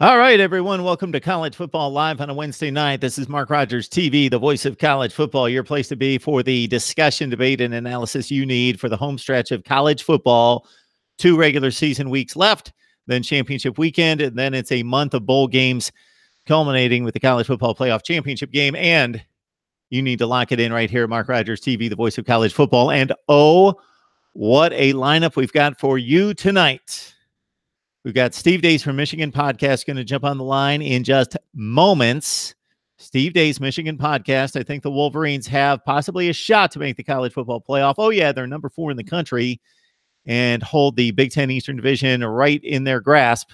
All right, everyone. Welcome to College Football Live on a Wednesday night. This is Mark Rogers TV, the voice of college football, your place to be for the discussion, debate, and analysis you need for the home stretch of college football. 2 regular season weeks left, then championship weekend, and then it's a month of bowl games culminating with the college football playoff championship game. And you need to lock it in right here, Mark Rogers TV, the voice of college football. And oh, what a lineup we've got for you tonight. We've got Steve Days from Michigan Podcast going to jump on the line in just moments. Steve Days, Michigan Podcast. I think the Wolverines have possibly a shot to make the college football playoff. Oh, yeah, they're number 4 in the country and hold the Big Ten Eastern Division right in their grasp.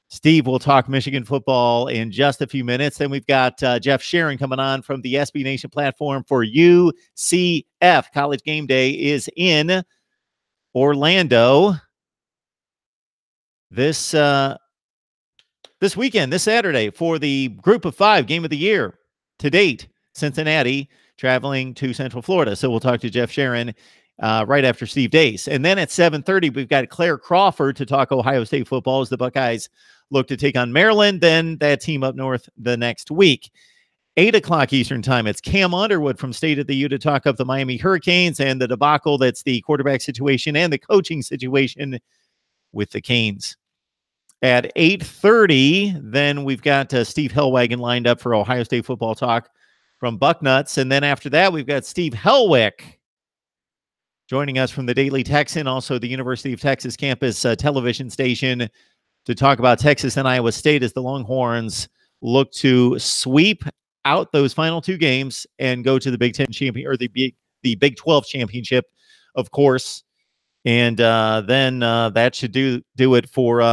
Steve will talk Michigan football in just a few minutes. Then we've got Jeff Sharon coming on from the SB Nation platform for UCF. College Game Day is in Orlando this weekend, this Saturday, for the Group of 5 game of the year to date. Cincinnati traveling to Central Florida. So we'll talk to Jeff Sharon right after Steve Days. And then at 7:30, we've got Claire Crawford to talk Ohio State football as the Buckeyes look to take on Maryland. Then that team up north the next week. 8 o'clock Eastern time, it's Cam Underwood from State of the U to talk up the Miami Hurricanes and the debacle that's the quarterback situation and the coaching situation with the Canes. At 8:30, then we've got Steve Hellwagon lined up for Ohio State football talk from Bucknuts. And then after that, we've got Steve Hellwick joining us from the Daily Texan, also the University of Texas campus television station, to talk about Texas and Iowa State as the Longhorns look to sweep out those final 2 games and go to the Big Ten champion, or the Big 12 championship, of course. And then that should do it for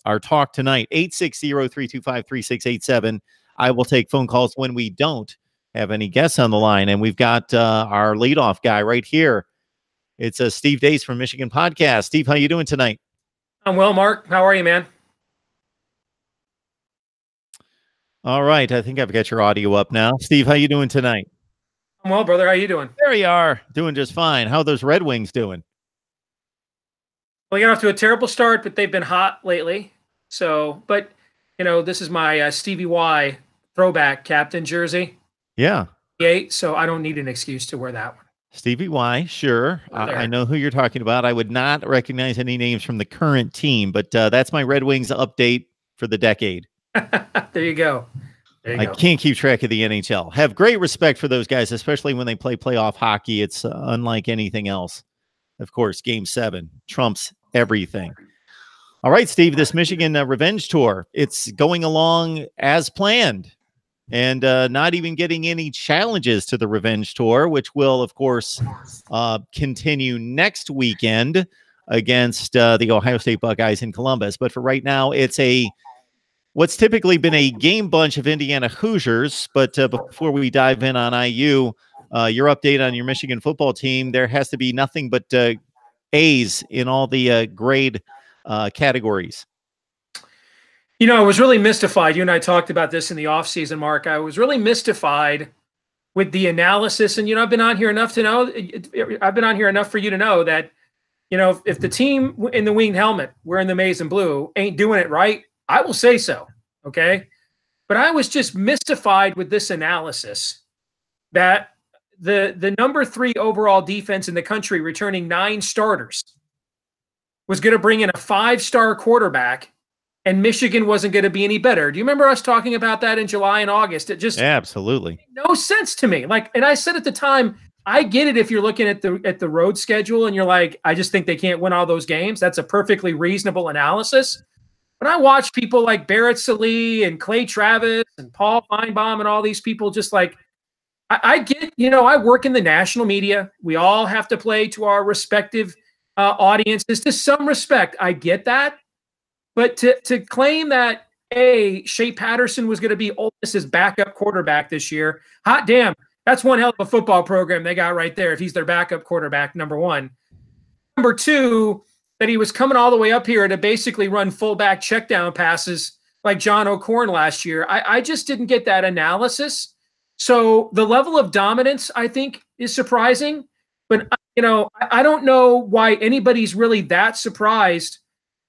our talk tonight. 860-325-3687. I will take phone calls when we don't have any guests on the line. And we've got our leadoff guy right here. It's Steve Days from Michigan Podcast. Steve, how you doing tonight? I'm well, Mark. How are you, man? All right. I think I've got your audio up now. Steve, how you doing tonight? I'm well, brother. How you doing? There you are. Doing just fine. How are those Red Wings doing? Well, you got off to a terrible start, but they've been hot lately. So, but, this is my Stevie Y throwback captain jersey. Yeah. So I don't need an excuse to wear that one. Stevie Y, sure. I know who you're talking about. I would not recognize any names from the current team, but that's my Red Wings update for the decade. There you go. I can't keep track of the NHL. Have great respect for those guys, especially when they play playoff hockey. It's unlike anything else. Of course, Game 7 trumps everything. All right, Steve, this Michigan revenge tour, it's going along as planned and not even getting any challenges to the revenge tour, which will, of course, continue next weekend against the Ohio State Buckeyes in Columbus. But for right now, it's what's typically been a game bunch of Indiana Hoosiers. But before we dive in on IU, your update on your Michigan football team, there has to be nothing but A's in all the grade categories. I was really mystified. You and I talked about this in the offseason, Mark. I was really mystified with the analysis. And, I've been on here enough to know, I've been on here enough for you to know that, if the team in the winged helmet wearing the maize and blue ain't doing it right, I will say so. Okay. But I was just mystified with this analysis that the number 3 overall defense in the country, returning 9 starters, was going to bring in a 5-star quarterback, and Michigan wasn't going to be any better. Do you remember us talking about that in July and August? It just absolutely made no sense to me. And I said at the time, I get it if you're looking at the road schedule and you're like, I just think they can't win all those games. That's a perfectly reasonable analysis. But I watch people like Barrett Sallee and Clay Travis and Paul Feinbaum and all these people just like, I get, I work in the national media. We all have to play to our respective audiences to some respect. I get that. But to claim that, Shea Patterson was going to be Ole Miss's backup quarterback this year, hot damn, that's one hell of a football program they got right there if he's their backup quarterback, number one. Number two, that he was coming all the way up here to basically run fullback checkdown passes like John O'Korn last year. I just didn't get that analysis. So the level of dominance, I think, is surprising. But, I don't know why anybody's really that surprised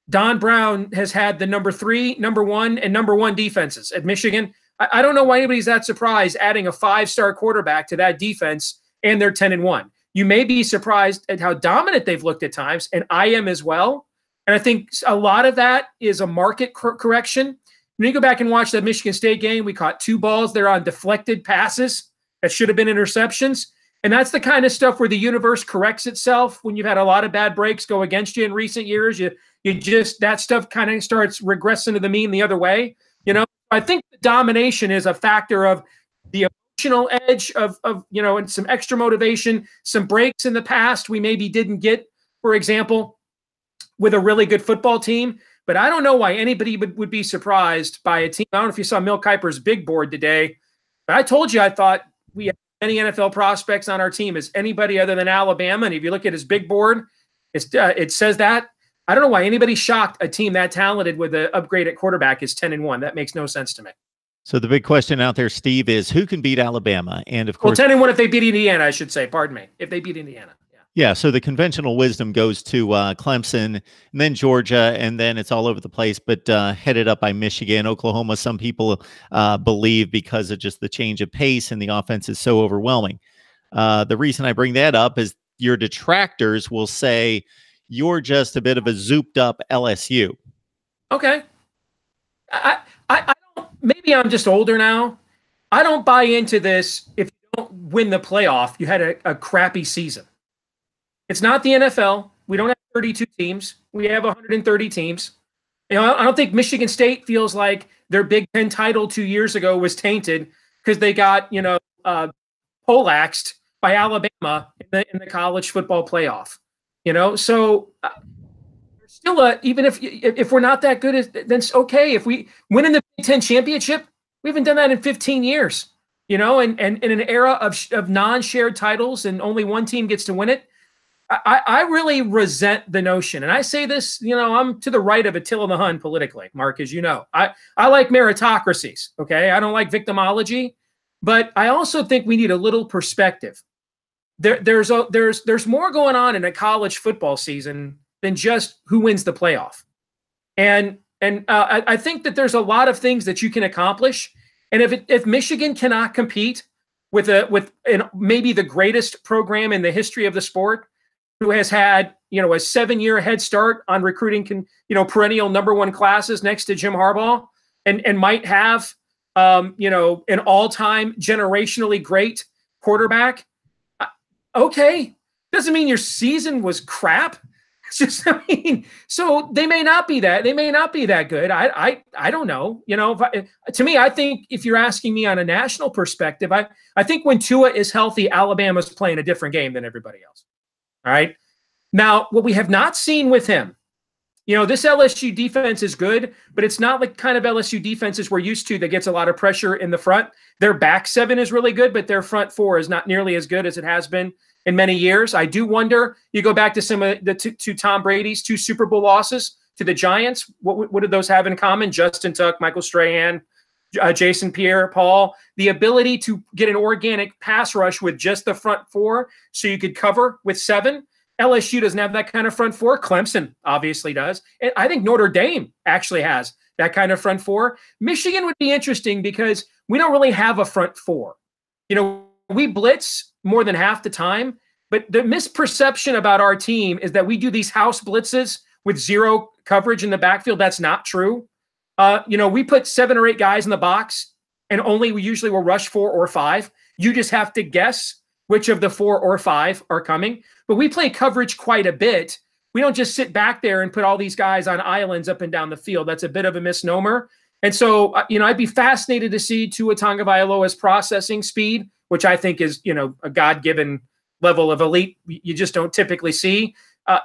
Don Brown has had the number 3, number 1, and number 1 defenses at Michigan. I don't know why anybody's that surprised adding a 5-star quarterback to that defense, and they're 10-1. You may be surprised at how dominant they've looked at times, and I am as well. And I think a lot of that is a market correction. When you go back and watch that Michigan State game, we caught 2 balls there on deflected passes that should have been interceptions. And that's the kind of stuff where the universe corrects itself when you've had a lot of bad breaks go against you in recent years. You just, that stuff kind of starts regressing to the mean the other way. I think the domination is a factor of the emotional edge of and some extra motivation, some breaks in the past we maybe didn't get, for example, with a really good football team. But I don't know why anybody would be surprised by a team. I don't know if you saw Mil Kiper's big board today, but I told you I thought we had any NFL prospects on our team as anybody other than Alabama. And if you look at his big board, it says that. I don't know why anybody's shocked a team that talented with an upgrade at quarterback is 10-1. That makes no sense to me. So the big question out there, Steve, is who can beat Alabama? And of course, 10-1 if they beat Indiana, I should say. Pardon me. If they beat Indiana. Yeah, so the conventional wisdom goes to Clemson, and then Georgia, and then it's all over the place, but headed up by Michigan, Oklahoma. Some people believe because of just the change of pace and the offense is so overwhelming. The reason I bring that up is your detractors will say you're just a bit of a zooped up LSU. Okay. I don't, maybe I'm just older now. I don't buy into this. If you don't win the playoff, you had a crappy season. It's not the NFL. We don't have 32 teams. We have 130 teams. I don't think Michigan State feels like their Big Ten title 2 years ago was tainted because they got, poleaxed by Alabama in the college football playoff. So there's still even if we're not that good, then it's okay. If we win in the Big Ten championship, we haven't done that in 15 years. And in an era of non-shared titles and only one team gets to win it. I really resent the notion, and I say this, I'm to the right of Attila the Hun politically, Mark, as you know. I like meritocracies, okay? I don't like victimology, but I also think we need a little perspective. There's more going on in a college football season than just who wins the playoff. And I think that there's a lot of things that you can accomplish, and if Michigan cannot compete with maybe the greatest program in the history of the sport, who has had, a 7-year head start on recruiting, perennial #1 classes next to Jim Harbaugh and might have, an all-time generationally great quarterback. Okay. Doesn't mean your season was crap. It's just, so they may not be that. They may not be that good. I don't know. To me, I think if you're asking me on a national perspective, I think when Tua is healthy, Alabama's playing a different game than everybody else. All right. Now, what we have not seen with him, this LSU defense is good, but it's not the kind of LSU defenses we're used to that gets a lot of pressure in the front. Their back seven is really good, but their front four is not nearly as good as it has been in many years. I do wonder, you go back to some of the to Tom Brady's 2 Super Bowl losses to the Giants. What did those have in common? Justin Tuck, Michael Strahan, Jason Pierre-Paul, the ability to get an organic pass rush with just the front four so you could cover with 7. LSU doesn't have that kind of front four. Clemson obviously does. And I think Notre Dame actually has that kind of front four. Michigan would be interesting because we don't really have a front four. We blitz more than half the time, but the misperception about our team is that we do these house blitzes with 0 coverage in the backfield. That's not true. We put 7 or 8 guys in the box and we usually will rush 4 or 5. You just have to guess which of the 4 or 5 are coming. But we play coverage quite a bit. We don't just sit back there and put all these guys on islands up and down the field. That's a bit of a misnomer. And so, I'd be fascinated to see Tua Tagovailoa's processing speed, which I think is, a God-given level of elite you just don't typically see.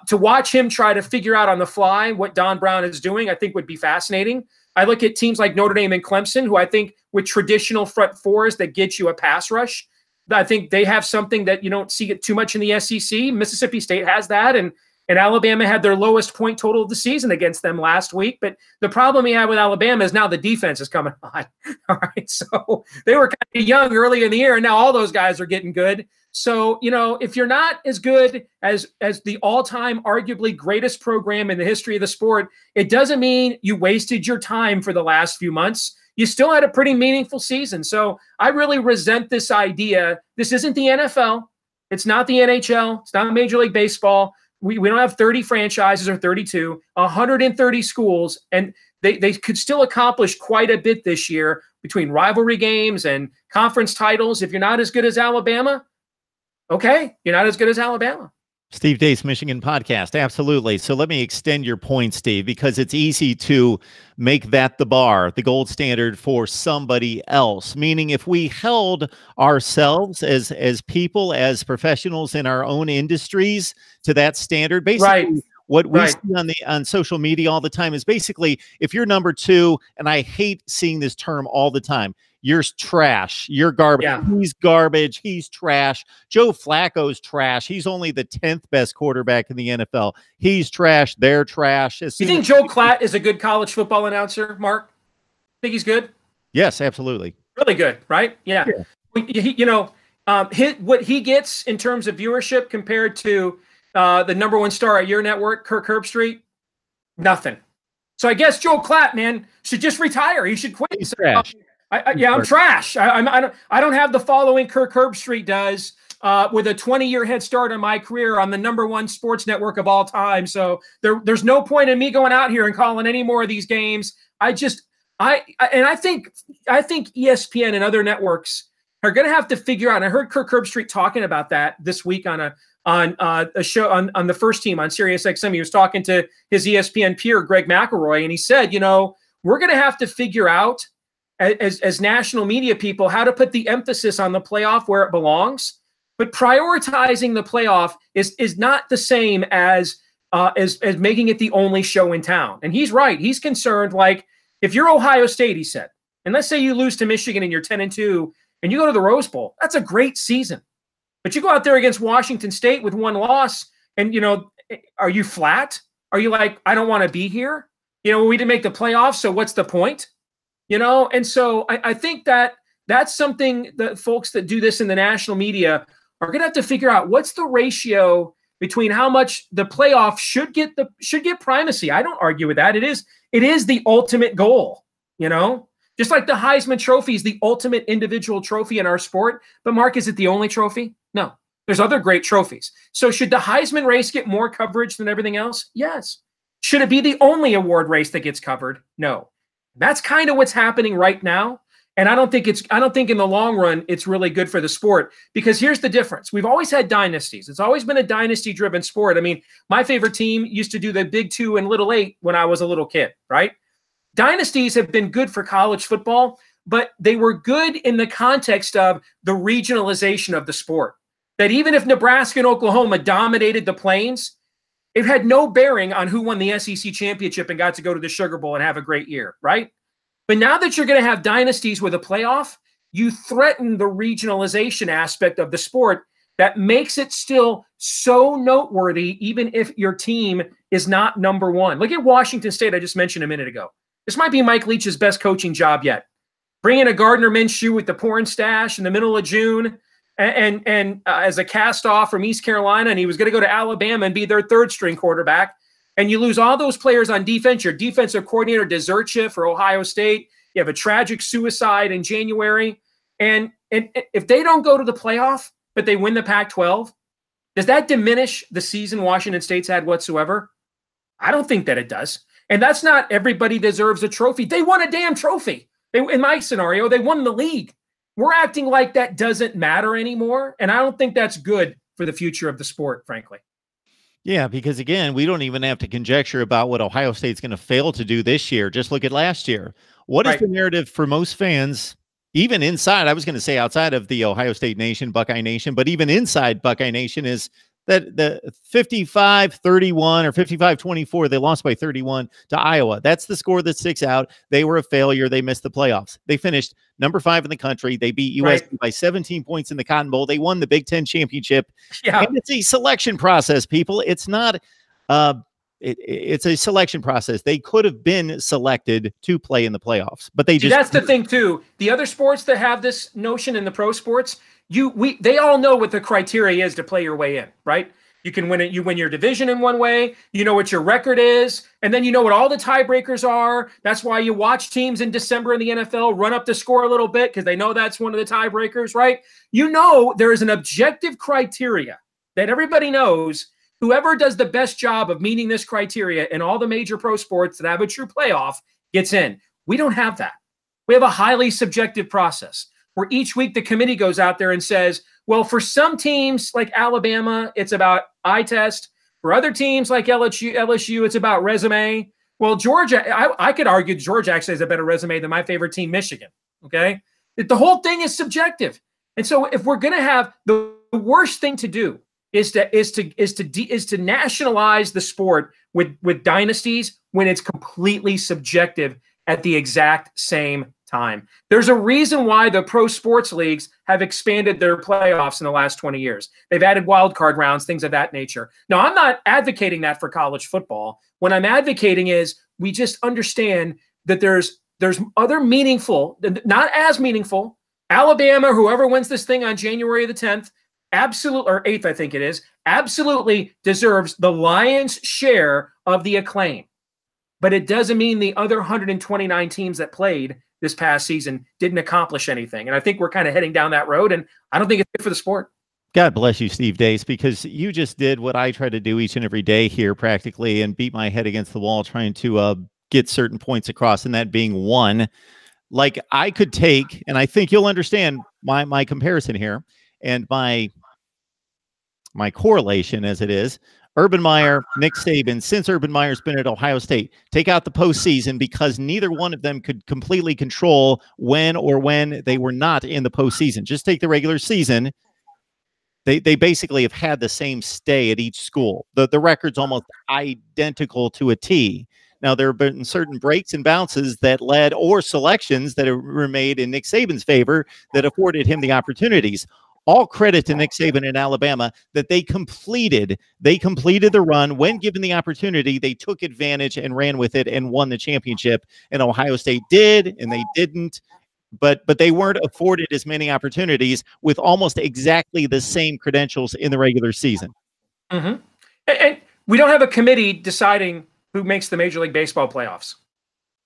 To watch him try to figure out on the fly what Don Brown is doing, I think would be fascinating. I look at teams like Notre Dame and Clemson, who I think with traditional front fours that get you a pass rush, I think they have something that you don't see it too much in the SEC. Mississippi State has that. And And Alabama had their lowest point total of the season against them last week. But the problem we have with Alabama is now the defense is coming on. All right. So they were kind of young early in the year, and now all those guys are getting good. So, if you're not as good as the all-time arguably greatest program in the history of the sport, it doesn't mean you wasted your time for the last few months. You still had a pretty meaningful season. So I really resent this idea. This isn't the NFL. It's not the NHL. It's not Major League Baseball. We don't have 30 franchises or 32, 130 schools, and they could still accomplish quite a bit this year between rivalry games and conference titles. If you're not as good as Alabama, okay, you're not as good as Alabama. Steve Deace, Michigan Podcast. Absolutely. So let me extend your point, Steve, because it's easy to make that the bar, the gold standard for somebody else. Meaning if we held ourselves as people, as professionals in our own industries to that standard, basically what we see on social media all the time is basically if you're number two, and I hate seeing this term all the time, you're trash. You're garbage. Yeah. He's garbage. He's trash. Joe Flacco's trash. He's only the 10th best quarterback in the NFL. He's trash. They're trash. You think Joe Klatt is a good college football announcer, Mark? Think he's good? Yes, absolutely. Really good, right? Yeah. What he gets in terms of viewership compared to the number one star at your network, Kirk Herbstreit, nothing. So I guess Joe Klatt, man, should just retire. He should quit. He's trash. I'm trash. I don't have the following Kirk Herbstreit does with a 20-year head start on my career on the number one sports network of all time. So there's no point in me going out here and calling any more of these games. I think ESPN and other networks are going to have to figure out. And I heard Kirk Herbstreit talking about that this week on a show on the First Team on SiriusXM. He was talking to his ESPN peer Greg McElroy, and he said, we're going to have to figure out as national media people how to put the emphasis on the playoff where it belongs. But prioritizing the playoff is not the same as making it the only show in town. And he's right. He's concerned, like, if you're Ohio State, he said, and let's say you lose to Michigan and you're 10-2 and you go to the Rose Bowl, that's a great season. But you go out there against Washington State with one loss and, are you flat? Are you like, I don't want to be here? We didn't make the playoffs, so what's the point? And so I think that's something that folks that do this in the national media are going to have to figure out. What's the ratio between how much the playoff should get primacy? I don't argue with that. It is the ultimate goal, just like the Heisman Trophy is the ultimate individual trophy in our sport. But Mark, is it the only trophy? No, there's other great trophies. So should the Heisman race get more coverage than everything else? Yes. Should it be the only award race that gets covered? No. That's kind of what's happening right now. And I don't think in the long run, it's really good for the sport, because here's the difference. We've always had dynasties. It's always been a dynasty driven sport. I mean, my favorite team used to do the Big 2 and Little 8 when I was a little kid, right? Dynasties have been good for college football, but they were good in the context of the regionalization of the sport. That even if Nebraska and Oklahoma dominated the Plains, it had no bearing on who won the SEC championship and got to go to the Sugar Bowl and have a great year, right? But now that you're going to have dynasties with a playoff, you threaten the regionalization aspect of the sport that makes it still so noteworthy, even if your team is not number one. Look at Washington State, I just mentioned a minute ago. This might be Mike Leach's best coaching job yet. Bring in a Gardner Minshew with the porn stash in the middle of June, and as a cast-off from East Carolina, and he was going to go to Alabama and be their third-string quarterback, and you lose all those players on defense. Your defensive coordinator deserts you for Ohio State. You have a tragic suicide in January. And if they don't go to the playoff, but they win the Pac-12, does that diminish the season Washington State's had whatsoever? I don't think that it does. And that's not everybody deserves a trophy. They won a damn trophy. In my scenario, they won the league. We're acting like that doesn't matter anymore. And I don't think that's good for the future of the sport, frankly. Yeah, because again, we don't even have to conjecture about what Ohio State's going to fail to do this year. Just look at last year. What is the narrative for most fans, even inside, I was going to say outside of the Ohio State Nation, Buckeye Nation, but even inside Buckeye Nation, is that the 55-31 or 55-24, they lost by 31 to Iowa. That's the score that sticks out. They were a failure. They missed the playoffs. They finished number 5 in the country. They beat USC by 17 points in the Cotton Bowl. They won the Big Ten championship. Yeah. And it's a selection process, people. It's not It's a selection process. They could have been selected to play in the playoffs, but they that's the thing too. The other sports that have this notion in the pro sports, they all know what the criteria is to play your way in, right? You can win it. You win your division in one way. You know what your record is, and then you know what all the tiebreakers are. That's why you watch teams in December in the NFL run up the score a little bit because they know that's one of the tiebreakers, right? You know there is an objective criteria that everybody knows. Whoever does the best job of meeting this criteria in all the major pro sports that have a true playoff gets in. We don't have that. We have a highly subjective process where each week the committee goes out there and says, well, for some teams like Alabama, it's about eye test. For other teams like LSU, it's about resume. Well, Georgia, I could argue Georgia actually has a better resume than my favorite team, Michigan. Okay. The whole thing is subjective. And so if we're going to have the worst thing to do is to nationalize the sport with dynasties when it's completely subjective at the exact same time. There's a reason why the pro sports leagues have expanded their playoffs in the last 20 years. They've added wild card rounds, things of that nature. Now, I'm not advocating that for college football. What I'm advocating is we just understand that there's other meaningful, not as meaningful. Alabama, whoever wins this thing on January the 10th, absolutely, or 8th, I think it is, absolutely deserves the lion's share of the acclaim. But it doesn't mean the other 129 teams that played this past season didn't accomplish anything. And I think we're kind of heading down that road, and I don't think it's good for the sport. God bless you, Steve Dace, because you just did what I try to do each and every day here practically and beat my head against the wall trying to get certain points across, and that being one. Like I could take, and I think you'll understand my comparison here and my correlation as it is, Urban Meyer, Nick Saban, since Urban Meyer's been at Ohio State, take out the postseason because neither one of them could completely control when they were not in the postseason. Just take the regular season. They basically have had the same stay at each school. The record's almost identical to a T. Now, there have been certain breaks and bounces that led, or selections that were made in Nick Saban's favor that afforded him the opportunities. All credit to Nick Saban in Alabama that they completed the run. When given the opportunity, they took advantage and ran with it and won the championship. And Ohio State did, and they didn't. But they weren't afforded as many opportunities with almost exactly the same credentials in the regular season. Mm-hmm. And we don't have a committee deciding who makes the Major League Baseball playoffs.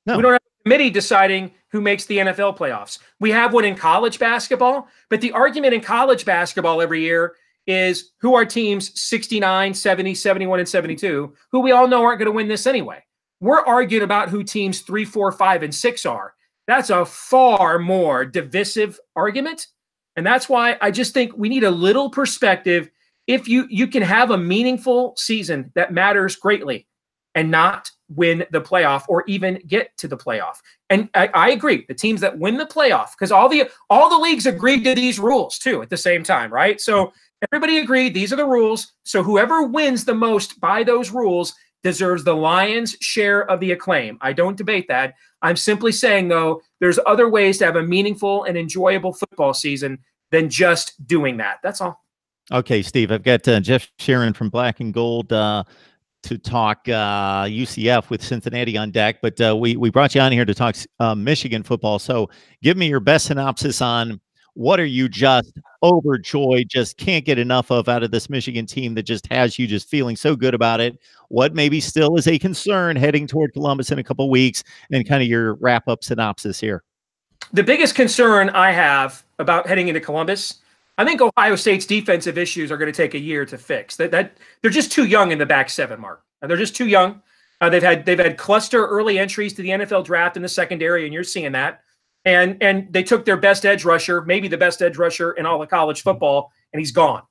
No. We don't have a committee deciding who makes the NFL playoffs. We have one in college basketball, but the argument in college basketball every year is who are teams 69, 70, 71, and 72, who we all know aren't going to win this anyway. We're arguing about who teams 3, 4, 5, and 6 are. That's a far more divisive argument. And that's why I just think we need a little perspective. If you can have a meaningful season that matters greatly and not win the playoff or even get to the playoff. And I agree, the teams that win the playoff, because all the leagues agreed to these rules too at the same time, right? So everybody agreed these are the rules. So whoever wins the most by those rules deserves the lion's share of the acclaim. I don't debate that. I'm simply saying, though, there's other ways to have a meaningful and enjoyable football season than just doing that. That's all. Okay, Steve, I've got Jeff Sharon from Black and Gold to talk UCF with Cincinnati on deck, but we brought you on here to talk Michigan football. So give me your best synopsis on what are you just overjoyed, just can't get enough of out of this Michigan team that just has you just feeling so good about it? What maybe still is a concern heading toward Columbus in a couple of weeks, and kind of your wrap-up synopsis here? The biggest concern I have about heading into Columbus, I think Ohio State's defensive issues are going to take a year to fix. That they're just too young in the back seven, Mark. They're just too young. They've had cluster early entries to the NFL draft in the secondary, and you're seeing that. And they took their best edge rusher, maybe the best edge rusher in all of college football, and he's gone.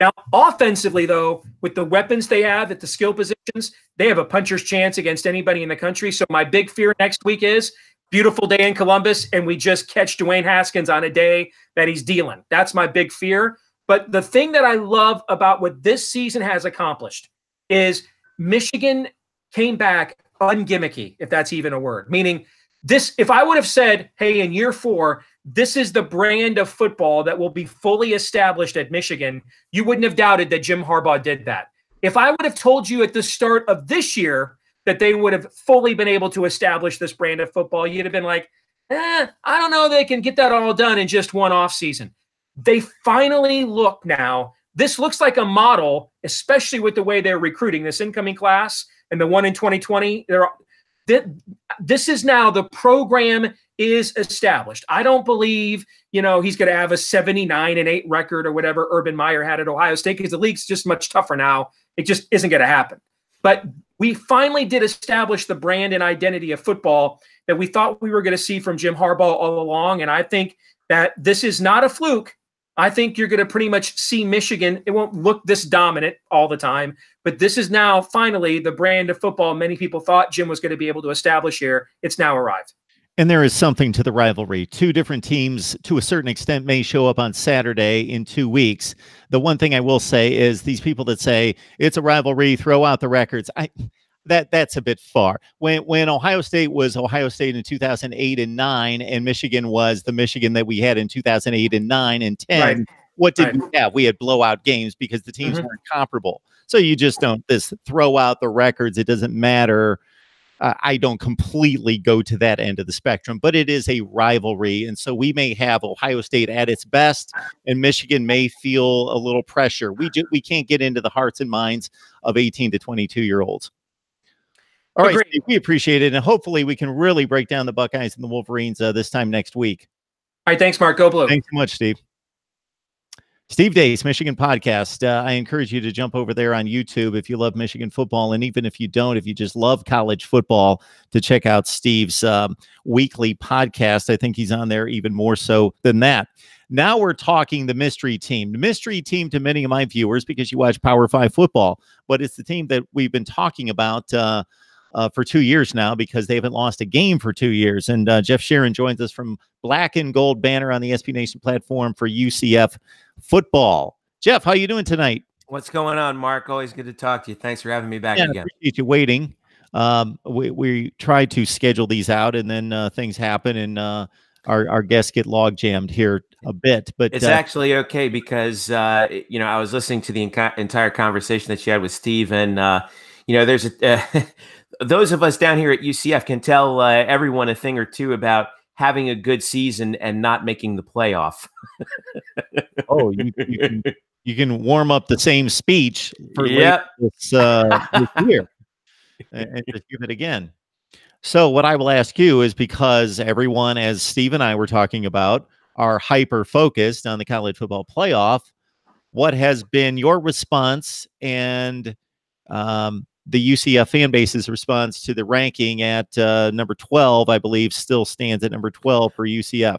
Now, offensively, though, with the weapons they have at the skill positions, they have a puncher's chance against anybody in the country. So my big fear next week is beautiful day in Columbus, and we just catch Dwayne Haskins on a day that he's dealing. That's my big fear. But the thing that I love about what this season has accomplished is Michigan came back ungimmicky, if that's even a word. Meaning this, if I would have said, hey, in year 4, this is the brand of football that will be fully established at Michigan, you wouldn't have doubted that Jim Harbaugh did that. If I would have told you at the start of this year that they would have fully been able to establish this brand of football, you'd have been like, I don't know, they can get that all done in just one off season. They finally look now. This looks like a model, especially with the way they're recruiting this incoming class and the one in 2020. This is now the program is established. I don't believe, he's going to have a 79-8 record or whatever Urban Meyer had at Ohio State, because the league's just much tougher now. It just isn't going to happen. But we finally did establish the brand and identity of football that we thought we were going to see from Jim Harbaugh all along. And I think that this is not a fluke. I think you're going to pretty much see Michigan. It won't look this dominant all the time, but this is now finally the brand of football many people thought Jim was going to be able to establish here. It's now arrived. And there is something to the rivalry. Two different teams, to a certain extent, may show up on Saturday in 2 weeks. The one thing I will say is these people that say it's a rivalry, throw out the records. That's a bit far. When Ohio State was Ohio State in 2008 and 9, and Michigan was the Michigan that we had in 2008 and 9 and 10, right. What did we have? We had blowout games because the teams weren't comparable. So you just don't throw out the records. It doesn't matter. I don't completely go to that end of the spectrum, but it is a rivalry. And so we may have Ohio State at its best, and Michigan may feel a little pressure. We can't get into the hearts and minds of 18 to 22-year-olds. All right, Steve, we appreciate it, and hopefully we can really break down the Buckeyes and the Wolverines this time next week. All right, thanks, Mark. Go Blue. Thanks so much, Steve. Steve Deace, Michigan Podcast. I encourage you to jump over there on YouTube if you love Michigan football, and even if you don't, if you just love college football, to check out Steve's weekly podcast. I think he's on there even more so than that. Now we're talking the mystery team. The mystery team to many of my viewers, because you watch Power 5 football, but it's the team that we've been talking about for 2 years now, because they haven't lost a game for 2 years. And Jeff Sharon joins us from Black and Gold Banner on the SB Nation platform for UCF football. Jeff, how you doing tonight? What's going on, Mark? Always good to talk to you. Thanks for having me back again. I appreciate you waiting. We tried to schedule these out, and then things happen, and our guests get log jammed here a bit. But it's actually okay, because I was listening to the entire conversation that you had with Steve, and there's those of us down here at UCF can tell everyone a thing or two about having a good season and not making the playoff. Oh, you can warm up the same speech for this year and just give it again. So what I will ask you is, because everyone, as Steve and I were talking about, are hyper focused on the college football playoff, what has been your response and the UCF fan base's response to the ranking at number 12, I believe, still stands at number 12 for UCF?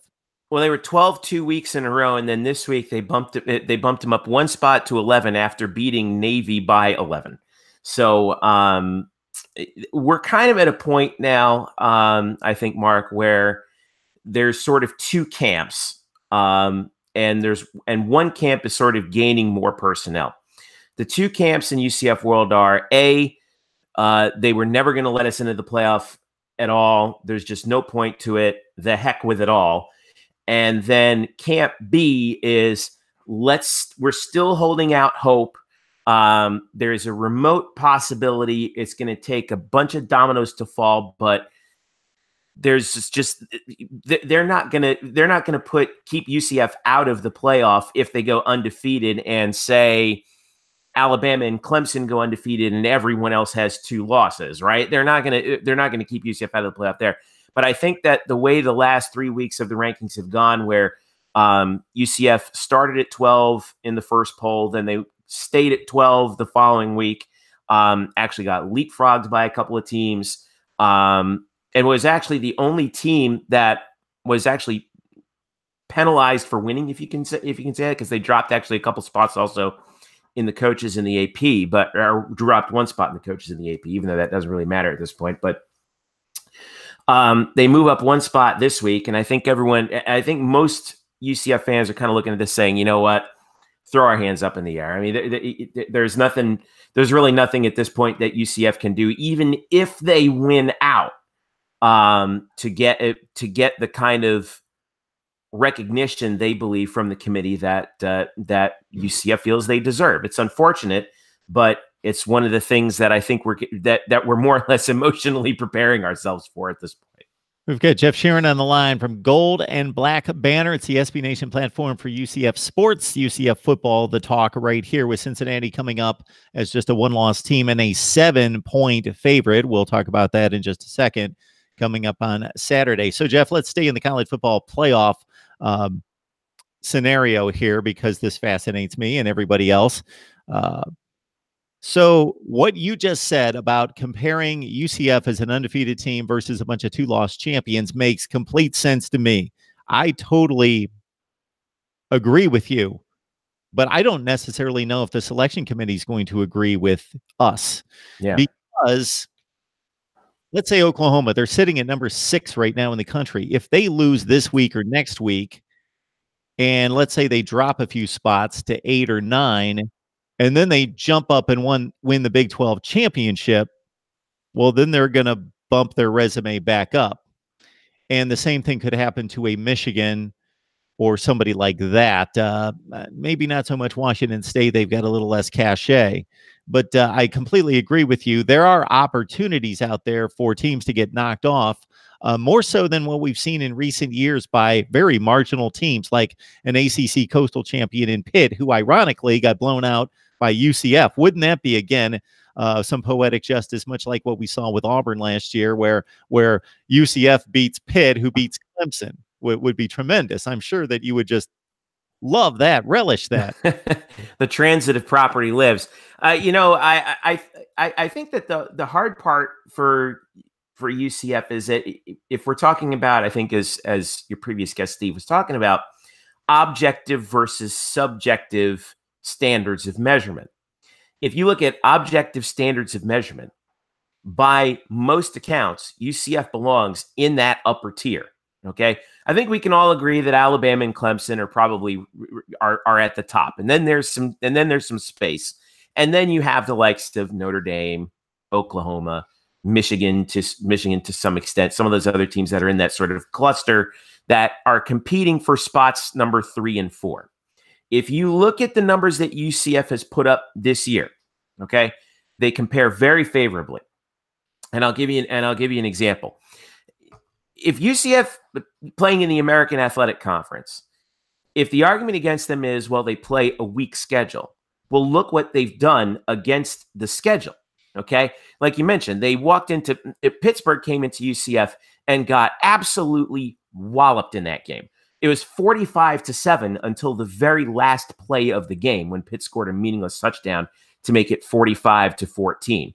Well, they were 12 2 weeks in a row, and then this week they bumped them up one spot to 11 after beating Navy by 11. So we're kind of at a point now, I think, Mark, where there's sort of two camps, and one camp is sort of gaining more personnel. The two camps in UCF world are they were never going to let us into the playoff at all. There's just no point to it. The heck with it all. And then camp B is we're still holding out hope. There is a remote possibility it's going to take a bunch of dominoes to fall, but there's just they're not going to keep UCF out of the playoff if they go undefeated and say Alabama and Clemson go undefeated and everyone else has 2 losses, right? They're not going to keep UCF out of the playoff there. But I think that the way the last 3 weeks of the rankings have gone, where UCF started at 12 in the first poll, then they stayed at 12 the following week, actually got leapfrogged by a couple of teams, and was actually the only team that was actually penalized for winning, if you can say that, because they dropped actually a couple spots also in the coaches in the AP, or dropped one spot in the coaches in the AP, even though that doesn't really matter at this point. But they move up one spot this week, and I think most UCF fans are kind of looking at this saying, you know what, throw our hands up in the air. I mean, there's really nothing at this point that UCF can do, even if they win out, to get the kind of recognition they believe from the committee that UCF feels they deserve. It's unfortunate, but it's one of the things that I think that we're more or less emotionally preparing ourselves for at this point. We've got Jeff Sharon on the line from Gold and Black Banner. It's the SB Nation platform for UCF sports, UCF football, the talk right here with Cincinnati coming up as just a one-loss team and a 7-point favorite. We'll talk about that in just a second coming up on Saturday. So, Jeff, let's stay in the college football playoff scenario here because this fascinates me and everybody else. So what you just said about comparing UCF as an undefeated team versus a bunch of 2-loss champions makes complete sense to me. I totally agree with you, but I don't necessarily know if the selection committee is going to agree with us. Yeah. Because let's say Oklahoma, they're sitting at number 6 right now in the country. If they lose this week or next week, and let's say they drop a few spots to 8 or 9, and then they jump up and win the Big 12 championship, well, then they're going to bump their resume back up. And the same thing could happen to a Michigan or somebody like that. Maybe not so much Washington State. They've got a little less cachet. But I completely agree with you. There are opportunities out there for teams to get knocked off, more so than what we've seen in recent years by very marginal teams like an ACC Coastal champion in Pitt, who ironically got blown out by UCF. Wouldn't that be, again, some poetic justice, much like what we saw with Auburn last year, where UCF beats Pitt, who beats Clemson? Would be tremendous. I'm sure that you would just love that, relish that. The transitive property lives. I think that the hard part for UCF is that if we're talking about, I think as your previous guest Steve was talking about, objective versus subjective standards of measurement. If you look at objective standards of measurement, by most accounts, UCF belongs in that upper tier. Okay, I think we can all agree that Alabama and Clemson are probably are at the top, and then there's some space, and then you have the likes of Notre Dame, Oklahoma, Michigan to some extent, some of those other teams that are in that sort of cluster that are competing for spots number 3 and 4. If you look at the numbers that UCF has put up this year, okay, they compare very favorably, and I'll give you an example. If UCF playing in the American Athletic Conference, if the argument against them is, well, they play a weak schedule, well, look what they've done against the schedule. Okay. Like you mentioned, they walked into Pittsburgh, came into UCF and got absolutely walloped in that game. It was 45-7 until the very last play of the game when Pitt scored a meaningless touchdown to make it 45-14.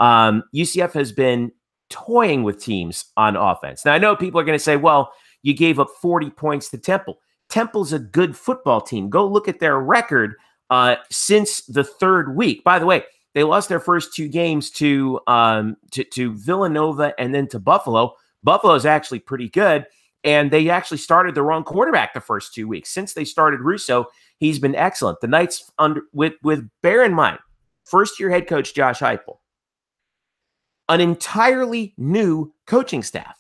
UCF has been toying with teams on offense. Now, I know people are going to say, well, you gave up 40 points to Temple. Temple's a good football team. Go look at their record since the 3rd week. By the way, they lost their first 2 games to Villanova and then to Buffalo. Buffalo is actually pretty good, and they actually started the wrong quarterback the first 2 weeks. Since they started Russo, he's been excellent. The Knights, with bear in mind, first-year head coach Josh Heupel, an entirely new coaching staff.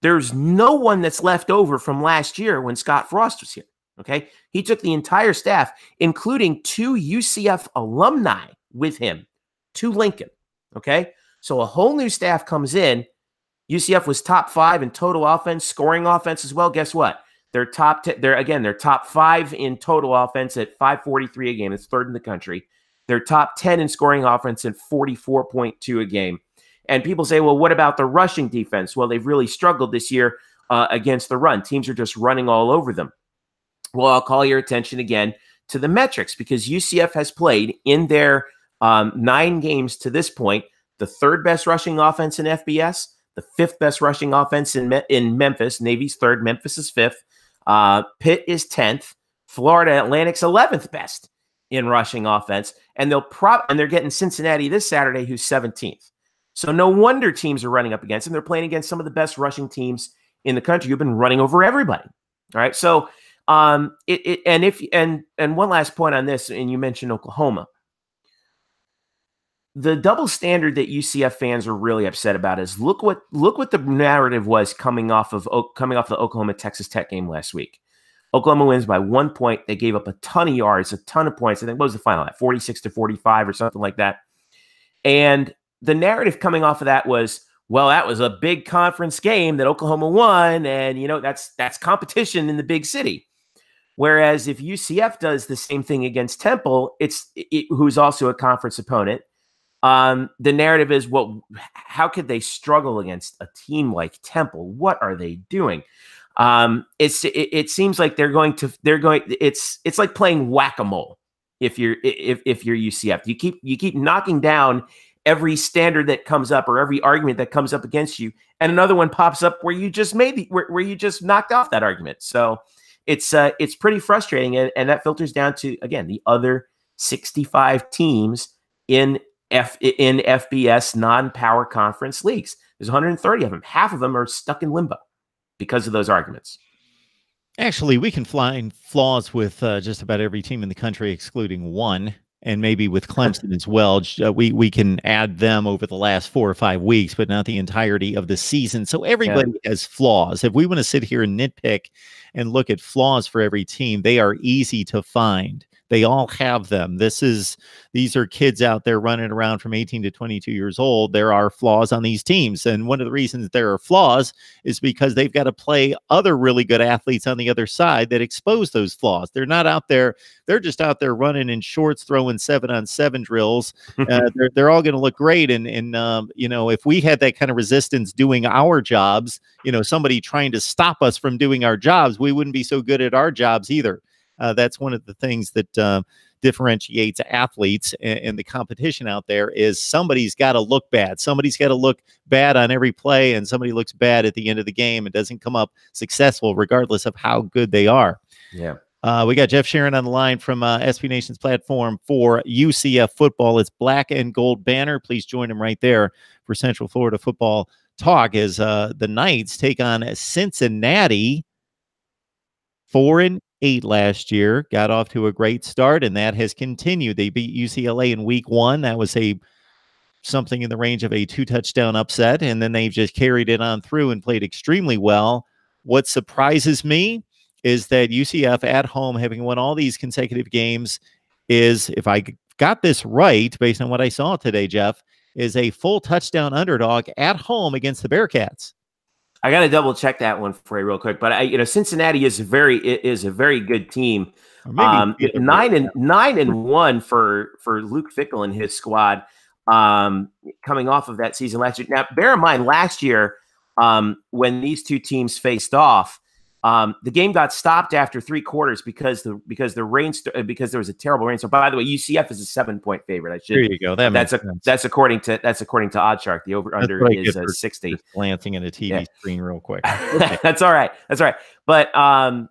There's no one that's left over from last year when Scott Frost was here. Okay. He took the entire staff, including 2 UCF alumni with him to Lincoln. Okay. So a whole new staff comes in. UCF was top 5 in total offense, scoring offense as well. Guess what? They're top 10. They're top 5 in total offense at 543 a game. It's 3rd in the country. They're top 10 in scoring offense at 44.2 a game. And people say, well, what about the rushing defense? Well, they've really struggled this year against the run. Teams are just running all over them. Well, I'll call your attention again to the metrics because UCF has played in their 9 games to this point, the 3rd best rushing offense in FBS, the 5th best rushing offense in Memphis. Navy's 3rd, Memphis is 5th. Pitt is 10th. Florida Atlantic's 11th best in rushing offense. And they're getting Cincinnati this Saturday, who's 17th. So no wonder teams are running up against them. They're playing against some of the best rushing teams in the country who've been running over everybody. All right. So and one last point on this, and you mentioned Oklahoma. The double standard that UCF fans are really upset about is look what the narrative was coming off the Oklahoma Texas Tech game last week. Oklahoma wins by 1 point. They gave up a ton of yards, a ton of points. I think what was the final at 46-45 or something like that. And the narrative coming off of that was, well, that was a big conference game that Oklahoma won, and that's competition in the big city. Whereas if UCF does the same thing against Temple, who's also a conference opponent, the narrative is, well, how could they struggle against a team like Temple? What are they doing? It seems like it's like playing whack-a-mole if you're UCF. You keep knocking down every standard that comes up or every argument that comes up against you, and another one pops up where you just where you just knocked off that argument. So it's pretty frustrating, and that filters down to, again, the other 65 teams in FBS non-power conference leagues. There's 130 of them. Half of them are stuck in limbo because of those arguments. Actually, we can find flaws with just about every team in the country, excluding one, and maybe with Clemson as well. We can add them over the last 4 or 5 weeks, but not the entirety of the season. So everybody has flaws. If we want to sit here and nitpick and look at flaws for every team, they are easy to find. They all have them. These are kids out there running around from 18 to 22 years old. There are flaws on these teams. And one of the reasons there are flaws is because they've got to play other really good athletes on the other side that expose those flaws. They're not out there. They're just out there running in shorts, throwing 7-on-7 drills. They're all going to look great. And if we had that kind of resistance doing our jobs, somebody trying to stop us from doing our jobs, we wouldn't be so good at our jobs either. That's one of the things that differentiates athletes and the competition out there is somebody's got to look bad. Somebody's got to look bad on every play, and somebody looks bad at the end of the game and doesn't come up successful regardless of how good they are. Yeah. We got Jeff Sharon on the line from SB Nation's platform for UCF football. It's Black and Gold Banner. Please join him right there for Central Florida football talk as the Knights take on Cincinnati. 4-8 last year, got off to a great start, and that has continued. They beat UCLA in week 1. That was something in the range of a 2-touchdown upset, and then they've just carried it on through and played extremely well. What surprises me is that UCF at home, having won all these consecutive games, is, if I got this right based on what I saw today, Jeff, is a full touchdown underdog at home against the Bearcats. I got to double check that one for you real quick, but Cincinnati is a very good team. 9-1 for Luke Fickell and his squad, coming off of that season last year. Now, bear in mind, last year when these two teams faced off, the game got stopped after 3 quarters because there was a terrible rainstorm. By the way, UCF is a 7-point favorite. There you go. That's according to OddsShark. The over under is 60. Just glancing at a TV screen real quick. That's all right. But the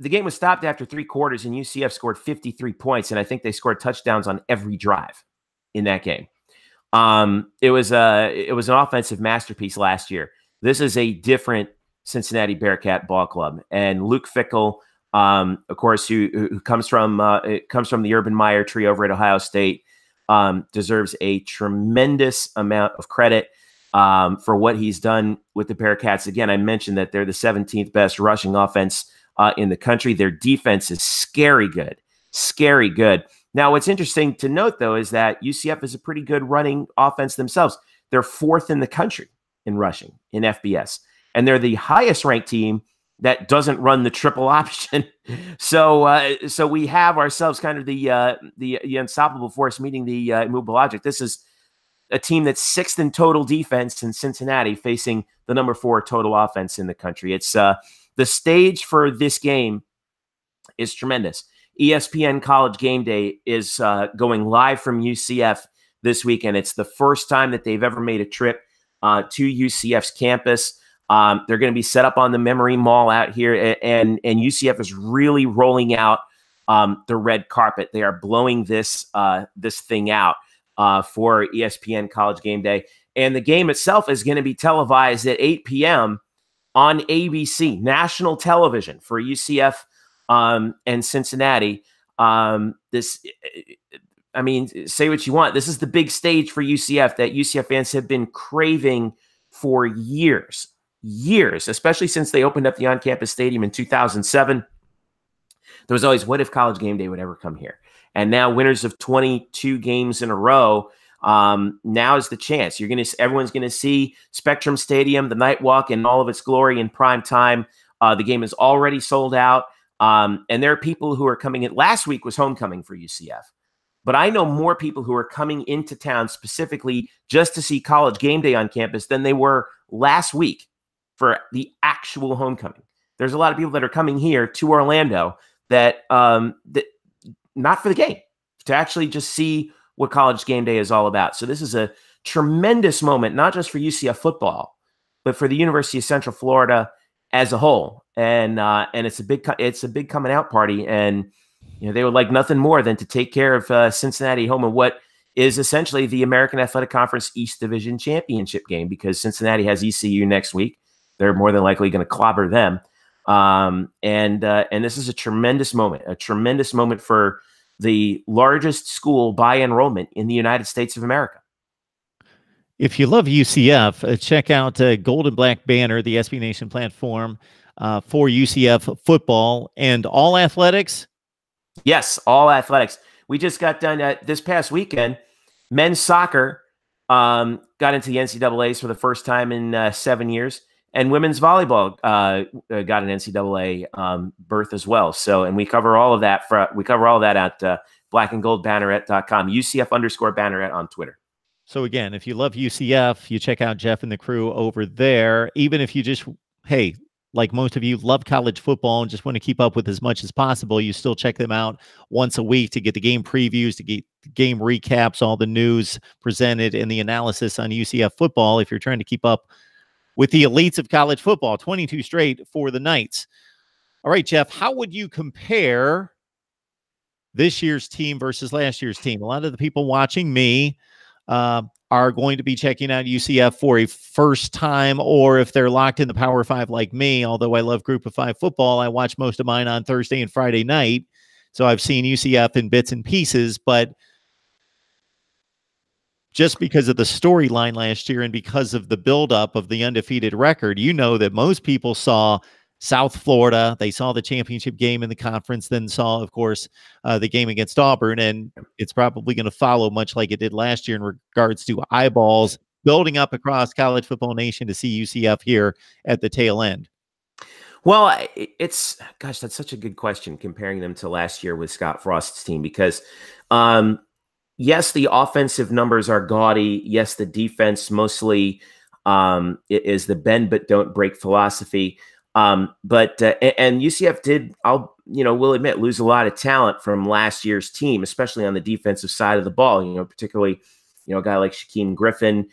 game was stopped after 3 quarters, and UCF scored 53 points, and I think they scored touchdowns on every drive in that game. It was an offensive masterpiece last year. This is a different Cincinnati Bearcat ball club, and Luke Fickell, of course, who comes from the Urban Meyer tree over at Ohio State, deserves a tremendous amount of credit for what he's done with the Bearcats. Again, I mentioned that they're the 17th best rushing offense in the country. Their defense is scary good. Now, what's interesting to note, though, is that UCF is a pretty good running offense themselves. They're 4th in the country in rushing in FBS. And they're the highest ranked team that doesn't run the triple option. So we have ourselves kind of the unstoppable force meeting the immovable object. This is a team that's 6th in total defense in Cincinnati, facing the number 4 total offense in the country. It's the stage for this game is tremendous. ESPN College Game Day is going live from UCF this weekend. It's the first time that they've ever made a trip to UCF's campus. They're going to be set up on the Memory Mall out here, and UCF is really rolling out the red carpet. They are blowing this thing out for ESPN College Game Day, and the game itself is going to be televised at 8 p.m. on ABC, national television for UCF and Cincinnati. Say what you want. This is the big stage for UCF that UCF fans have been craving for years, especially since they opened up the on-campus stadium in 2007. There was always, what if College Game Day would ever come here? And now winners of 22 games in a row Now is the chance. Everyone's going to see Spectrum Stadium, the Night Walk in all of its glory in prime time. The game is already sold out. And there are people who are coming in. Last week was homecoming for UCF. But I know more people who are coming into town specifically just to see College game day on campus than they were last week for the actual homecoming. There's a lot of people that are coming here to Orlando that not for the game, to actually just see what College game day is all about. So this is a tremendous moment, not just for UCF football, but for the University of Central Florida as a whole. And it's a big coming out party. And they would like nothing more than to take care of Cincinnati home in what is essentially the American Athletic Conference East Division Championship game, because Cincinnati has ECU next week. They're more than likely going to clobber them. And this is a tremendous moment for the largest school by enrollment in the United States of America. If you love UCF, check out Gold and Black Banner, the SB Nation platform for UCF football and all athletics. Yes, all athletics. We just got done this past weekend. Men's soccer got into the NCAAs for the first time in 7 years, and women's volleyball got an NCAA berth as well. So, and we cover all of that. We cover all of that at blackandgoldbanneret.com. UCF_banneret on Twitter. So again, if you love UCF, you check out Jeff and the crew over there. Even if you just, hey, like most of you, love college football and just want to keep up with as much as possible, you still check them out once a week to get the game previews, to get game recaps, all the news presented, and the analysis on UCF football. If you're trying to keep up with the elites of college football, 22 straight for the Knights. All right, Jeff, how would you compare this year's team versus last year's team? A lot of the people watching me are going to be checking out UCF for a first time, or if they're locked in the Power Five like me, although I love Group of Five football, I watch most of mine on Thursday and Friday night. So I've seen UCF in bits and pieces, but just because of the storyline last year and because of the buildup of the undefeated record, that most people saw South Florida. They saw the championship game in the conference, then saw, of course, the game against Auburn. And it's probably going to follow much like it did last year in regards to eyeballs building up across college football nation to see UCF here at the tail end. Well, that's such a good question, comparing them to last year with Scott Frost's team, because yes, the offensive numbers are gaudy. Yes, the defense mostly is the bend but don't break philosophy. But UCF did, we'll admit, lose a lot of talent from last year's team, especially on the defensive side of the ball. Particularly, a guy like Shaquem Griffin,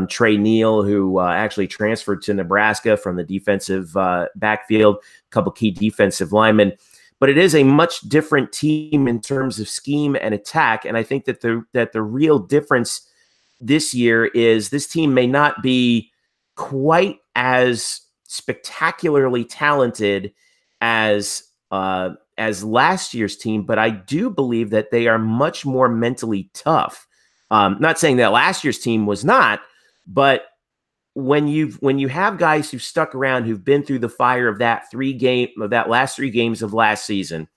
Trey Neal, who actually transferred to Nebraska from the defensive backfield, a couple key defensive linemen. But it is a much different team in terms of scheme and attack. And I think that the real difference this year is this team may not be quite as spectacularly talented as last year's team, but I do believe that they are much more mentally tough. Not saying that last year's team was not, but when you have guys who've stuck around, who've been through the fire of that last 3 games of last season,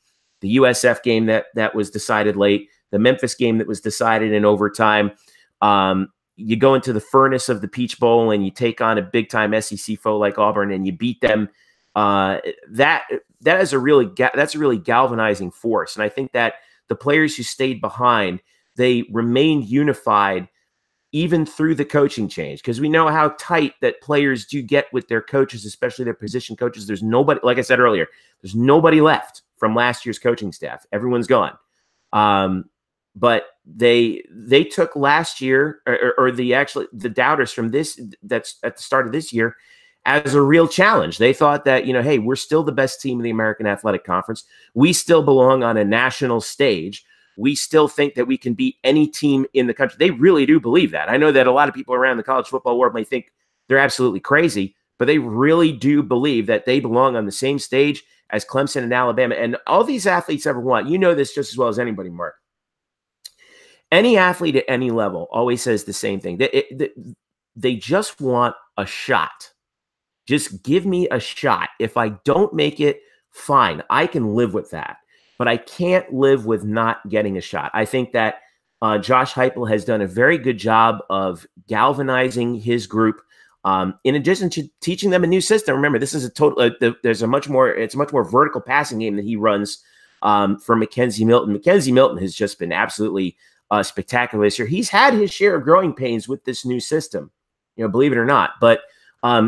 the USF game that was decided late, the Memphis game that was decided in overtime, you go into the furnace of the Peach Bowl and you take on a big time SEC foe like Auburn and you beat them. That's a really galvanizing force. And I think that the players who stayed behind, they remained unified even through the coaching change, because we know how tight that players do get with their coaches, especially their position coaches. There's nobody, like I said earlier, there's nobody left from last year's coaching staff. Everyone's gone. But they took last year or the doubters from that's at the start of this year as a real challenge. They thought that, hey, we're still the best team in the American Athletic Conference. We still belong on a national stage. We still think that we can beat any team in the country. They really do believe that. I know that a lot of people around the college football world may think they're absolutely crazy, but they really do believe that they belong on the same stage as Clemson and Alabama. And all these athletes ever want, this just as well as anybody, Mark. Any athlete at any level always says the same thing. They just want a shot. Just give me a shot. If I don't make it, fine. I can live with that. But I can't live with not getting a shot. I think that Josh Heupel has done a very good job of galvanizing his group. In addition to teaching them a new system. Remember, this is a total. It's a much more vertical passing game that he runs for Mackenzie Milton. Mackenzie Milton has just been absolutely spectacular this year. He's had his share of growing pains with this new system, believe it or not. But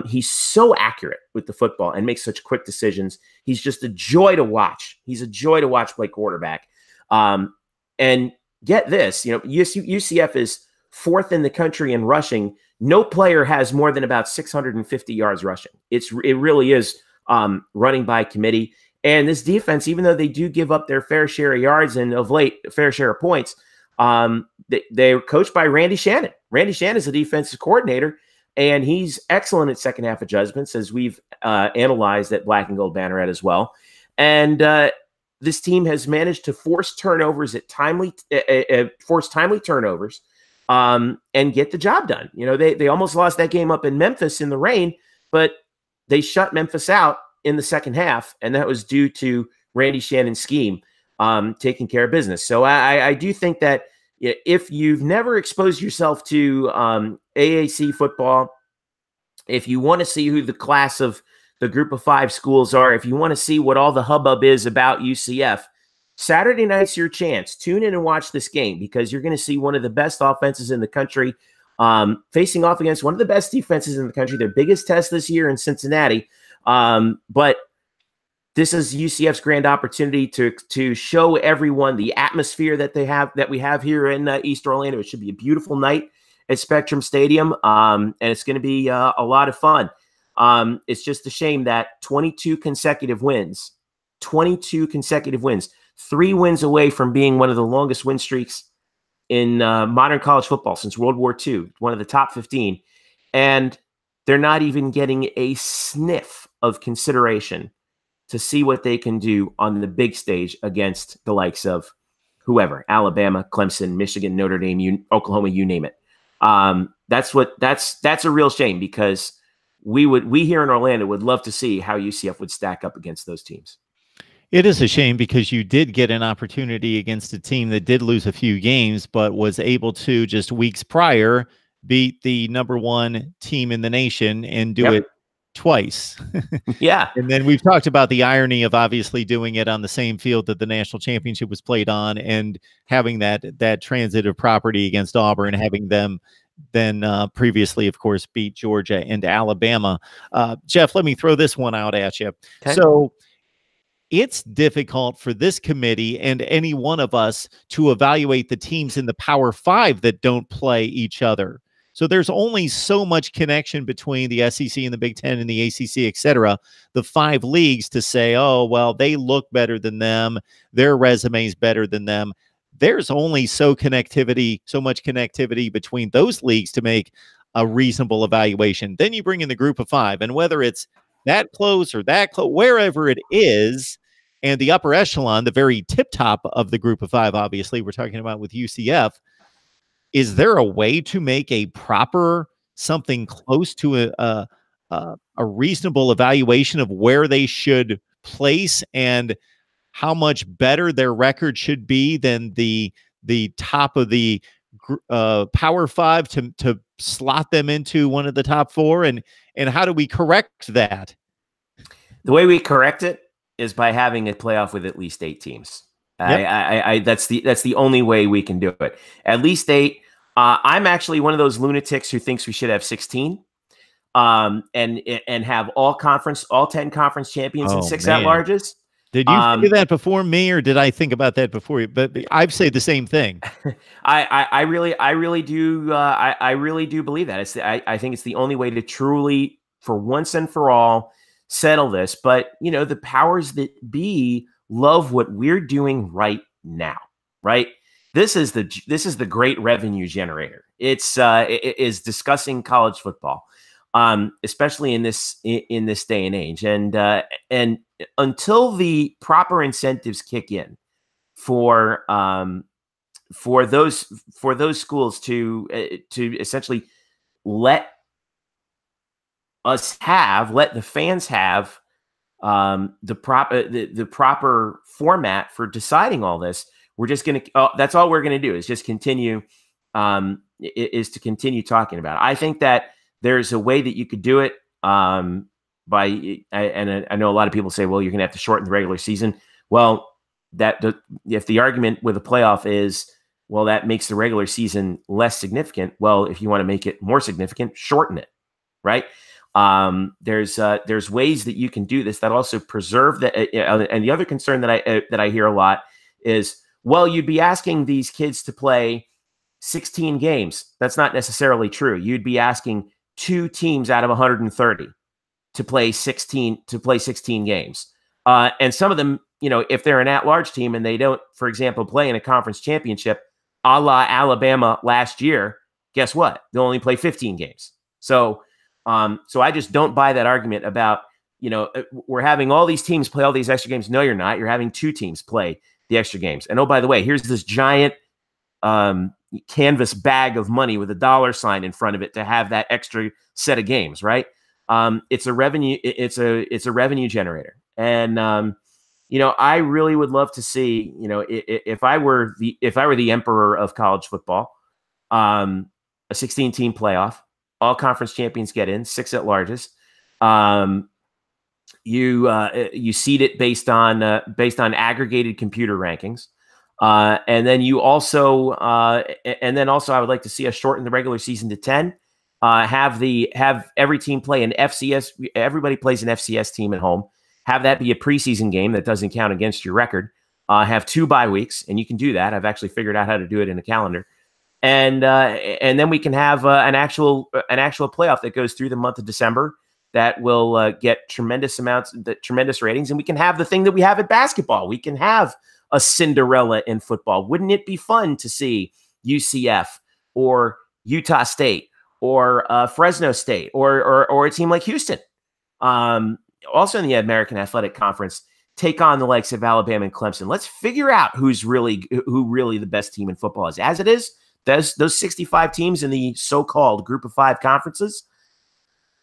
he's so accurate with the football and makes such quick decisions. He's just a joy to watch. He's a joy to watch play quarterback. And get this, UCF is 4th in the country in rushing. No player has more than about 650 yards rushing. It really is running by committee. And this defense, even though they do give up their fair share of yards and of late fair share of points, they're coached by Randy Shannon. Randy Shannon is the defensive coordinator, and he's excellent at second half adjustments, as we've analyzed at Black and Gold Banneret as well. And this team has managed to force turnovers force timely turnovers. And get the job done. They almost lost that game up in Memphis in the rain, but they shut Memphis out in the second half, and that was due to Randy Shannon's scheme taking care of business. So I do think that if you've never exposed yourself to AAC football, if you want to see who the class of the group of 5 schools are, if you want to see what all the hubbub is about UCF, Saturday night's your chance. Tune in and watch this game, because you're going to see one of the best offenses in the country facing off against one of the best defenses in the country, their biggest test this year in Cincinnati. But this is UCF's grand opportunity to show everyone the atmosphere that we have here in East Orlando. It should be a beautiful night at Spectrum Stadium, and it's going to be a lot of fun. It's just a shame that 22 consecutive wins, 3 wins away from being one of the longest win streaks in modern college football since World War II, one of the top 15. And they're not even getting a sniff of consideration to see what they can do on the big stage against the likes of whoever, Alabama, Clemson, Michigan, Notre Dame, Oklahoma, you name it. That's a real shame, because we here in Orlando would love to see how UCF would stack up against those teams. It is a shame, because you did get an opportunity against a team that did lose a few games, but was able to just weeks prior beat the #1 team in the nation and do it twice. Yeah. And then we've talked about the irony of obviously doing it on the same field that the national championship was played on, and having that transitive property against Auburn, having them then previously, of course, beat Georgia and Alabama. Jeff, let me throw this one out at you. Okay. So it's difficult for this committee and any one of us to evaluate the teams in the Power 5 that don't play each other. So there's only so much connection between the SEC and the Big Ten and the ACC, et cetera, the 5 leagues, to say, oh, well, they look better than them, their resume's better than them. There's only so much connectivity between those leagues to make a reasonable evaluation. Then you bring in the group of 5, and whether it's that close or that close, wherever it is, and the upper echelon, the very tip top of the group of 5, obviously, we're talking about with UCF, is there a way to make a proper, something close to a reasonable evaluation of where they should place and how much better their record should be than the top of the Power 5 to slot them into one of the top 4? And how do we correct that? The way we correct it is by having a playoff with at least 8 teams. Yep. That's the only way we can do it. At least 8. I'm actually one of those lunatics who thinks we should have 16, and have all 10 conference champions and 6 at-larges. Did you do that before me, or did I think about that before you? But I've said the same thing. I really do believe that. I think it's the only way to truly, for once and for all, settle this. But the powers that be love what we're doing right now, right? This is the great revenue generator. It is discussing college football, especially in this day and age. And until the proper incentives kick in for those schools to essentially let the fans have the proper format for deciding all this, we're just going to, that's all we're going to do is just continue, is to continue talking about it. I think that there's a way that you could do it and I know a lot of people say, well, you're going to have to shorten the regular season. Well, if the argument with a playoff is, well, that makes the regular season less significant. Well, if you want to make it more significant, shorten it, right? There's ways that you can do this that also preserve that. And the other concern that I hear a lot is, well, you'd be asking these kids to play 16 games. That's not necessarily true. You'd be asking 2 teams out of 130 to play 16 games. And some of them, if they're an at-large team and they don't, for example, play in a conference championship, a la Alabama last year, guess what? They'll only play 15 games. So I just don't buy that argument about, we're having all these teams play all these extra games. No, you're not. You're having 2 teams play the extra games. And oh, by the way, here's this giant canvas bag of money with a dollar sign in front of it to have that extra set of games, right? It's a revenue. It's a revenue generator. And, I really would love to see, if I were the emperor of college football, a 16-team playoff, all conference champions get in, 6 at larges. You seed it based on aggregated computer rankings. And then also I would like to see us shorten the regular season to 10. Have every team play an FCS. Everybody plays an FCS team at home. Have that be a preseason game that doesn't count against your record. Have 2 bye weeks, and you can do that. I've actually figured out how to do it in a calendar. And then we can have an actual playoff that goes through the month of December that will get tremendous ratings. And we can have the thing that we have at basketball. We can have a Cinderella in football. Wouldn't it be fun to see UCF or Utah State or Fresno State or a team like Houston, also in the American Athletic Conference, take on the likes of Alabama and Clemson? Let's figure out who really the best team in football is. As it is, those 65 teams in the so-called Group of 5 conferences,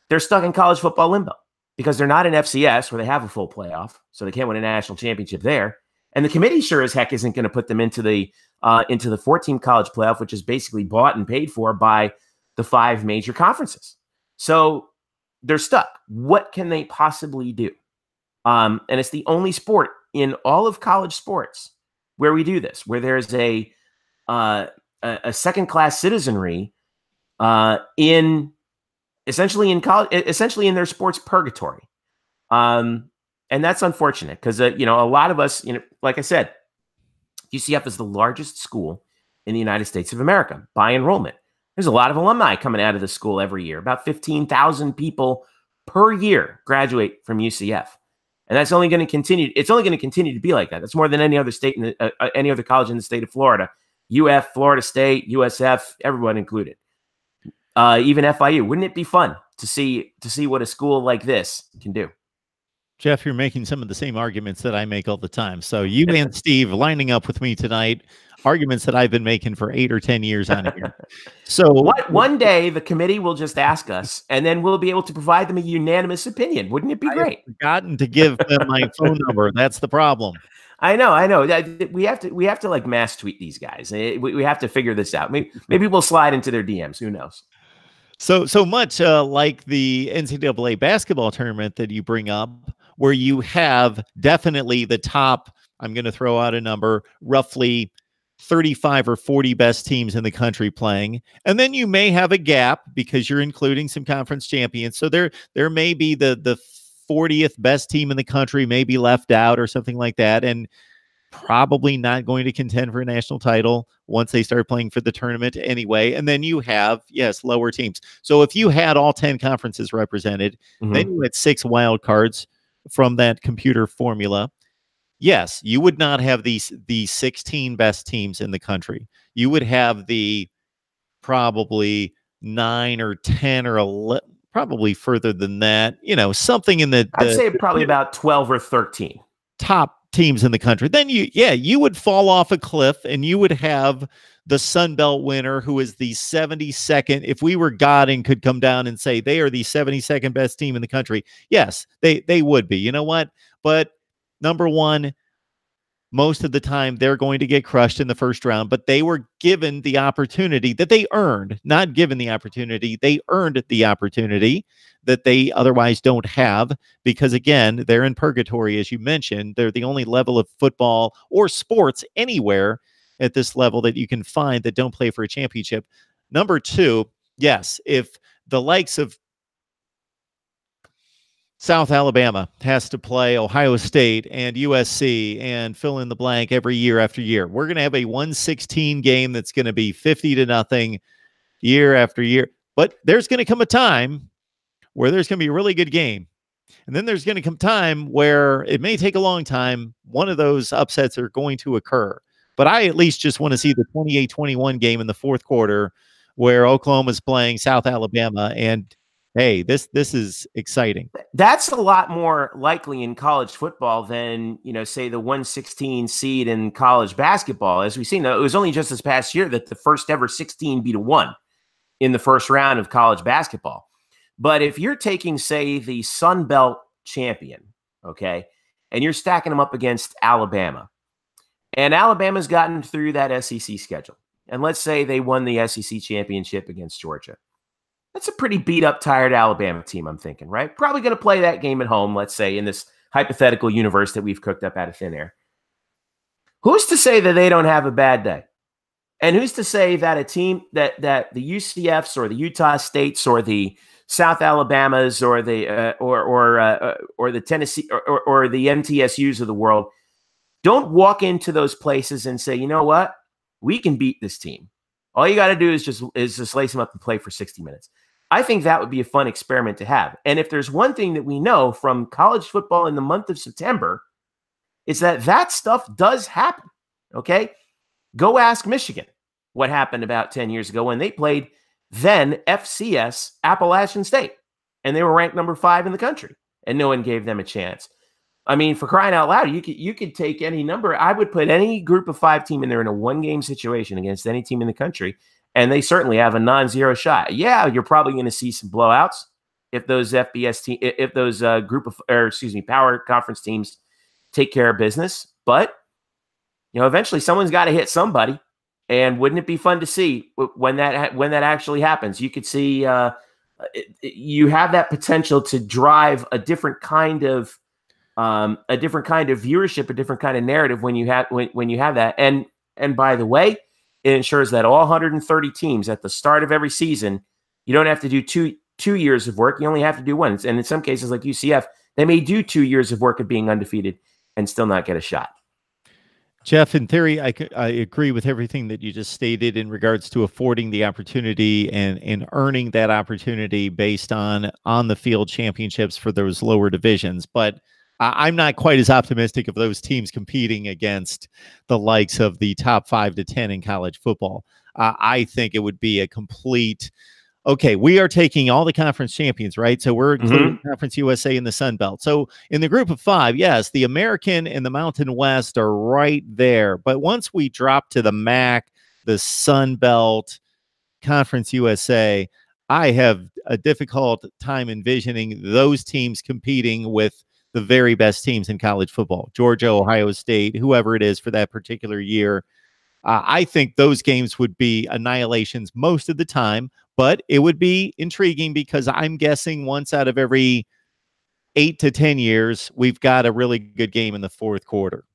they're stuck in college football limbo because they're not in FCS where they have a full playoff, so they can't win a national championship there. And the committee sure as heck isn't going to put them into the 14 college playoff, which is basically bought and paid for by the 5 major conferences. So they're stuck. What can they possibly do? And it's the only sport in all of college sports where we do this, where there's a second-class citizenry essentially in their sports purgatory. And that's unfortunate because, a lot of us, like I said, UCF is the largest school in the United States of America by enrollment. There's a lot of alumni coming out of the school every year. About 15,000 people per year graduate from UCF. And that's only going to continue. It's only going to continue to be like that. That's more than any other state, any other college in the state of Florida. UF, Florida State, USF, everyone included. Even FIU. Wouldn't it be fun to see what a school like this can do? Jeff, you're making some of the same arguments that I make all the time. So you and Steve lining up with me tonight, arguments that I've been making for 8 or 10 years on here. So one day the committee will just ask us, and then we'll be able to provide them a unanimous opinion. Wouldn't it be great? I've forgotten to give them my phone number. That's the problem. I know. We have to like mass tweet these guys. We have to figure this out. Maybe we'll slide into their DMs. Who knows? So much like the NCAA basketball tournament that you bring up, where you have definitely the top, I'm going to throw out a number, roughly 35 or 40 best teams in the country playing. And then you may have a gap because you're including some conference champions. So there may be the 40th best team in the country may be left out or something like that. And probably not going to contend for a national title once they start playing for the tournament anyway. And then you have, lower teams. So if you had all 10 conferences represented, then you had 6 wild cards from that computer formula. Yes, you would not have the 16 best teams in the country. You would have the probably 9 or 10 or 11, probably further than that, something in I'd say probably about 12 or 13 top teams in the country. Then you would fall off a cliff and you would have the Sun Belt winner who is the 72nd. If we were God and could come down and say they are the 72nd best team in the country, yes, they would be. You know what? But number one, most of the time they're going to get crushed in the first round, but they were given the opportunity that they earned, not given the opportunity. They earned the opportunity that they otherwise don't have because, again, they're in purgatory, as you mentioned. They're the only level of football or sports anywhere at this level that you can find that don't play for a championship. Number two, yes, if the likes of South Alabama has to play Ohio State and USC and fill in the blank every year after year, we're going to have a 116 game that's going to be 50-0 year after year. But there's going to come a time where there's going to be a really good game. And then there's going to come time where it may take a long time. One of those upsets are going to occur. But I at least just want to see the 28-21 game in the fourth quarter where Oklahoma's playing South Alabama. And hey, this is exciting. That's a lot more likely in college football than, say the 116 seed in college basketball. As we've seen, it was only just this past year that the first ever 16 beat a 1 in the first round of college basketball. But if you're taking, say, the Sun Belt champion, okay, and you're stacking them up against Alabama, and Alabama's gotten through that SEC schedule, and let's say they won the SEC championship against Georgia. That's a pretty beat-up, tired Alabama team, I'm thinking, right? Probably going to play that game at home, let's say, in this hypothetical universe that we've cooked up out of thin air. Who's to say that they don't have a bad day? And who's to say that a team that the UCFs or the Utah States or the South Alabamas or the or the Tennessee or the MTSUs of the world don't walk into those places and say, you know what, we can beat this team. All you got to do is just lace them up and play for 60 minutes. I think that would be a fun experiment to have. And if there's one thing that we know from college football in the month of September, it's that stuff does happen. Okay, go ask Michigan what happened about 10 years ago when they played then FCS Appalachian State, and they were ranked number 5 in the country, and no one gave them a chance. I mean, for crying out loud, you could take any number. I would put any group of 5 team in there in a 1-game situation against any team in the country, and they certainly have a non-zero shot. Yeah, you're probably going to see some blowouts if those power conference teams take care of business. But eventually someone's got to hit somebody. And wouldn't it be fun to see when that actually happens? You could see you have that potential to drive a different kind of viewership, a different kind of narrative when you have that. And by the way, it ensures that all 130 teams at the start of every season, you don't have to do two years of work. You only have to do one. And in some cases, like UCF, they may do 2 years of work of being undefeated and still not get a shot. Jeff, in theory, I agree with everything that you just stated in regards to affording the opportunity and earning that opportunity based on the field championships for those lower divisions. But I'm not quite as optimistic of those teams competing against the likes of the top 5 to 10 in college football. I think it would be a complete. Okay, we are taking all the conference champions, right? So we're including Conference USA in the Sun Belt. So in the group of 5, yes, the American and the Mountain West are right there. But once we drop to the MAC, the Sun Belt, Conference USA, I have a difficult time envisioning those teams competing with the very best teams in college football, Georgia, Ohio State, whoever it is for that particular year. I think those games would be annihilations most of the time, but it would be intriguing because I'm guessing once out of every 8 to 10 years, we've got a really good game in the fourth quarter.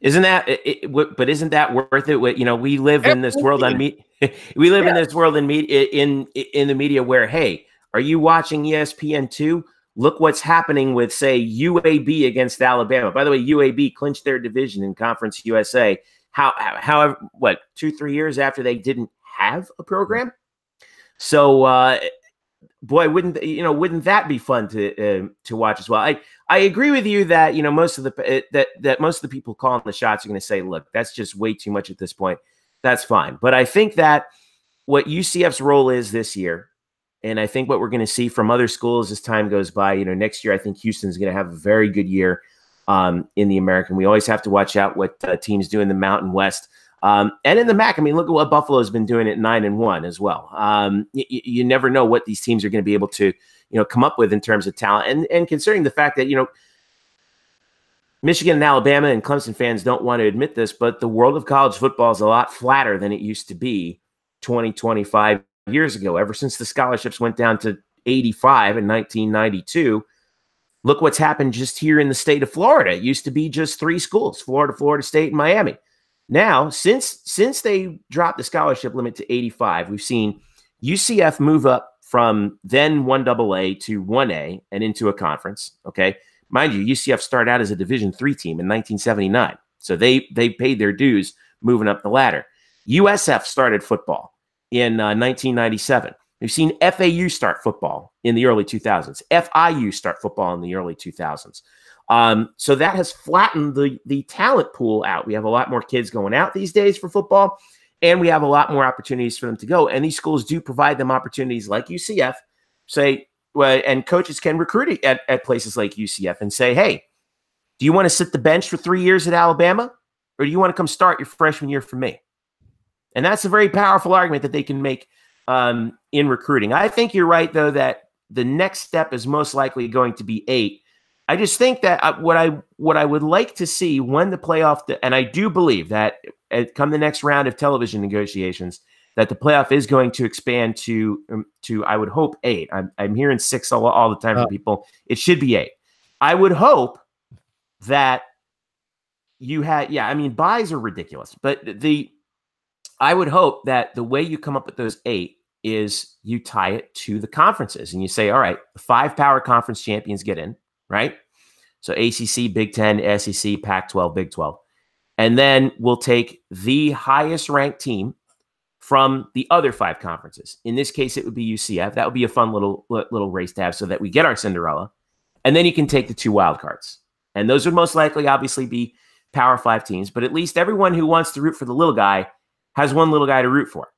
Isn't that? But isn't that worth it? We live in this world on in the media where, hey, are you watching ESPN2? Look what's happening with, say, UAB against Alabama. By the way, UAB clinched their division in Conference USA. However, 2-3 years after they didn't have a program. So, boy, wouldn't that be fun to watch as well? I agree with you that most of the people calling the shots are going to say, look, that's just way too much at this point. That's fine, but I think that what UCF's role is this year, and I think what we're going to see from other schools as time goes by. Next year I think Houston's going to have a very good year. In the American, we always have to watch out what teams do in the Mountain West and in the MAC. I mean, look at what Buffalo's been doing at 9-1 as well. You never know what these teams are going to be able to, come up with in terms of talent. And considering the fact that, Michigan and Alabama and Clemson fans don't want to admit this, but the world of college football is a lot flatter than it used to be 20, 25 years ago. Ever since the scholarships went down to 85 in 1992, look what's happened just here in the state of Florida. It used to be just 3 schools, Florida, Florida State, and Miami. Now, since they dropped the scholarship limit to 85, we've seen UCF move up from then 1AA to 1A and into a conference, okay? Mind you, UCF started out as a Division III team in 1979. So they paid their dues moving up the ladder. USF started football in 1997. We've seen FAU start football in the early 2000s. FIU start football in the early 2000s. So that has flattened the talent pool out. We have a lot more kids going out these days for football, and we have a lot more opportunities for them to go. And these schools do provide them opportunities like UCF, and coaches can recruit at places like UCF and say, hey, do you want to sit the bench for 3 years at Alabama, or do you want to come start your freshman year for me? And that's a very powerful argument that they can make in recruiting. I think you're right, though, that the next step is most likely going to be 8. I just think that what I would like to see when the playoff, and I do believe that come the next round of television negotiations, that the playoff is going to expand to I would hope 8. I'm hearing 6 all the time from people. It should be 8. I would hope that you had, buys are ridiculous, but I would hope that the way you come up with those 8 is you tie it to the conferences and you say, all right, the 5 power conference champions get in, right? So ACC, Big 10, SEC, Pac-12, Big 12. And then we'll take the highest ranked team from the other 5 conferences. In this case, it would be UCF. That would be a fun little race to have so that we get our Cinderella. And then you can take the 2 wild cards. And those would most likely obviously be Power 5 teams, but at least everyone who wants to root for the little guy has one little guy to root for.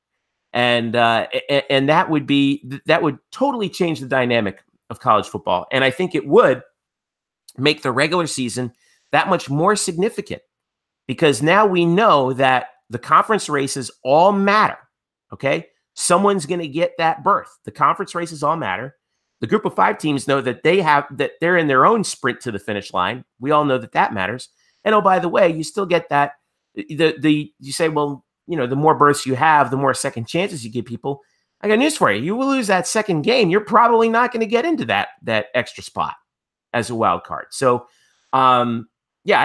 And that would totally change the dynamic of college football. And I think it would make the regular season that much more significant, because now we know that the conference races all matter. Okay. Someone's going to get that berth. The conference races all matter. The group of 5 teams know that they're in their own sprint to the finish line. We all know that matters. And oh, by the way, you still get that. You say, well, the more berths you have, the more second chances you give people. I got news for you. You will lose that second game. You're probably not going to get into that extra spot as a wild card. So, I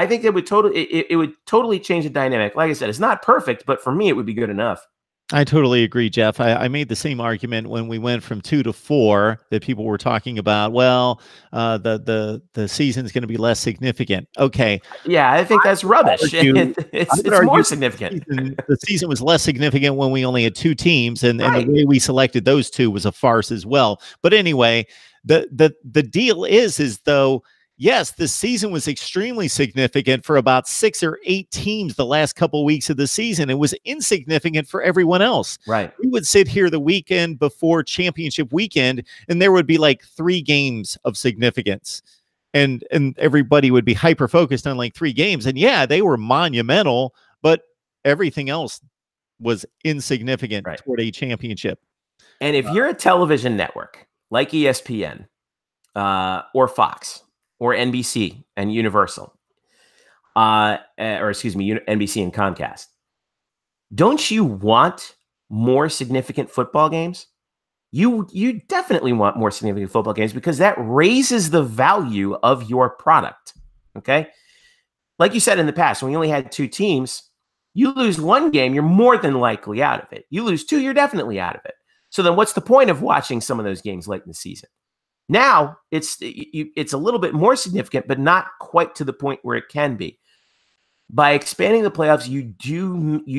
think it would totally change the dynamic. Like I said, it's not perfect, but for me, it would be good enough. I totally agree, Jeff. I made the same argument when we went from 2 to 4 that people were talking about. Well, the season's going to be less significant. Okay. Yeah, I think that's rubbish. It's more significant. The season was less significant when we only had 2 teams, and the way we selected those 2 was a farce as well. But anyway, the deal is though, yes, the season was extremely significant for about 6 or 8 teams the last couple of weeks of the season. It was insignificant for everyone else. Right. We would sit here the weekend before championship weekend, and there would be like 3 games of significance. And everybody would be hyper-focused on like 3 games. And yeah, they were monumental, but everything else was insignificant toward a championship. And if you're a television network like ESPN or Fox, or NBC and Universal, NBC and Comcast, don't you want more significant football games? You definitely want more significant football games, because that raises the value of your product, okay? Like you said in the past, when we only had 2 teams, you lose 1 game, you're more than likely out of it. You lose 2, you're definitely out of it. So then what's the point of watching some of those games late in the season? Now it's a little bit more significant, but not quite to the point where it can be. By expanding the playoffs, you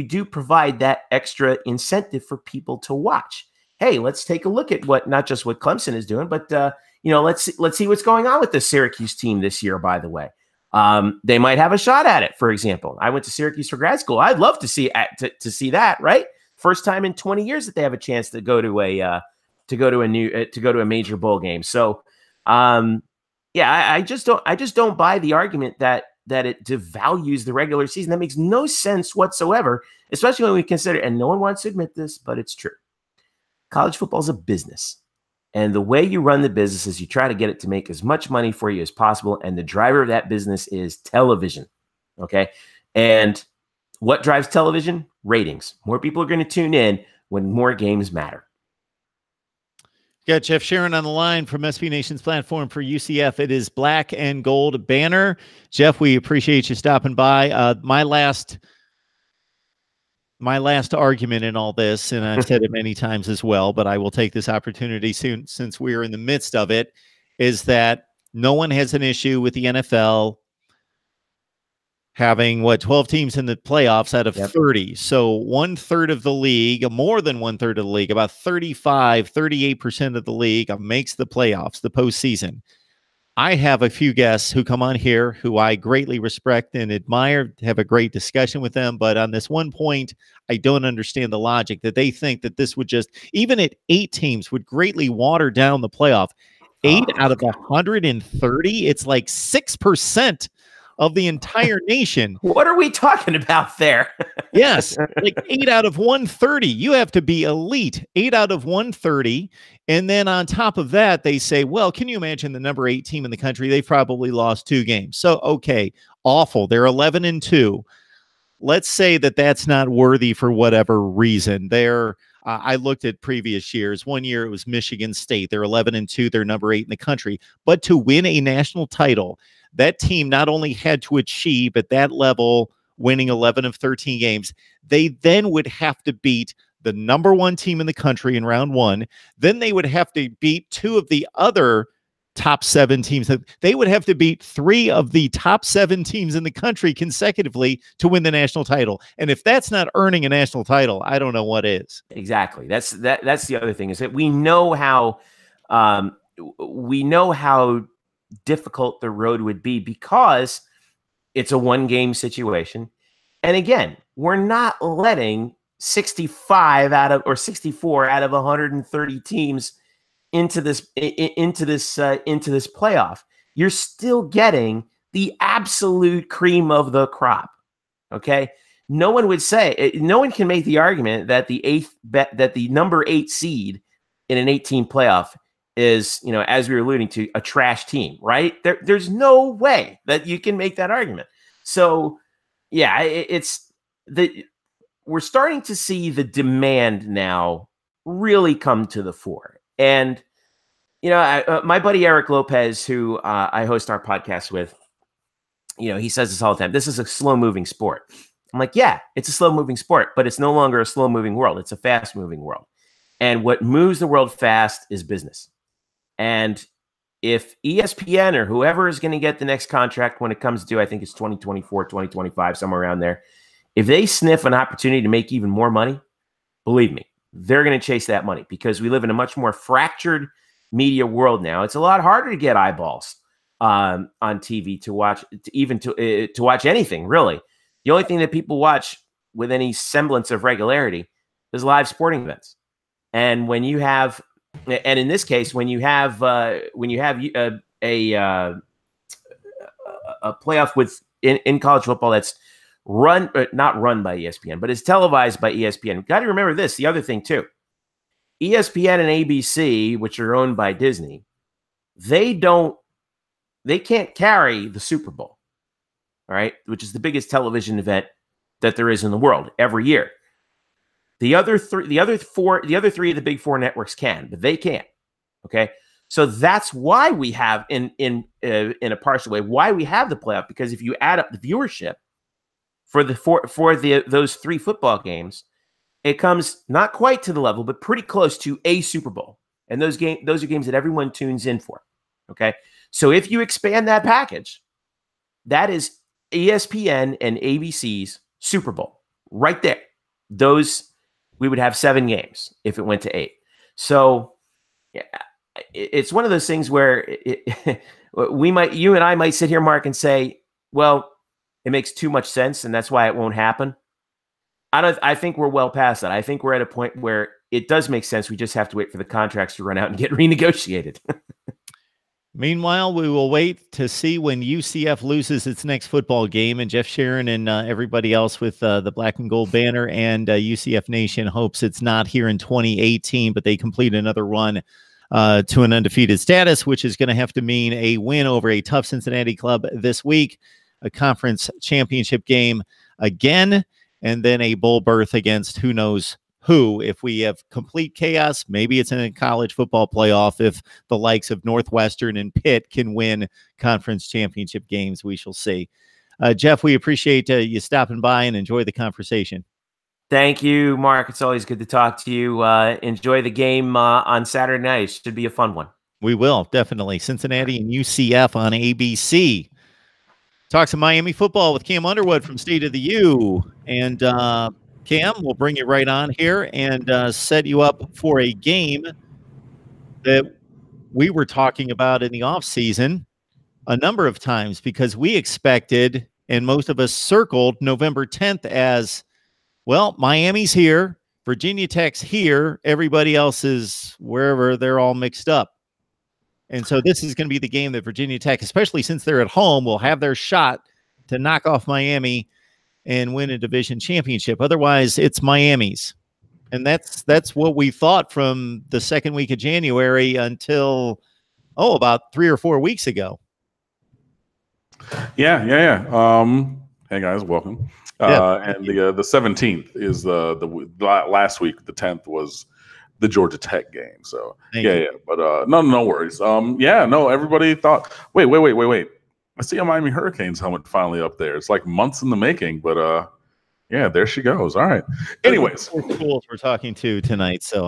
do provide that extra incentive for people to watch. Hey, let's take a look at not just what Clemson is doing, but let's see what's going on with the Syracuse team this year. By the way, they might have a shot at it. For example, I went to Syracuse for grad school. I'd love to see that. Right, first time in 20 years that they have a chance to go to a major bowl game. So, I just don't buy the argument that it devalues the regular season. That makes no sense whatsoever, especially when we consider, and no one wants to admit this, but it's true. College football is a business. And the way you run the business is you try to get it to make as much money for you as possible. And the driver of that business is television. Okay. And what drives television? Ratings. More people are going to tune in when more games matter. Got Jeff Sharon on the line from SB Nation's platform for UCF. It is Black and Gold Banner. Jeff, we appreciate you stopping by. My last argument in all this, and I've said it many times as well, but I will take this opportunity soon since we're in the midst of it, is that no one has an issue with the NFL having 12 teams in the playoffs out of 30. So 1/3 of the league, more than 1/3 of the league, about 38% of the league makes the playoffs, the postseason. I have a few guests who come on here who I greatly respect and admire, have a great discussion with them. But on this one point, I don't understand the logic that they think that this would just, even at 8 teams, would greatly water down the playoff. 8 out of 130, it's like 6% of the entire nation. What are we talking about there? Yes, like 8 out of 130. You have to be elite. 8 out of 130. And then on top of that, they say, well, can you imagine the number 8 team in the country? They've probably lost 2 games. So, okay, awful. They're 11-2. Let's say that that's not worthy for whatever reason. I looked at previous years. One year it was Michigan State. They're 11-2. They're number 8 in the country. But to win a national title, that team not only had to achieve at that level, winning 11 of 13 games, they then would have to beat the number 1 team in the country in round 1. Then they would have to beat 2 of the other top 7 teams. They would have to beat 3 of the top 7 teams in the country consecutively to win the national title. And if that's not earning a national title, I don't know what is. Exactly. That's the other thing, is that we know how difficult the road would be because it's a 1-game situation. And again, we're not letting 64 out of 130 teams into this playoff. You're still getting the absolute cream of the crop. Okay. No one can make the argument that the number 8 seed in an 18 playoff is, as we were alluding to, a trash team, right? There's no way that you can make that argument. So, yeah, we're starting to see the demand now really come to the fore. And, my buddy Eric Lopez, who I host our podcast with, he says this all the time: this is a slow-moving sport. I'm like, yeah, it's a slow-moving sport, but it's no longer a slow-moving world. It's a fast-moving world. And what moves the world fast is business. And if ESPN or whoever is going to get the next contract when it comes to, I think it's 2024, 2025, somewhere around there, if they sniff an opportunity to make even more money, believe me, they're going to chase that money, because we live in a much more fractured media world now. It's a lot harder to get eyeballs on TV to watch, to watch anything, really. The only thing that people watch with any semblance of regularity is live sporting events. And when you have, and in this case, when you have a playoff in college football that's not run by ESPN, but is televised by ESPN. Got to remember this, the other thing too. ESPN and ABC, which are owned by Disney, they can't carry the Super Bowl, all right, which is the biggest television event that there is in the world every year. The other three of the big 4 networks can, but they can't. Okay, so that's why we have, in a partial way, why we have the playoff, because if you add up the viewership for those 3 football games, it comes not quite to the level, but pretty close to a Super Bowl. And those are games that everyone tunes in for. Okay, so if you expand that package, that is ESPN and ABC's Super Bowl right there. We would have 7 games if it went to 8. So yeah, it's one of those things where you and I might sit here, Mark, and say, well, it makes too much sense, and that's why it won't happen. I think we're well past that. I think we're at a point where it does make sense. We just have to wait for the contracts to run out and get renegotiated. Meanwhile, we will wait to see when UCF loses its next football game, and Jeff Sharon and everybody else with the Black and Gold Banner and UCF Nation hopes it's not here in 2018, but they complete another run to an undefeated status, which is going to have to mean a win over a tough Cincinnati club this week, a conference championship game again, and then a bowl berth against who knows who. If we have complete chaos, maybe it's in a college football playoff. If the likes of Northwestern and Pitt can win conference championship games, we shall see. Jeff, we appreciate you stopping by and enjoy the conversation. Thank you, Mark. It's always good to talk to you. Enjoy the game on Saturday night. Should be a fun one. We will, definitely. Cincinnati and UCF on ABC. Talk some Miami football with Cam Underwood from State of the U. And Cam, we'll bring you right on here and set you up for a game that we were talking about in the offseason a number of times, because we expected, and most of us circled, November 10th as, well, Miami's here, Virginia Tech's here, everybody else is wherever, they're all mixed up. And so this is going to be the game that Virginia Tech, especially since they're at home, will have their shot to knock off Miami and win a division championship. Otherwise, it's Miami's. And that's what we thought from the second week of January until, about 3 or 4 weeks ago. Yeah. Hey guys, welcome. And the 17th is the last week. The 10th was the Georgia Tech game. So but no worries. Everybody thought, wait. I see a Miami Hurricanes helmet finally up there. It's like months in the making, but there she goes. All right. Anyways, schools we're talking to tonight. So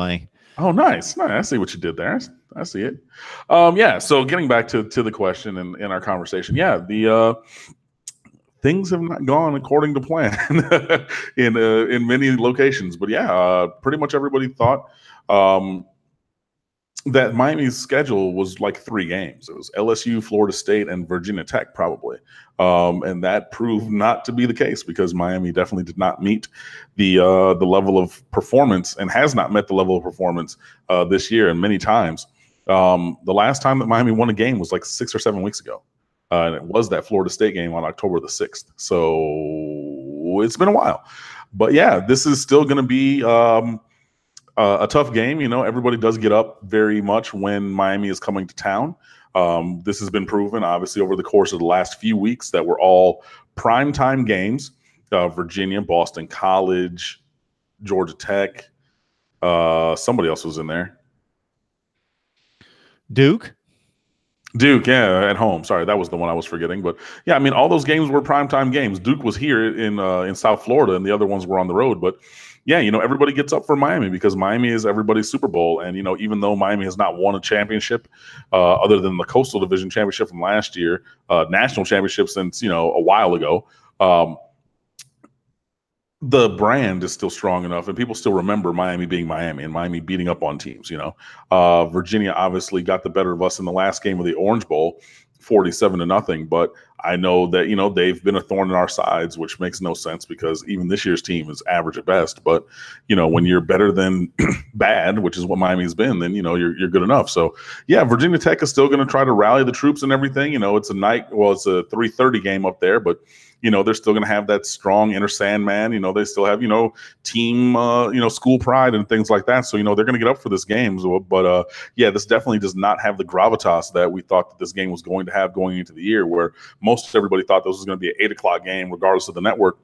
nice. I see what you did there. I see it. So getting back to the question and our conversation. The things have not gone according to plan in many locations. But pretty much everybody thought that Miami's schedule was like 3 games. It was LSU, Florida State, and Virginia Tech probably. And that proved not to be the case, because Miami definitely did not meet the level of performance, and has not met the level of performance this year, and many times. The last time that Miami won a game was like 6 or 7 weeks ago. And it was that Florida State game on October the 6th. So it's been a while. But this is still going to be a tough game. Everybody does get up very much when Miami is coming to town. This has been proven, obviously, over the course of the last few weeks, that were all primetime games. Virginia, Boston College, Georgia Tech. Somebody else was in there. Duke, at home. Sorry, that was the one I was forgetting. But all those games were primetime games. Duke was here in South Florida, and the other ones were on the road. But everybody gets up for Miami, because Miami is everybody's Super Bowl. And even though Miami has not won a championship, other than the Coastal Division championship from last year, national championship since a while ago, the brand is still strong enough, and people still remember Miami being Miami and Miami beating up on teams. Virginia obviously got the better of us in the last game of the Orange Bowl, 47-0. But I know that, they've been a thorn in our sides, which makes no sense, because even this year's team is average at best. But, when you're better than bad, which is what Miami's been, then, you're good enough. So, Virginia Tech is still going to try to rally the troops and everything. It's a 3:30 game up there, but they're still going to have that strong inner Sandman. They still have, team, school pride and things like that. So, they're going to get up for this game. But, this definitely does not have the gravitas that we thought that this game was going to have going into the year, where most everybody thought this was going to be an 8 o'clock game, regardless of the network,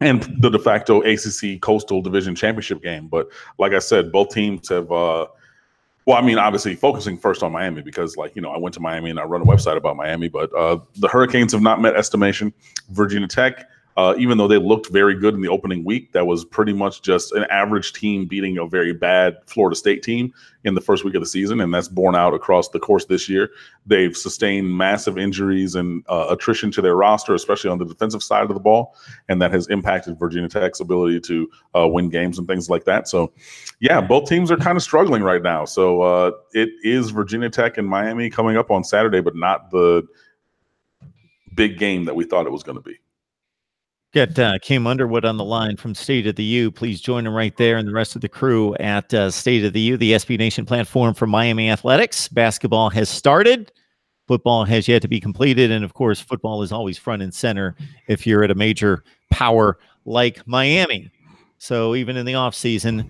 and the de facto ACC Coastal Division Championship game. But like I said, both teams have obviously focusing first on Miami, because I went to Miami and I run a website about Miami, but the Hurricanes have not met estimation. Virginia Tech, even though they looked very good in the opening week, that was pretty much just an average team beating a very bad Florida State team in the first week of the season, and that's borne out across the course this year. They've sustained massive injuries and attrition to their roster, especially on the defensive side of the ball, and that has impacted Virginia Tech's ability to win games and things like that. So, both teams are kind of struggling right now. So it is Virginia Tech and Miami coming up on Saturday, but not the big game that we thought it was going to be. Got Cam Underwood on the line from State of the U. Please join him right there and the rest of the crew at State of the U, the SB Nation platform for Miami athletics. Basketball has started. Football has yet to be completed. And, of course, football is always front and center if you're at a major power like Miami. So even in the offseason,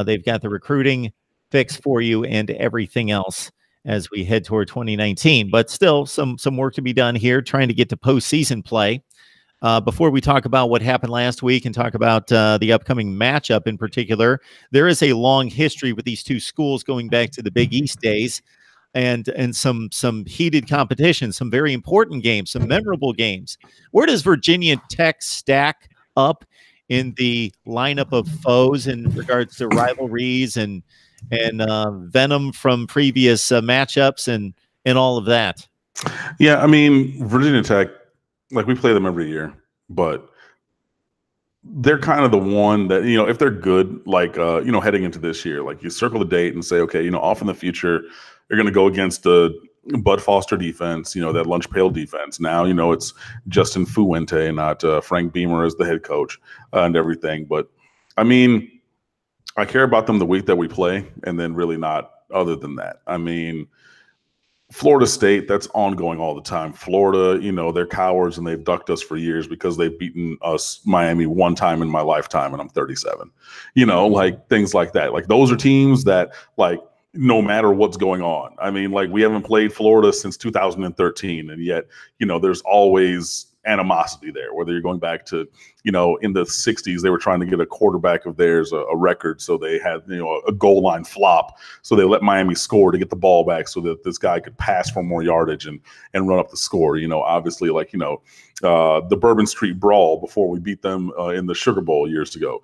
they've got the recruiting fix for you and everything else as we head toward 2019. But still, some work to be done here, trying to get to postseason play. Before we talk about what happened last week and talk about the upcoming matchup in particular, there is a long history with these two schools going back to the Big East days, and some heated competition, some very important games, some memorable games. Where does Virginia Tech stack up in the lineup of foes in regards to rivalries and venom from previous matchups and all of that? Yeah, I mean, Virginia Tech, like, we play them every year, but they're kind of the one that, if they're good, like, heading into this year, like, you circle the date and say, okay, off in the future, you're going to go against the Bud Foster defense, that lunch pail defense. Now, it's Justin Fuente, not Frank Beamer as the head coach and everything. But, I mean, I care about them the week that we play, and then really not other than that. I mean, Florida State, that's ongoing all the time. Florida, they're cowards and they've ducked us for years because they've beaten us, Miami, one time in my lifetime, and I'm 37. Like, things like that. Like, those are teams that, like, no matter what's going on. I mean, like, we haven't played Florida since 2013, and yet, there's always animosity there, whether you're going back to, in the 60s, they were trying to get a quarterback of theirs a record. So they had, a goal line flop. So they let Miami score to get the ball back so that this guy could pass for more yardage and run up the score. Obviously, like, the Bourbon Street Brawl before we beat them in the Sugar Bowl years ago.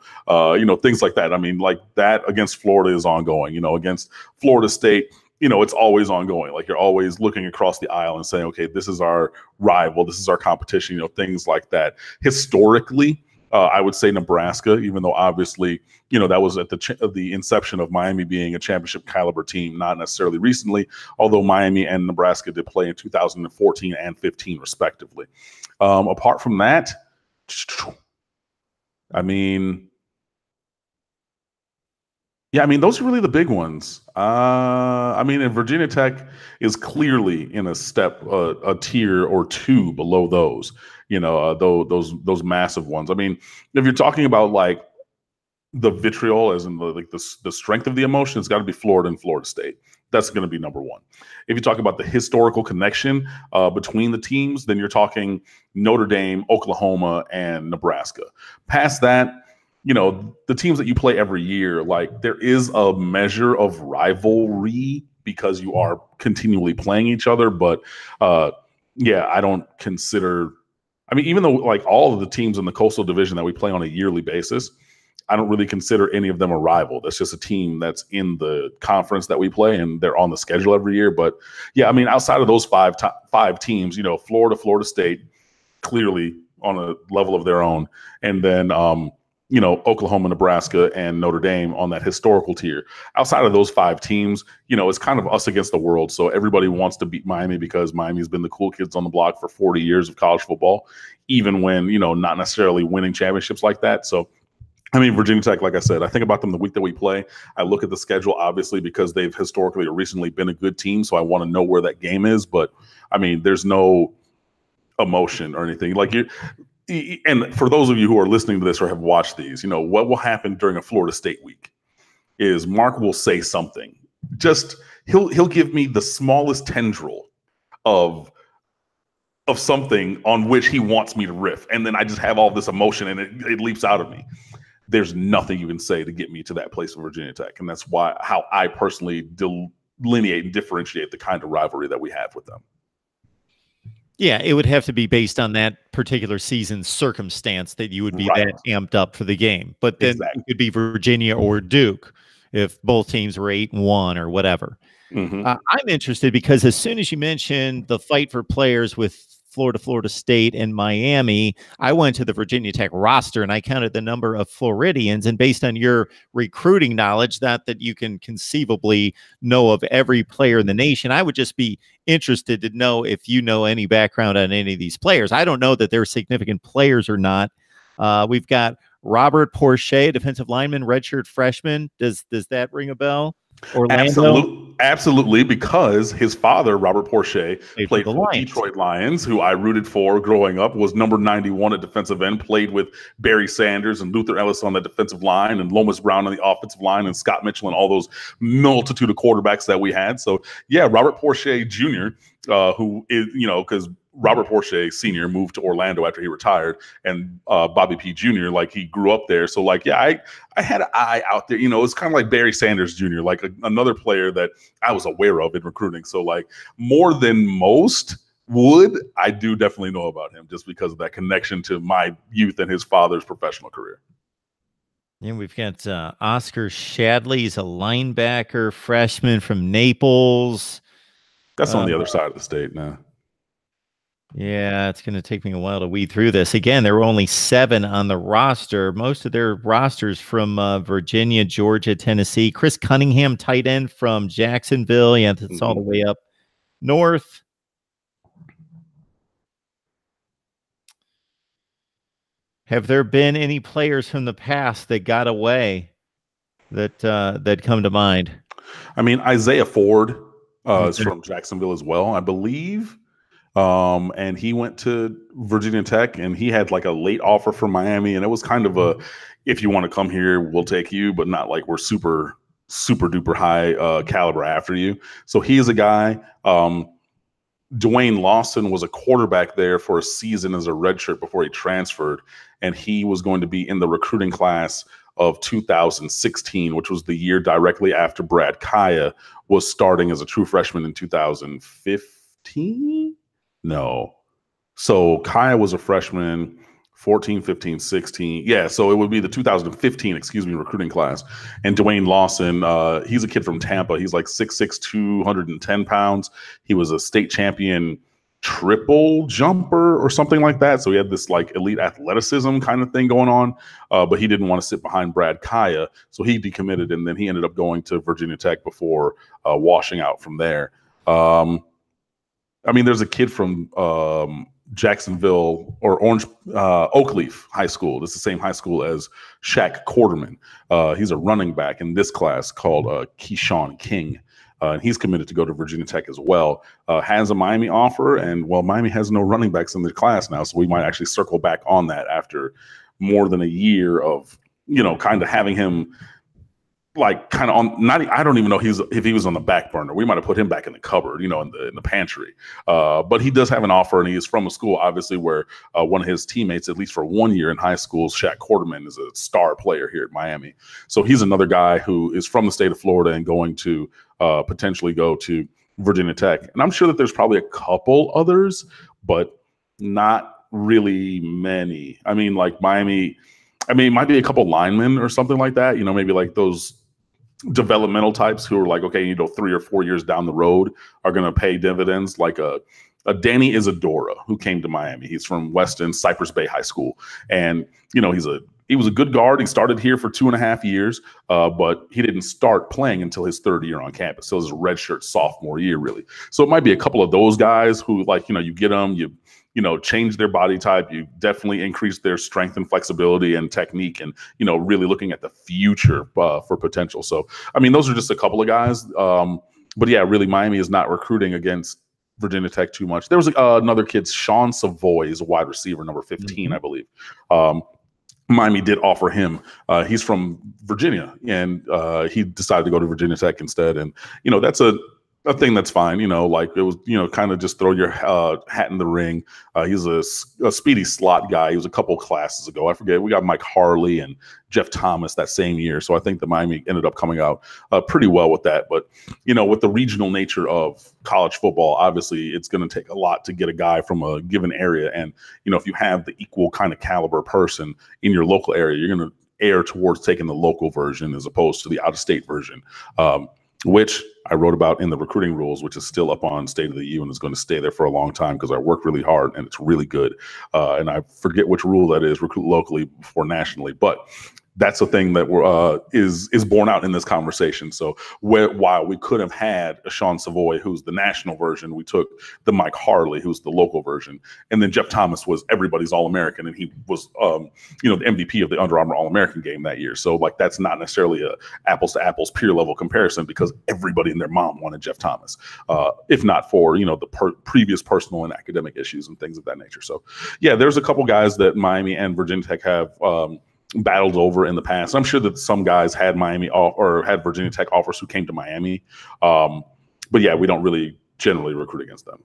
Things like that. I mean, like, that against Florida is ongoing. Against Florida State, it's always ongoing. Like, you're always looking across the aisle and saying, okay, this is our rival, this is our competition, things like that. Historically, I would say Nebraska, even though obviously, that was at the inception of Miami being a championship caliber team, not necessarily recently, although Miami and Nebraska did play in 2014 and 15 respectively. Apart from that, I mean, yeah, I mean, those are really the big ones. I mean, and Virginia Tech is clearly in a tier or two below those, those massive ones. I mean, if you're talking about, like, the vitriol, as in the strength of the emotion, it's got to be Florida and Florida State. That's going to be number one. If you talk about the historical connection between the teams, then you're talking Notre Dame, Oklahoma, and Nebraska. Past that, the teams that you play every year, like, there is a measure of rivalry because you are continually playing each other. But yeah, I don't consider, I mean, even though, like, all of the teams in the Coastal Division that we play on a yearly basis, I don't really consider any of them a rival. That's just a team that's in the conference that we play, and they're on the schedule every year. But yeah, I mean, outside of those five teams, Florida, Florida State, clearly on a level of their own. And then, Oklahoma, Nebraska, and Notre Dame on that historical tier. Outside of those five teams, it's kind of us against the world. So everybody wants to beat Miami because Miami's been the cool kids on the block for 40 years of college football, even when, not necessarily winning championships like that. So, I mean, Virginia Tech, like I said, I think about them the week that we play. I look at the schedule, obviously, because they've historically or recently been a good team. So I want to know where that game is. But, I mean, there's no emotion or anything. Like, and for those of you who are listening to this or have watched these, what will happen during a Florida State week is Mark will say something. Just he'll give me the smallest tendril of something on which he wants me to riff, and then I just have all this emotion and it leaps out of me. There's nothing you can say to get me to that place of Virginia Tech, and that's how I personally delineate and differentiate the kind of rivalry that we have with them. Yeah, it would have to be based on that particular season's circumstance that you would be that amped up for the game. But then it could be Virginia or Duke if both teams were 8-1 or whatever. Mm-hmm. I'm interested because as soon as you mentioned the fight for players with Florida State, and Miami, I went to the Virginia Tech roster and I counted the number of Floridians. And based on your recruiting knowledge, that you can conceivably know of every player in the nation, I would just be interested to know if you know any background on any of these players. I don't know that they're significant players or not. We've got Robert Porcher, defensive lineman, redshirt freshman. Does that ring a bell? Orlando Absolutely, because his father, Robert Porsche, played the for the Lions. Detroit Lions, who I rooted for growing up, was number 91 at defensive end, played with Barry Sanders and Luther Ellis on the defensive line, and Lomas Brown on the offensive line, and Scott Mitchell, and all those multitude of quarterbacks that we had. So, yeah, Robert Porsche Jr., who is, because Robert Porsche Sr. moved to Orlando after he retired, and Bobby P. Jr., like, he grew up there. So, like, yeah, I had an eye out there. It's kind of like Barry Sanders Jr., like another player that I was aware of in recruiting. So, like, more than most would, I do definitely know about him just because of that connection to my youth and his father's professional career. And we've got Oscar Shadley. He's a linebacker, freshman from Naples. That's on the other side of the state now. Yeah, it's going to take me a while to weed through this. Again, there were only 7 on the roster. Most of their rosters from Virginia, Georgia, Tennessee. Chris Cunningham, tight end from Jacksonville. Yeah, that's all the way up north. Have there been any players from the past that got away that come to mind? I mean, Isaiah Ford is from Jacksonville as well, I believe. And he went to Virginia Tech, and he had like a late offer from Miami, and it was kind of a, if you want to come here, we'll take you, but not like we're super duper high caliber after you. So he is a guy. Dwayne Lawson was a quarterback there for a season as a redshirt before he transferred, and he was going to be in the recruiting class of 2016, which was the year directly after Brad Kaya was starting as a true freshman in 2015. No. So Kaya was a freshman, 14, 15, 16. Yeah, so it would be the 2015, recruiting class. And Dwayne Lawson, he's a kid from Tampa. He's like 6'6", 210 pounds. He was a state champion triple jumper or something like that. So he had this like elite athleticism kind of thing going on, but he didn't want to sit behind Brad Kaya. So he decommitted, and then he ended up going to Virginia Tech before washing out from there. I mean, there's a kid from Jacksonville or Oakleaf High School. This is the same high school as Shaq Quarterman. He's a running back in this class called Keyshawn King. And he's committed to go to Virginia Tech as well. Has a Miami offer, and well, Miami has no running backs in their class now, so we might actually circle back on that after more than a year of, kind of having him like kind of on, not, I don't even know if he was on the back burner. We might have put him back in the cupboard, in the pantry. But he does have an offer, and he is from a school, obviously, where one of his teammates, at least for 1 year in high school, Shaq Quarterman, is a star player here at Miami. So he's another guy who is from the state of Florida and going to potentially go to Virginia Tech. And I'm sure that there's probably a couple others, but not really many. I mean, like Miami, it might be a couple linemen or something like that, maybe like those developmental types who are like, okay, 3 or 4 years down the road are going to pay dividends, like a Danny Isadora, who came to Miami. He's from Weston Cypress Bay High School, and he was a good guard. He started here for 2.5 years, but he didn't start playing until his 3rd year on campus. So it was a redshirt sophomore year, really. So it might be a couple of those guys who, like, you get them, you change their body type, you definitely increase their strength and flexibility and technique, and, really looking at the future for potential. So, I mean, those are just a couple of guys. But yeah, really, Miami is not recruiting against Virginia Tech too much. There was another kid, Sean Savoy, is a wide receiver, number 15, I believe. Miami did offer him. He's from Virginia, and he decided to go to Virginia Tech instead. And, that's a thing that's fine, like it was, kind of just throw your hat in the ring. He's a speedy slot guy. He was a couple classes ago. I forget. We got Mike Harley and Jeff Thomas that same year. So I think the Miami ended up coming out pretty well with that. But, with the regional nature of college football, obviously it's going to take a lot to get a guy from a given area. And, if you have the equal kind of caliber person in your local area, you're going to err towards taking the local version as opposed to the out-of-state version. Which I wrote about in the recruiting rules, which is still up on State of the U and is going to stay there for a long time because I work really hard and it's really good. And I forget which rule that is, recruit locally before nationally. But that's a thing that is borne out in this conversation. So while we could have had a Sean Savoy, who's the national version, we took the Mike Harley, who's the local version, and then Jeff Thomas was everybody's All-American, and he was the MVP of the Under Armour All-American game that year. So like that's not necessarily a apples to apples peer level comparison, because everybody and their mom wanted Jeff Thomas, if not for the previous personal and academic issues and things of that nature. So yeah, there's a couple guys that Miami and Virginia Tech have battled over in the past. I'm sure that some guys had Miami or had Virginia Tech offers who came to Miami. But yeah, we don't really generally recruit against them.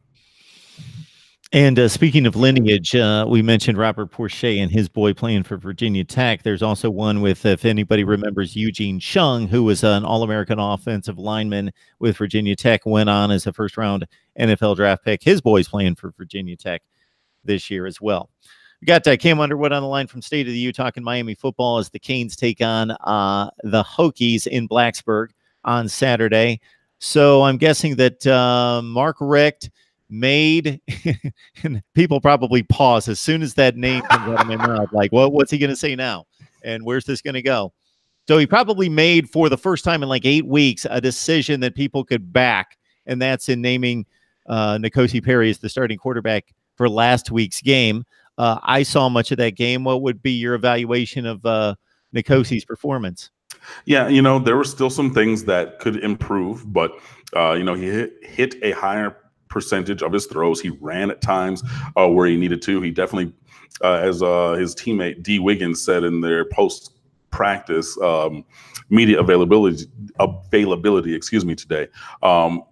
And speaking of lineage, we mentioned Robert Porcher and his boy playing for Virginia Tech. There's also one with, if anybody remembers, Eugene Chung, who was an All-American offensive lineman with Virginia Tech, went on as a first-round NFL draft pick. His boy's playing for Virginia Tech this year as well. We got Cam Underwood on the line from State of the U talking Miami football as the Canes take on the Hokies in Blacksburg on Saturday. So I'm guessing that Mark Richt made, and people probably pause as soon as that name comes out of my mouth, like, what's he going to say now? And where's this going to go? So he probably made, for the first time in like 8 weeks, a decision that people could back, and that's in naming N'Kosi Perry as the starting quarterback for last week's game. I saw much of that game. What would be your evaluation of N'Kosi's performance? Yeah, there were still some things that could improve, but he hit a higher percentage of his throws. He ran at times where he needed to. He definitely, as his teammate D. Wiggins said in their post-practice media availability, today,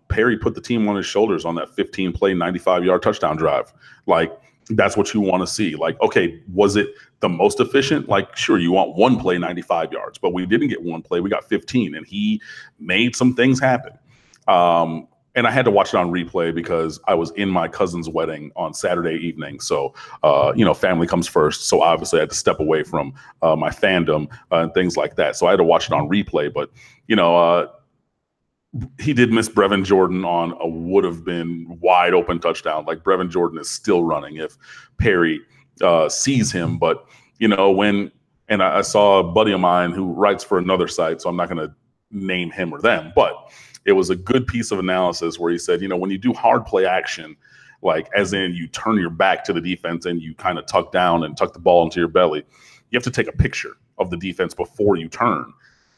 Perry put the team on his shoulders on that 15-play, 95-yard touchdown drive. Like, that's what you want to see. Like, okay, was it the most efficient? Like, sure, you want one play, 95 yards, but we didn't get one play. We got 15, and he made some things happen. And I had to watch it on replay because I was in my cousin's wedding on Saturday evening. So, family comes first. So obviously I had to step away from my fandom and things like that. So I had to watch it on replay. But, he did miss Brevin Jordan on a would have been wide open touchdown. Like, Brevin Jordan is still running if Perry sees him. But, and I saw a buddy of mine who writes for another site, so I'm not going to name him or them, but it was a good piece of analysis where he said, when you do hard play action, like as in you turn your back to the defense and you kind of tuck down and tuck the ball into your belly, you have to take a picture of the defense before you turn.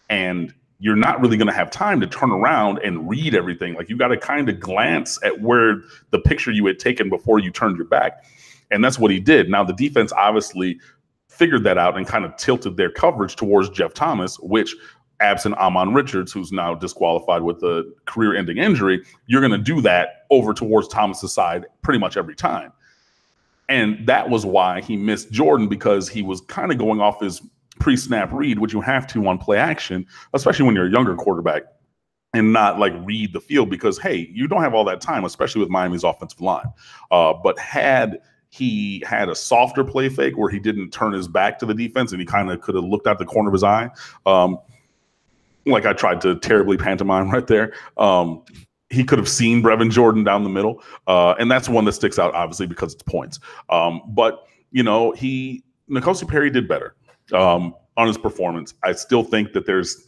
And you're not really going to have time to turn around and read everything. Like, you got to kind of glance at where the picture you had taken before you turned your back. And that's what he did. Now, the defense obviously figured that out and kind of tilted their coverage towards Jeff Thomas, which, absent Amon Richards, who's now disqualified with a career-ending injury, you're going to do that over towards Thomas's side pretty much every time. And that was why he missed Jordan, because he was kind of going off his pre-snap read, which you have to on play action, especially when you're a younger quarterback, and not like read the field, because, hey, you don't have all that time, especially with Miami's offensive line. But had he had a softer play fake where he didn't turn his back to the defense and he kind of could have looked out the corner of his eye, like I tried to terribly pantomime right there, he could have seen Brevin Jordan down the middle. And that's one that sticks out, obviously, because it's points. But, N'Kosi Perry did better on his performance. I still think that there's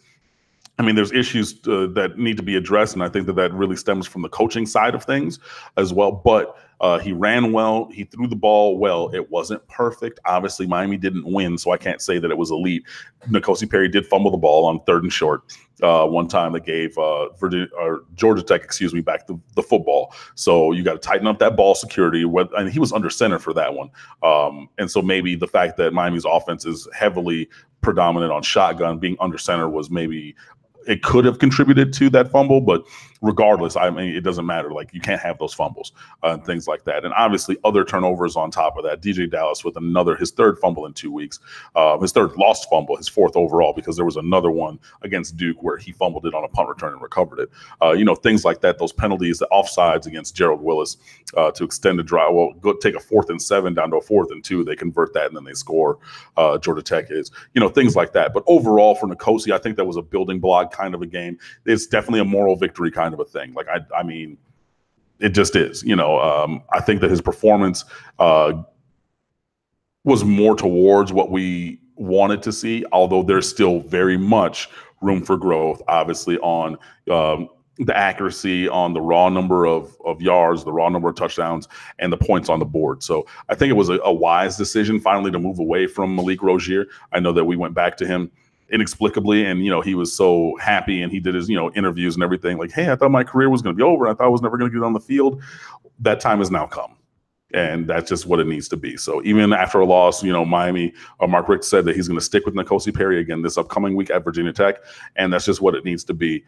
issues that need to be addressed, and I think that really stems from the coaching side of things as well. But he ran well. He threw the ball well. It wasn't perfect. Obviously, Miami didn't win, so I can't say that it was elite. N'Kosi Perry did fumble the ball on 3rd and short one time that gave Georgia Tech, back the football. So you got to tighten up that ball security. And he was under center for that one. And so maybe the fact that Miami's offense is heavily predominant on shotgun, being under center was maybe – it could have contributed to that fumble, but regardless, it doesn't matter. Like, you can't have those fumbles and things like that. And obviously other turnovers on top of that. DJ Dallas with his 3rd fumble in 2 weeks, his 3rd lost fumble, his 4th overall, because there was another one against Duke where he fumbled it on a punt return and recovered it. Things like that, those penalties, the offsides against Gerald Willis to extend the drive. Well, go take a 4th and 7 down to a 4th and 2. They convert that and then they score. Georgia Tech is, things like that. But overall for N'Kosi, I think that was a building block kind of a game. It's definitely a moral victory kind of a thing. Like, I mean, it just is, I think that his performance was more towards what we wanted to see, although there's still very much room for growth, obviously, on the accuracy, on the raw number of yards, the raw number of touchdowns, and the points on the board. So I think it was a wise decision finally to move away from Malik Rozier. I know that we went back to him inexplicably, and he was so happy, and he did his interviews and everything like, hey, I thought my career was going to be over. I thought I was never going to get on the field. That time has now come. And that's just what it needs to be. So even after a loss, Miami, Mark Richt said that he's going to stick with N'Kosi Perry again this upcoming week at Virginia Tech. And that's just what it needs to be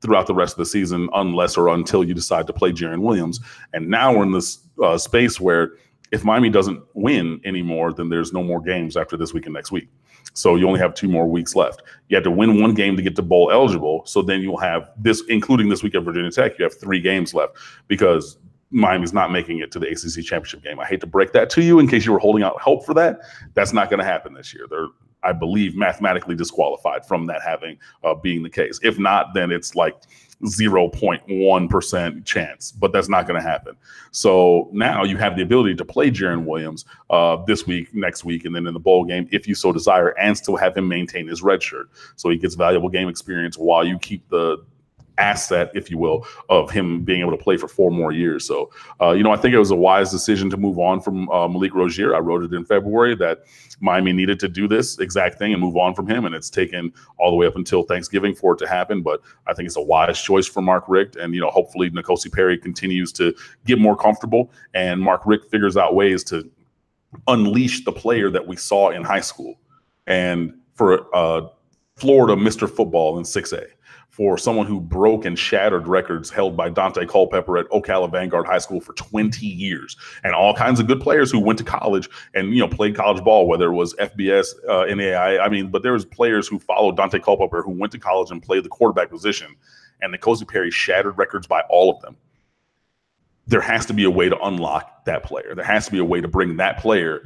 throughout the rest of the season, unless or until you decide to play Jarren Williams. And now we're in this space where if Miami doesn't win anymore, then there's no more games after this week and next week. So you only have 2 more weeks left. You have to win 1 game to get to bowl eligible. So then you'll have this, including this week at Virginia Tech, you have 3 games left because Miami's not making it to the ACC championship game. I hate to break that to you in case you were holding out hope for that. That's not going to happen this year. They're, I believe, mathematically disqualified from that having being the case. If not, then it's like 0.1% chance, but that's not going to happen. So now you have the ability to play Jarren Williams this week, next week, and then in the bowl game, if you so desire, and still have him maintain his red shirt. So he gets valuable game experience while you keep the asset, if you will, of him being able to play for 4 more years. So, I think it was a wise decision to move on from Malik Rozier. I wrote it in February that Miami needed to do this exact thing and move on from him. And it's taken all the way up until Thanksgiving for it to happen. But I think it's a wise choice for Mark Richt. And, hopefully N'Kosi Perry continues to get more comfortable and Mark Richt figures out ways to unleash the player that we saw in high school. And for Florida Mr. Football in 6A, for someone who broke and shattered records held by Dante Culpepper at Ocala Vanguard High School for 20 years, and all kinds of good players who went to college and, played college ball, whether it was FBS, NAI. But there was players who followed Dante Culpepper who went to college and played the quarterback position, and N'Kosi Perry shattered records by all of them. There has to be a way to unlock that player. There has to be a way to bring that player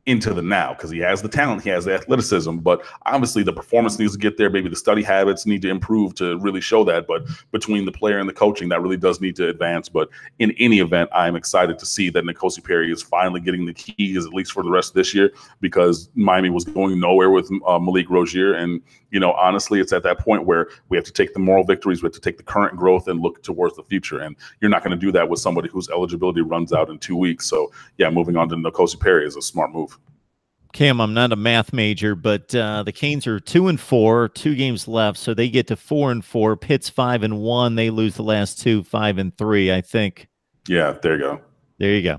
into the now, because he has the talent, he has the athleticism, but obviously the performance needs to get there. Maybe the study habits need to improve to really show that. But between the player and the coaching, that really does need to advance. But in any event, I'm excited to see that N'Kosi Perry is finally getting the keys, at least for the rest of this year, because Miami was going nowhere with Malik Rozier. And, honestly, it's at that point where we have to take the moral victories, we have to take the current growth and look towards the future. And you're not going to do that with somebody whose eligibility runs out in 2 weeks. So, yeah, moving on to N'Kosi Perry is a smart move. Cam, I'm not a math major, but the Canes are 2-4, 2 games left, so they get to 4-4. Pitt's 5-1. They lose the last 2, 5-3, I think. Yeah, there you go. There you go.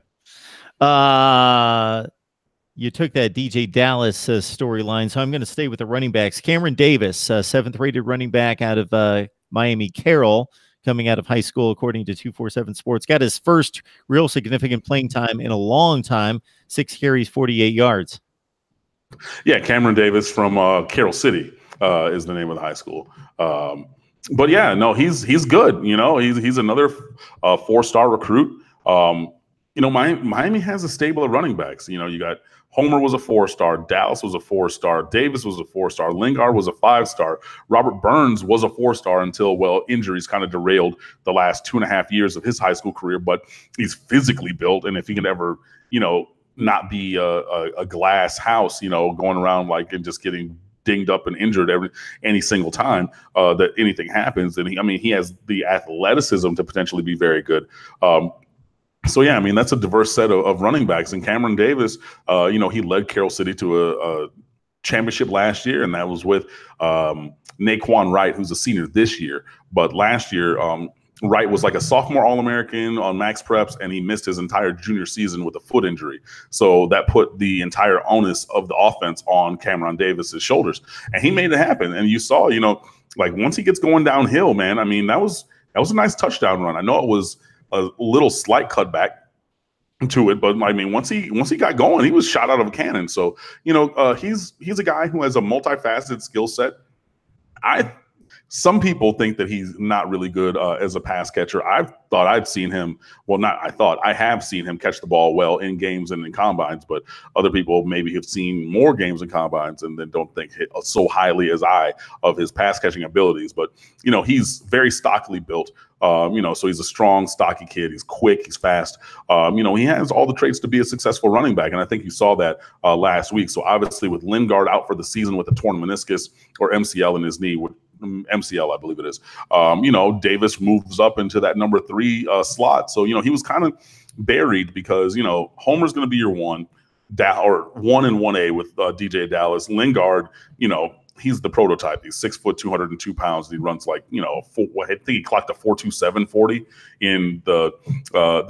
You took that DJ Dallas storyline, so I'm going to stay with the running backs. Cameron Davis, 7th-rated running back out of Miami Carroll, coming out of high school, according to 247 Sports. Got his first real significant playing time in a long time, 6 carries, 48 yards. Yeah, Cameron Davis from Carroll City is the name of the high school. But yeah, no, he's good. He's another 4-star recruit. Miami has a stable of running backs. You got Homer was a 4-star, Dallas was a 4-star, Davis was a 4-star, Lingard was a 5-star, Robert Burns was a 4-star until, injuries kind of derailed the last 2.5 years of his high school career. But he's physically built, and if he can ever, not be a glass house, going around and just getting dinged up and injured any single time that anything happens, then he has the athleticism to potentially be very good. So yeah, that's a diverse set of running backs. And Cameron Davis, he led Carroll City to a championship last year, and that was with Naquan Wright, who's a senior this year. But last year, Wright was like a sophomore All-American on max preps, and he missed his entire junior season with a foot injury. So that put the entire onus of the offense on Cameron Davis's shoulders, and he made it happen. And you saw, once he gets going downhill, man, that was a nice touchdown run. I know it was a little slight cutback to it, but once he got going, he was shot out of a cannon. So he's a guy who has a multifaceted skill set. Some people think that he's not really good as a pass catcher. I thought I'd seen him. Well, not I thought. I have seen him catch the ball well in games and in combines, but other people maybe have seen more games and combines and then don't think so highly as I of his pass catching abilities. But, he's very stockily built. So he's a strong, stocky kid. He's quick. He's fast. He has all the traits to be a successful running back. And I think you saw that last week. So obviously with Lingard out for the season with a torn meniscus or MCL in his knee, MCL, I believe it is. Davis moves up into that number 3 slot. So, he was kind of buried because, Homer's going to be your 1 or 1 and 1A with DJ Dallas. Lingard, he's the prototype. He's 6 foot, 202 pounds. And he runs like, I think he clocked a 4.27 40 in the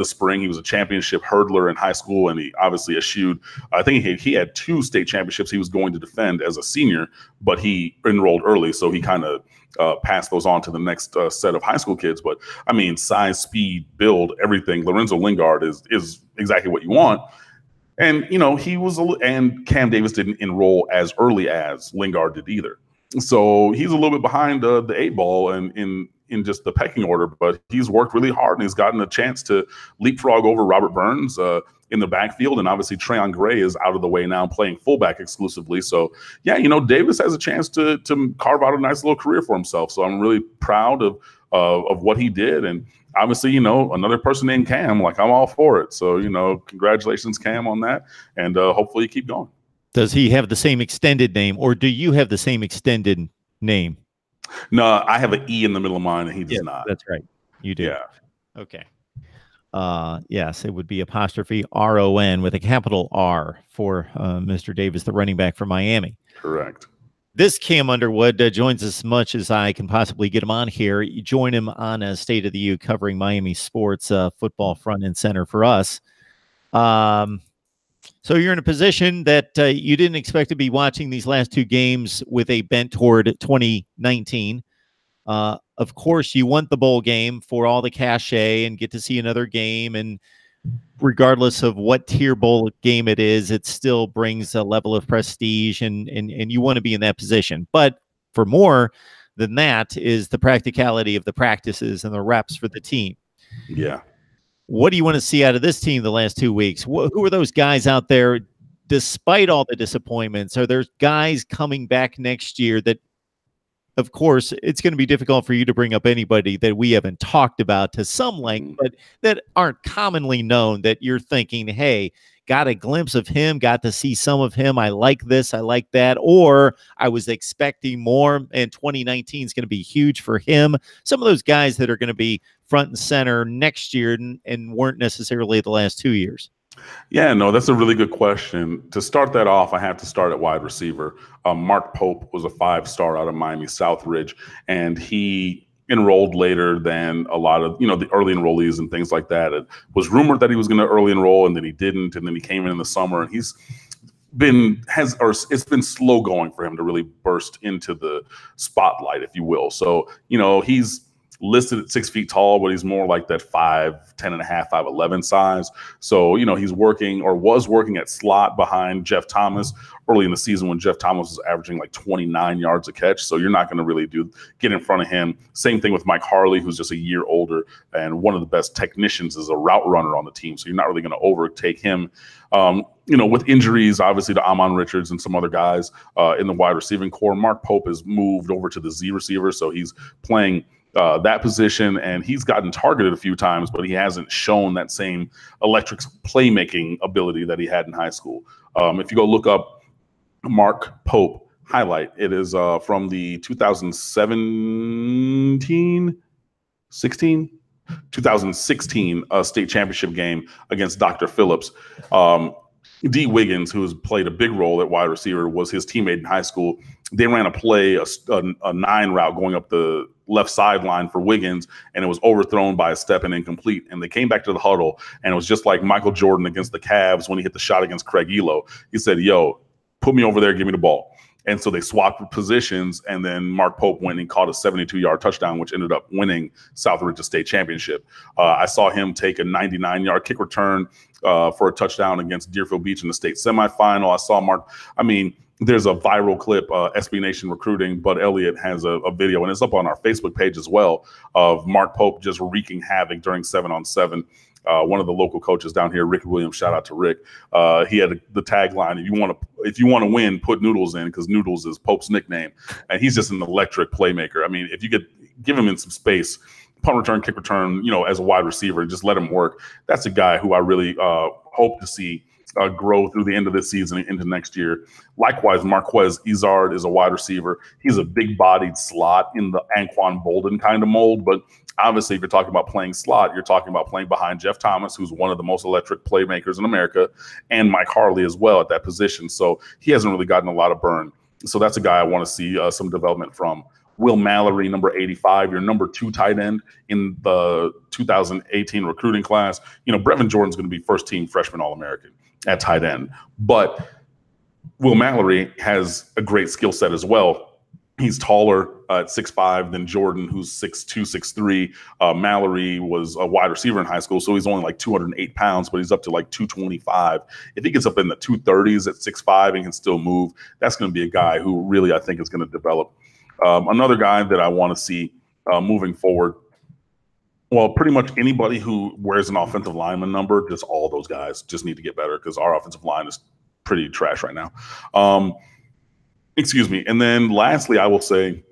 spring. He was a championship hurdler in high school, and he obviously eschewed. I think he had 2 state championships he was going to defend as a senior, but he enrolled early, so he kind of pass those on to the next set of high school kids. But I mean, size, speed, build, everything. Lorenzo Lingard is exactly what you want. And, and Cam Davis didn't enroll as early as Lingard did either. So he's a little bit behind the 8 ball and in just the pecking order, but he's worked really hard and he's gotten a chance to leapfrog over Robert Burns in the backfield. And obviously Trayon Gray is out of the way now, playing fullback exclusively. So yeah, Davis has a chance to carve out a nice little career for himself. So I'm really proud of what he did. And obviously, another person named Cam, like, I'm all for it. So, congratulations, Cam, on that. And hopefully you keep going. Does he have the same extended name, or do you have the same extended name? No, I have an E in the middle of mine, and he does not. That's right. You do. Yeah. Okay. Yes, it would be apostrophe RON with a capital R for Mr. Davis, the running back for Miami. Correct. This Cam Underwood joins us as much as I can possibly get him on here. You join him on a State of the U covering Miami sports, football front and center for us. So you're in a position that you didn't expect to be watching these last 2 games with a bent toward 2019. Of course, you want the bowl game for all the cachet and get to see another game. And regardless of what tier bowl game it is, it still brings a level of prestige, and you want to be in that position. But for more than that is the practicality of the practices and the reps for the team. Yeah. What do you want to see out of this team the last 2 weeks? Who are those guys out there, despite all the disappointments? Are there guys coming back next year that, of course, it's going to be difficult for you to bring up anybody that we haven't talked about to some length, but that aren't commonly known, that you're thinking, hey, got a glimpse of him, got to see some of him. I like this, I like that. Or I was expecting more, and 2019 is going to be huge for him. Some of those guys that are going to be front and center next year and weren't necessarily the last 2 years. Yeah, no, that's a really good question. To start that off, I have to start at wide receiver. Mark Pope was a 5-star out of Miami Southridge, and he enrolled later than a lot of, the early enrollees and things like that. It was rumored that he was going to early enroll, and then he didn't, and then he came in the summer, and it's been slow going for him to really burst into the spotlight, if you will. So, he's listed at 6 feet tall, but he's more like that 5'10" and a half, 5'11" size. So, he's was working at slot behind Jeff Thomas early in the season when Jeff Thomas was averaging like 29 yards a catch. So you're not going to really get in front of him. Same thing with Mike Harley, who's just a year older and one of the best technicians as a route runner on the team. So you're not really going to overtake him. With injuries, obviously, to Amon Richards and some other guys in the wide receiving core, Mark Pope has moved over to the Z receiver. So he's playing that position, and he's gotten targeted a few times, but he hasn't shown that same electric playmaking ability that he had in high school. If you go look up Mark Pope highlight, it is from the 2016 state championship game against Dr. Phillips. D. Wiggins, who has played a big role at wide receiver, was his teammate in high school. They ran a play, a 9 route going up the left sideline for Wiggins, and it was overthrown by a step and incomplete. And they came back to the huddle, and it was just like Michael Jordan against the Cavs when he hit the shot against Craig Elo. He said, "Yo, put me over there, give me the ball." And so they swapped positions, and then Mark Pope went and caught a 72-yard touchdown, which ended up winning Southridge's state championship. I saw him take a 99-yard kick return for a touchdown against Deerfield Beach in the state semifinal. I saw Mark. I mean, there's a viral clip, SB Nation recruiting. Bud Elliott has a video, and it's up on our Facebook page as well, of Mark Pope just wreaking havoc during 7-on-7. One of the local coaches down here, Rick Williams, shout out to Rick. He had the tagline, if you want to win, put Noodles in, because Noodles is Pope's nickname. And he's just an electric playmaker. I mean, if you could give him in some space, punt return, kick return, as a wide receiver, and just let him work. That's a guy who I really hope to see grow through the end of this season and into next year. Likewise, Marquez Izard is a wide receiver. He's a big-bodied slot in the Anquan Bolden kind of mold, but obviously, if you're talking about playing slot, you're talking about playing behind Jeff Thomas, who's one of the most electric playmakers in America, and Mike Harley as well at that position. So he hasn't really gotten a lot of burn. So that's a guy I want to see some development from. Will Mallory, number 85, your number 2 tight end in the 2018 recruiting class. Brevin Jordan's going to be first-team freshman All-American at tight end. But Will Mallory has a great skill set as well. He's taller at 6'5" than Jordan, who's 6'2", 6'3". Mallory was a wide receiver in high school, so he's only like 208 pounds, but he's up to like 225. If he gets up in the 230s at 6'5" and can still move, that's going to be a guy who really I think is going to develop. Another guy that I want to see moving forward, well, pretty much anybody who wears an offensive lineman number, just all those guys just need to get better, because our offensive line is pretty trash right now. Excuse me. And then lastly, I will say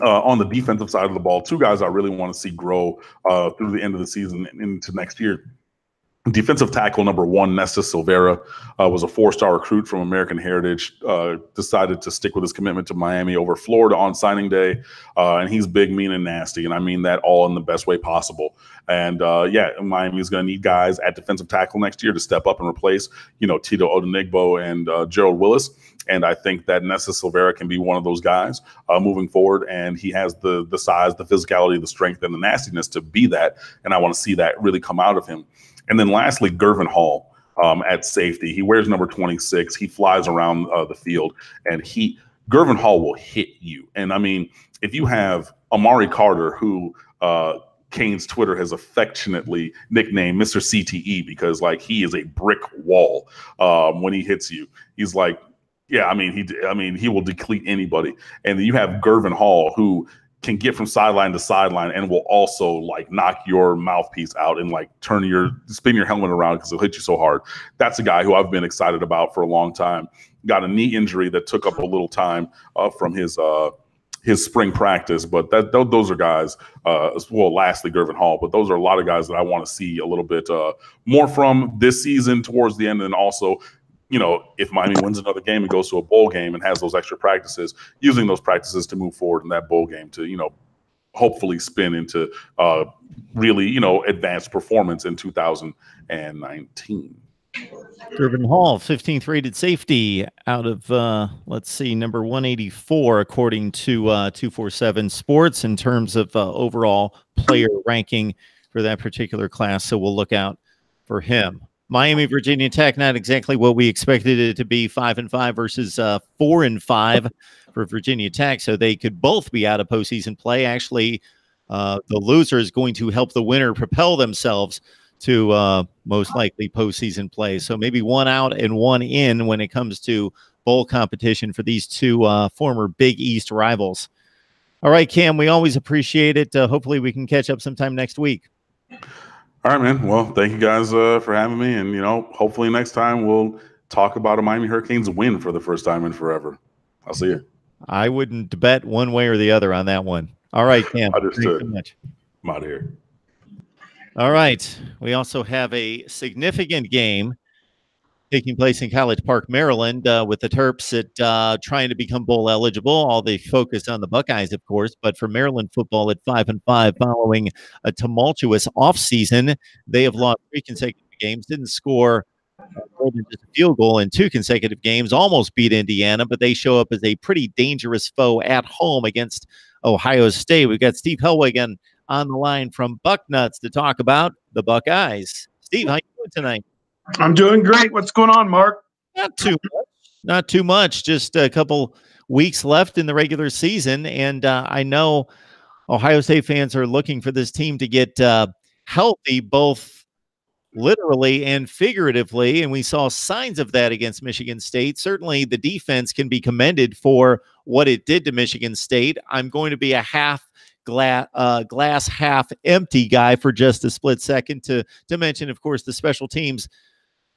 on the defensive side of the ball, 2 guys I really want to see grow through the end of the season and into next year. Defensive tackle number 1, Nesta Silvera, was a 4-star recruit from American Heritage, decided to stick with his commitment to Miami over Florida on signing day. And he's big, mean, and nasty. And I mean that all in the best way possible. And Miami is going to need guys at defensive tackle next year to step up and replace, Tito Odenigbo and Gerald Willis. And I think that Nesta Silvera can be one of those guys moving forward. And he has the size, the physicality, the strength, and the nastiness to be that. And I want to see that really come out of him. And then lastly, Gervin Hall at safety. He wears number 26. He flies around the field, and Gervin Hall will hit you. And I mean, if you have Amari Carter, who Kane's Twitter has affectionately nicknamed Mr. CTE, because he is a brick wall when he hits you. He's like, he will deplete anybody. And then you have Gervin Hall, who can get from sideline to sideline and will also knock your mouthpiece out and spin your helmet around because it'll hit you so hard. That's a guy who I've been excited about for a long time. Got a knee injury that took up a little time from his spring practice, but those are guys. Lastly, Gervin Hall, but those are a lot of guys that I want to see a little bit more from this season towards the end, and also, if Miami wins another game and goes to a bowl game and has those extra practices, using those practices to move forward in that bowl game to, hopefully spin into really, advanced performance in 2019. Gervin Hall, 15th rated safety out of, number 184, according to 247 Sports, in terms of overall player ranking for that particular class. So we'll look out for him. Miami, Virginia Tech, not exactly what we expected it to be, 5-5 versus 4-5 for Virginia Tech. So they could both be out of postseason play. Actually, the loser is going to help the winner propel themselves to most likely postseason play. So maybe one out and one in when it comes to bowl competition for these 2 former Big East rivals. All right, Cam, we always appreciate it. Hopefully we can catch up sometime next week. All right, man. Well, thank you guys for having me. And, hopefully next time we'll talk about a Miami Hurricanes win for the first time in forever. I'll see you. I wouldn't bet one way or the other on that one. All right, Cam. Understood. Thanks so much. I'm out of here. All right. We also have a significant game taking place in College Park, Maryland, with the Terps at trying to become bowl eligible. All the focus on the Buckeyes, of course, but for Maryland football at 5-5 following a tumultuous offseason, they have lost 3 consecutive games, didn't score more than just a field goal in 2 consecutive games, almost beat Indiana, but they show up as a pretty dangerous foe at home against Ohio State. We've got Steve Helwig on the line from Bucknuts to talk about the Buckeyes. Steve, how you doing tonight? I'm doing great. What's going on, Mark? Not too much. Not too much. Just a couple weeks left in the regular season, and I know Ohio State fans are looking for this team to get healthy, both literally and figuratively, and we saw signs of that against Michigan State. Certainly the defense can be commended for what it did to Michigan State. I'm going to be a glass half empty guy for just a split second to mention, of course, the special teams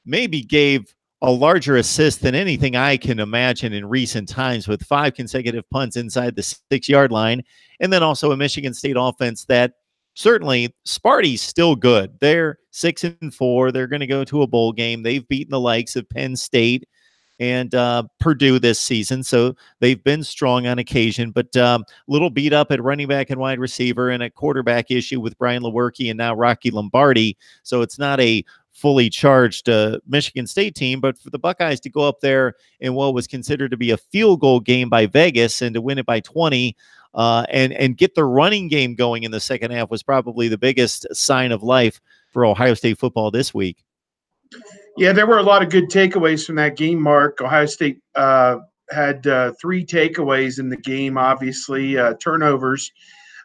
maybe gave a larger assist than anything I can imagine in recent times, with 5 consecutive punts inside the 6-yard line. And then also a Michigan State offense that certainly Sparty's still good. They're 6-4. They're going to go to a bowl game. They've beaten the likes of Penn State and Purdue this season, so they've been strong on occasion, but little beat up at running back and wide receiver, and a quarterback issue with Brian Lewerke and now Rocky Lombardi. So it's not a fully charged Michigan State team, but for the Buckeyes to go up there in what was considered to be a field goal game by Vegas and to win it by 20 and get the running game going in the second half was probably the biggest sign of life for Ohio State football this week. Yeah, there were a lot of good takeaways from that game, Mark. Ohio State had 3 takeaways in the game, obviously, turnovers,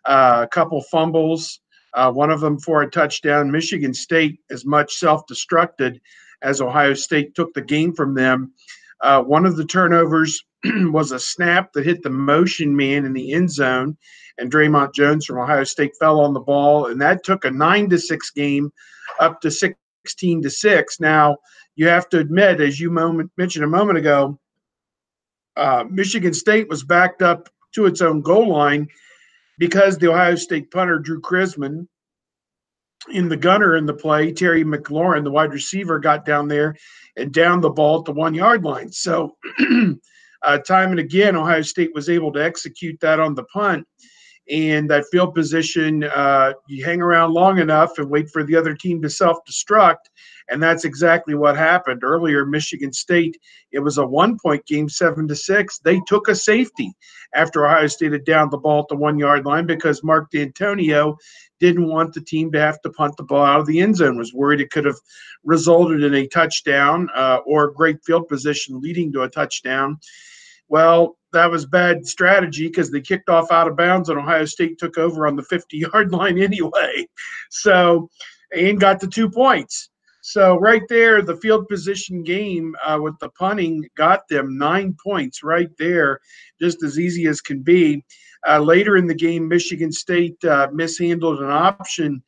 a couple fumbles, one of them for a touchdown. Michigan State as much self-destructed as Ohio State took the game from them. One of the turnovers was a snap that hit the motion man in the end zone, and Draymond Jones from Ohio State fell on the ball, and that took a 9-6 game up to 16-6. Now, you have to admit, as you mentioned a moment ago, Michigan State was backed up to its own goal line because the Ohio State punter, Drew Chrisman, in the gunner in the play, Terry McLaurin, the wide receiver, got down there and downed the ball at the 1-yard line. So time and again, Ohio State was able to execute that on the punt. And that field position, you hang around long enough and wait for the other team to self-destruct, and that's exactly what happened. Earlier, Michigan State, it was a 1-point game, 7-6. They took a safety after Ohio State had downed the ball at the 1-yard line because Mark D'Antonio didn't want the team to have to punt the ball out of the end zone, was worried it could have resulted in a touchdown or great field position leading to a touchdown. Well, that was bad strategy because they kicked off out of bounds and Ohio State took over on the 50-yard line anyway. So, and got the 2 points. So right there, the field position game with the punting got them 9 points right there, just as easy as can be. Later in the game, Michigan State mishandled an option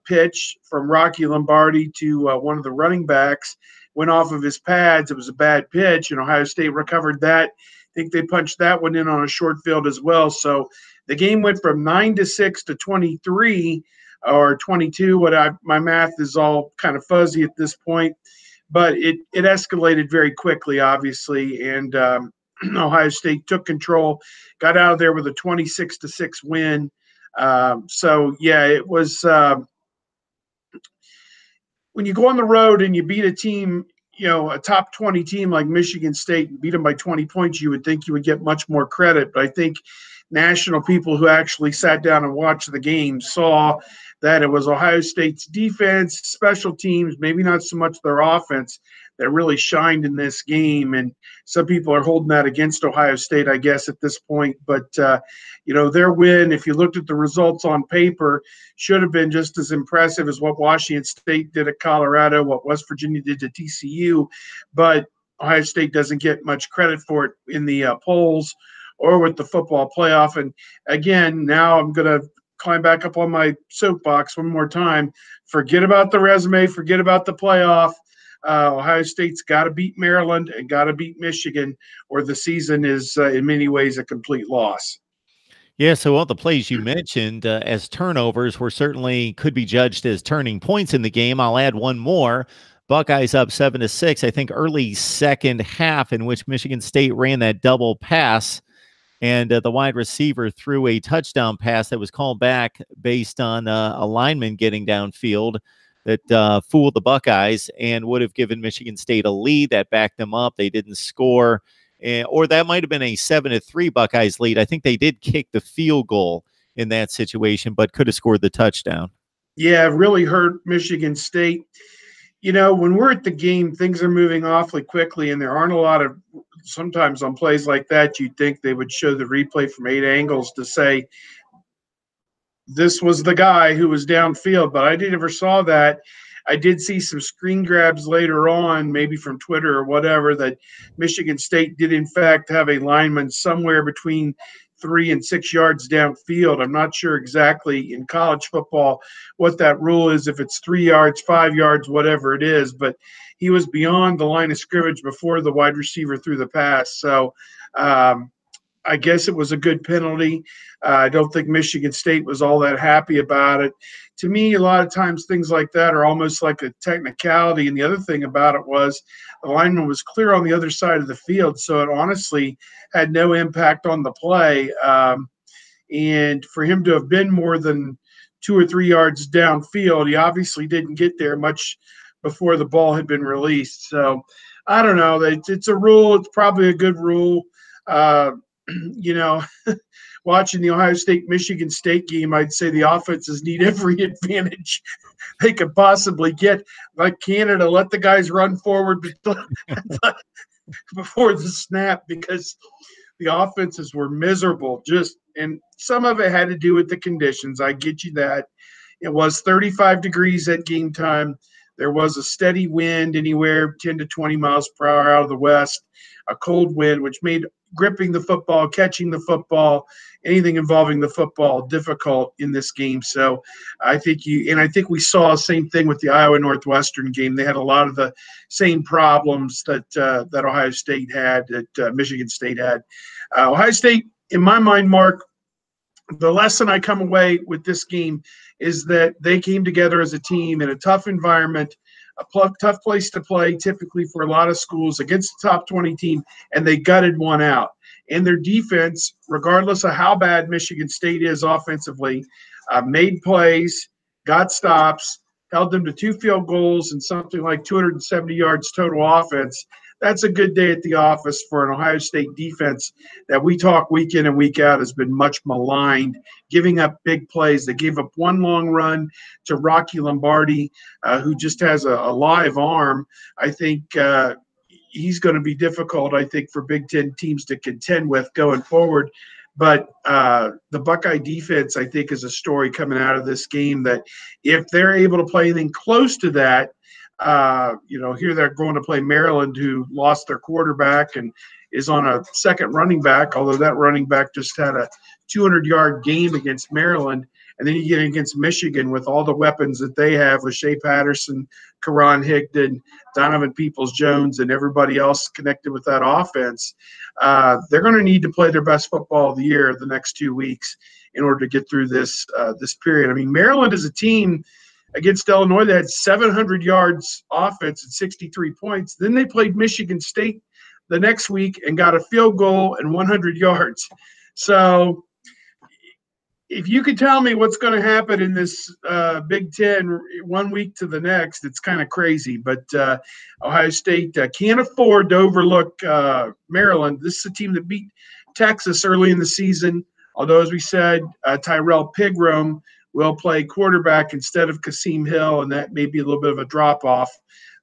pitch from Rocky Lombardi to one of the running backs. Went off of his pads. It was a bad pitch, and Ohio State recovered that. I think they punched that one in on a short field as well. So the game went from 9-6 to 23 or 22. My math is all kind of fuzzy at this point, but it escalated very quickly, obviously, and Ohio State took control, got out of there with a 26-6 win. So yeah, it was. When you go on the road and you beat a team, a top 20 team like Michigan State, and beat them by 20 points, you would think you would get much more credit. But I think national people who actually sat down and watched the game saw that it was Ohio State's defense, special teams, maybe not so much their offense, that really shined in this game. And some people are holding that against Ohio State, I guess, at this point. But, their win, if you looked at the results on paper, should have been just as impressive as what Washington State did at Colorado, what West Virginia did to TCU. But Ohio State doesn't get much credit for it in the polls or with the football playoff. And, again, now I'm going to climb back up on my soapbox one more time. Forget about the resume. Forget about the playoff. Ohio State's got to beat Maryland and got to beat Michigan, or the season is in many ways a complete loss. Yeah, so all the plays you mentioned as turnovers could be judged as turning points in the game. I'll add one more. Buckeyes up 7-6. I think early second half, in which Michigan State ran that double pass, and the wide receiver threw a touchdown pass that was called back based on a lineman getting downfield that fooled the Buckeyes and would have given Michigan State a lead. That backed them up. They didn't score. Or that might have been a 7-3 Buckeyes lead. I think they did kick the field goal in that situation, but could have scored the touchdown. Yeah, it really hurt Michigan State. When we're at the game, things are moving awfully quickly, and there aren't a lot of – sometimes on plays like that, you'd think they would show the replay from 8 angles to say this was the guy who was downfield, but I never saw that. I did see some screen grabs later on, maybe from Twitter or whatever, that Michigan State did in fact have a lineman somewhere between 3 and 6 yards downfield. I'm not sure exactly in college football what that rule is, if it's 3 yards, 5 yards, whatever it is, but he was beyond the line of scrimmage before the wide receiver threw the pass. So I guess it was a good penalty. I don't think Michigan State was all that happy about it. To me, a lot of times things like that are almost like a technicality. And the other thing about it was the lineman was clear on the other side of the field, so it honestly had no impact on the play. And for him to have been more than 2 or 3 yards downfield, he obviously didn't get there much before the ball had been released. So I don't know. It's a rule. It's probably a good rule. You know, watching the Ohio State-Michigan State game, I'd say the offenses need every advantage they could possibly get. Like Canada, let the guys run forward before the snap, because the offenses were miserable. And some of it had to do with the conditions. I get you that. It was 35 degrees at game time. There was a steady wind, anywhere 10 to 20 miles per hour out of the west, a cold wind, which made gripping the football, catching the football, anything involving the football difficult in this game. So I think we saw the same thing with the Iowa Northwestern game. They had a lot of the same problems that Ohio State had, that Michigan State had. Ohio State, in my mind, Mark, the lesson I come away with this game is that they came together as a team in a tough environment, a tough place to play typically for a lot of schools, against the top 20 team, and they gutted one out. And their defense, regardless of how bad Michigan State is offensively, made plays, got stops, held them to 2 field goals and something like 270 yards total offense. That's a good day at the office for an Ohio State defense that we talk week in and week out has been much maligned, giving up big plays. They gave up one long run to Rocky Lombardi, who just has a live arm. I think he's going to be difficult, I think, for Big Ten teams to contend with going forward. But the Buckeye defense, I think, is a story coming out of this game that if they're able to play anything close to that, here they're going to play Maryland, who lost their quarterback and is on a second running back, although that running back just had a 200-yard game against Maryland. And then you get against Michigan with all the weapons that they have with Shea Patterson, Karan Higdon, Donovan Peoples-Jones, and everybody else connected with that offense. They're going to need to play their best football of the year the next 2 weeks in order to get through this period. I mean, Maryland is a team against Illinois that had 700 yards offense and 63 points. Then they played Michigan State the next week and got a field goal and 100 yards. So if you could tell me what's going to happen in this Big Ten 1 week to the next, it's kind of crazy. But Ohio State can't afford to overlook Maryland. This is a team that beat Texas early in the season, although, as we said, Tyrell Pigrome will play quarterback instead of Kasim Hill, and that may be a little bit of a drop-off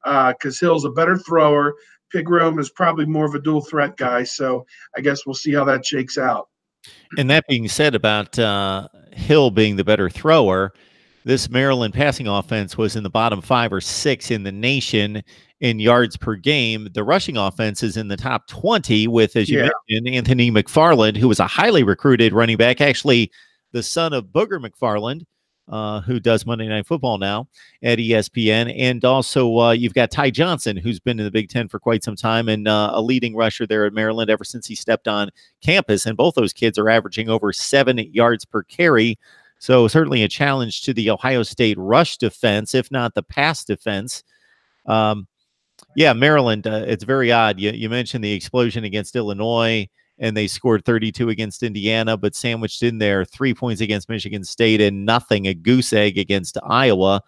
because Hill's a better thrower. Pigrome is probably more of a dual threat guy, so I guess we'll see how that shakes out. And that being said about Hill being the better thrower, this Maryland passing offense was in the bottom 5 or 6 in the nation in yards per game. The rushing offense is in the top 20 with, as you mentioned, Anthony McFarland, who was a highly recruited running back, actually the son of Booger McFarland, who does Monday Night Football now at ESPN. And also you've got Ty Johnson, who's been in the Big Ten for quite some time and a leading rusher there at Maryland ever since he stepped on campus. And both those kids are averaging over 7 yards per carry. So certainly a challenge to the Ohio State rush defense, if not the pass defense. Maryland, it's very odd. You mentioned the explosion against Illinois, and they scored 32 against Indiana, but sandwiched in there 3 points against Michigan State and nothing, a goose egg against Iowa.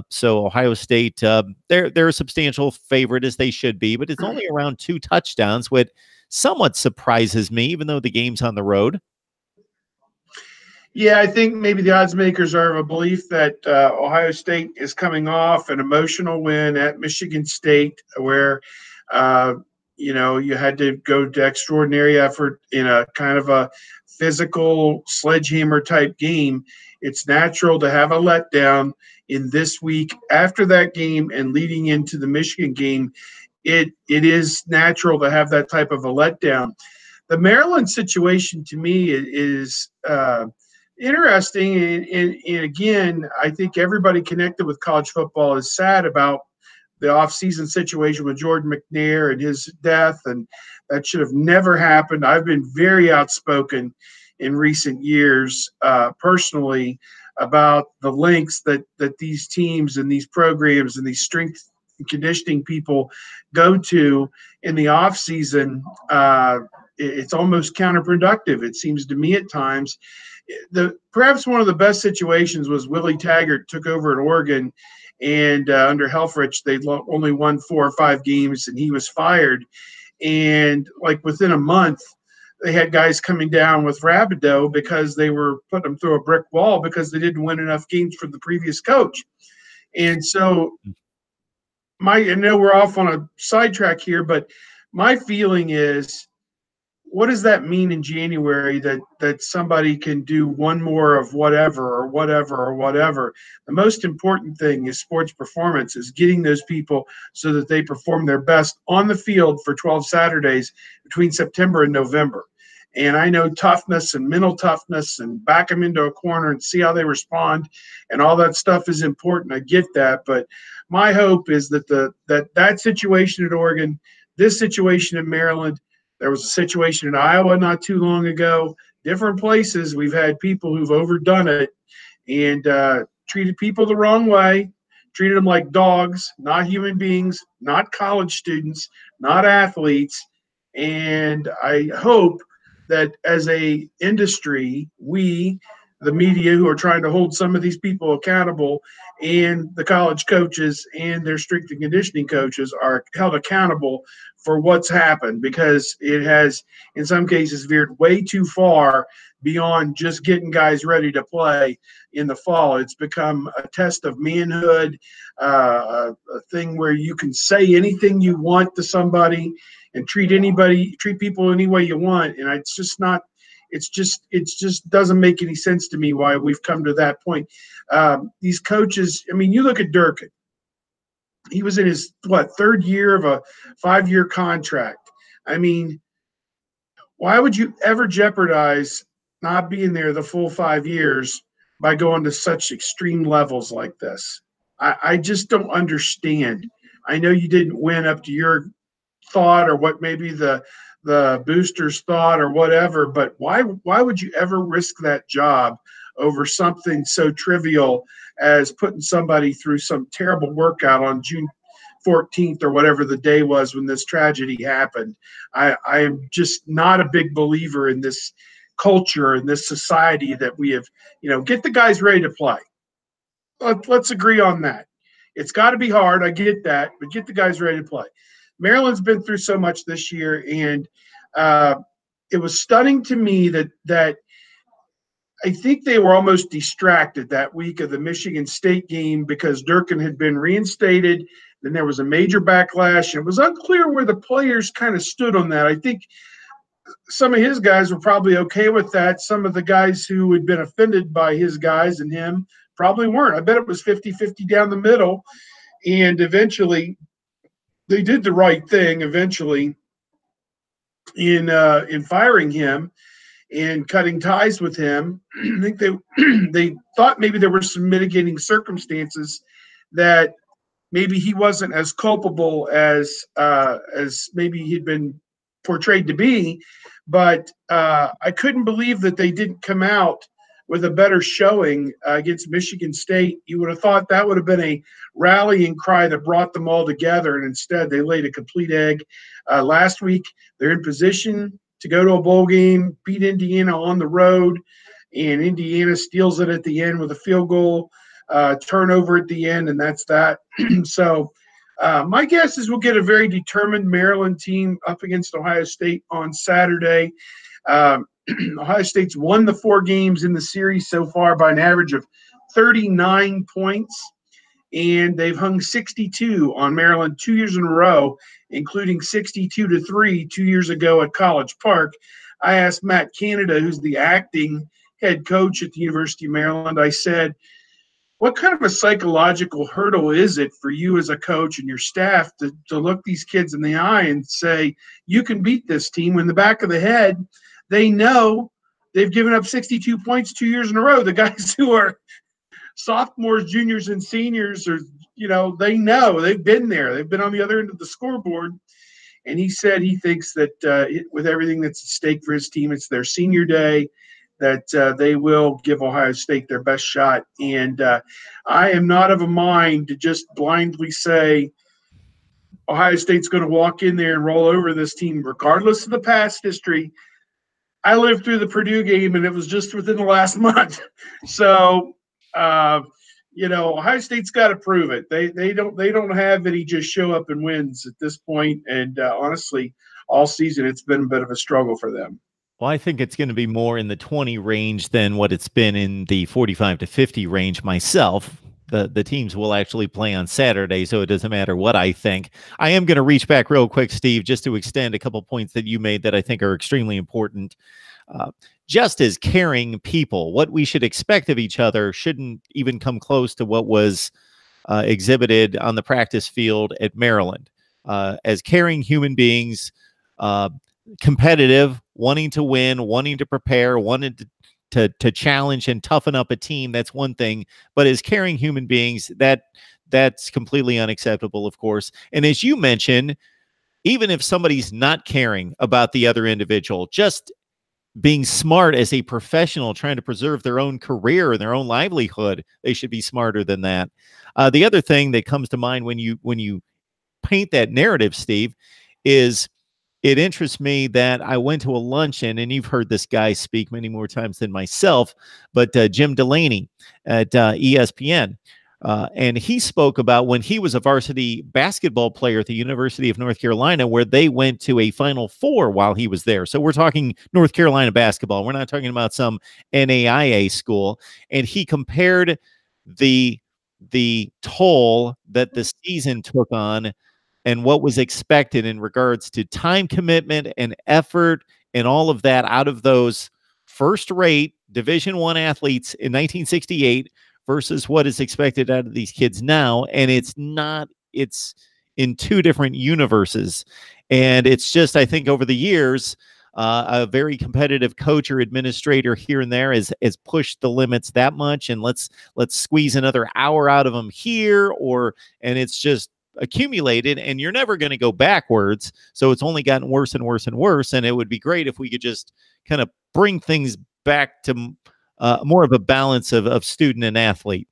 So Ohio State, they're a substantial favorite, as they should be, but it's only around 2 touchdowns, which somewhat surprises me, even though the game's on the road. Yeah, I think maybe the odds makers are of a belief that Ohio State is coming off an emotional win at Michigan State, where You had to go to extraordinary effort in a kind of a physical sledgehammer type game. It's natural to have a letdown in this week after that game and leading into the Michigan game. It is natural to have that type of a letdown. The Maryland situation to me is interesting. And again, I think everybody connected with college football is sad about the offseason situation with Jordan McNair and his death, and that should have never happened. I've been very outspoken in recent years personally about the lengths that these teams and these programs and these strength and conditioning people go to in the offseason. It's almost counterproductive, it seems to me at times. Perhaps one of the best situations was Willie Taggart took over at Oregon, and under Helfrich, they only won 4 or 5 games, and he was fired. And like within a month, they had guys coming down with Rabideau because they were putting them through a brick wall because they didn't win enough games for the previous coach. And so I know we're off on a sidetrack here, but my feeling is, what does that mean in January that somebody can do one more of whatever or whatever or whatever? The most important thing is sports performance, is getting those people so that they perform their best on the field for 12 Saturdays between September and November. And I know toughness and mental toughness and back them into a corner and see how they respond and all that stuff is important. I get that. But my hope is that that situation at Oregon, this situation in Maryland, there was a situation in Iowa not too long ago. Different places, we've had people who've overdone it and treated people the wrong way, treated them like dogs, not human beings, not college students, not athletes. And I hope that as a industry, we, the media who are trying to hold some of these people accountable, and the college coaches and their strength and conditioning coaches are held accountable for what's happened, because it has in some cases veered way too far beyond just getting guys ready to play in the fall. It's become a test of manhood, a thing where you can say anything you want to somebody and treat people any way you want. And it's just not, it just doesn't make any sense to me why we've come to that point. These coaches, I mean, you look at Durkin. He was in his, third year of a 5-year contract. I mean, why would you ever jeopardize not being there the full 5 years by going to such extreme levels like this? I just don't understand. I know you didn't win up to your thought or what maybe the boosters thought or whatever, but why would you ever risk that job over something so trivial as putting somebody through some terrible workout on June 14th or whatever the day was when this tragedy happened? I am just not a big believer in this culture and this society that we have, get the guys ready to play. Let's agree on that. It's got to be hard. I get that, but get the guys ready to play. Maryland's been through so much this year, and it was stunning to me that I think they were almost distracted that week of the Michigan State game because Durkin had been reinstated. Then there was a major backlash, and it was unclear where the players kind of stood on that. I think some of his guys were probably okay with that. Some of the guys who had been offended by his guys and him probably weren't. I bet it was 50-50 down the middle, and eventually they did the right thing eventually in firing him and cutting ties with him. I think they thought maybe there were some mitigating circumstances that maybe he wasn't as culpable as maybe he'd been portrayed to be. But I couldn't believe that they didn't come out with a better showing against Michigan State. You would have thought that would have been a rallying cry that brought them all together, and instead they laid a complete egg. Last week, they're in position to go to a bowl game, beat Indiana on the road, and Indiana steals it at the end with a field goal turnover at the end, and that's that. So my guess is we'll get a very determined Maryland team up against Ohio State on Saturday. Ohio State's won the 4 games in the series so far by an average of 39 points. and they've hung 62 on Maryland 2 years in a row, including 62-3 2 years ago at College Park. I asked Matt Canada, who's the acting head coach at the University of Maryland, I said, what kind of a psychological hurdle is it for you as a coach and your staff to look these kids in the eye and say, you can beat this team, when in the back of the head, they know they've given up 62 points 2 years in a row. The guys who are sophomores, juniors, and seniors are, they know, they've been there. They've been on the other end of the scoreboard. And he said he thinks that with everything that's at stake for his team, it's their senior day, that they will give Ohio State their best shot. And I am not of a mind to just blindly say Ohio State's going to walk in there and roll over this team, regardless of the past history. I lived through the Purdue game, and it was just within the last month. So, Ohio State's got to prove it. They don't have any just show up and wins at this point. And honestly, all season it's been a bit of a struggle for them. Well, I think it's going to be more in the 20 range than what it's been in the 45 to 50 range myself. The teams will actually play on Saturday, so it doesn't matter what I think. I am going to reach back real quick, Steve, just to extend a couple points that you made that I think are extremely important. Just as caring people, what we should expect of each other shouldn't even come close to what was exhibited on the practice field at Maryland. As caring human beings, competitive, wanting to win, wanting to prepare, wanting to challenge and toughen up a team, that's one thing. But as caring human beings, that's completely unacceptable, of course. And as you mentioned, even if somebody's not caring about the other individual, just being smart as a professional, trying to preserve their own career and their own livelihood, they should be smarter than that. The other thing that comes to mind when you paint that narrative, Steve, is it interests me that I went to a luncheon, and you've heard this guy speak many more times than myself, but Jim Delaney at ESPN. And he spoke about when he was a varsity basketball player at the University of North Carolina, where they went to a Final Four while he was there. So we're talking North Carolina basketball. We're not talking about some NAIA school. And he compared the toll that the season took on and what was expected in regards to time commitment and effort and all of that out of those first-rate Division I athletes in 1968 versus what is expected out of these kids now. And it's in two different universes. And it's just, I think over the years, a very competitive coach or administrator here and there has pushed the limits that much. And let's squeeze another hour out of them here, and it's just accumulated, and you're never going to go backwards. So it's only gotten worse and worse and worse. And it would be great if we could just kind of bring things back to more of a balance of student and athlete.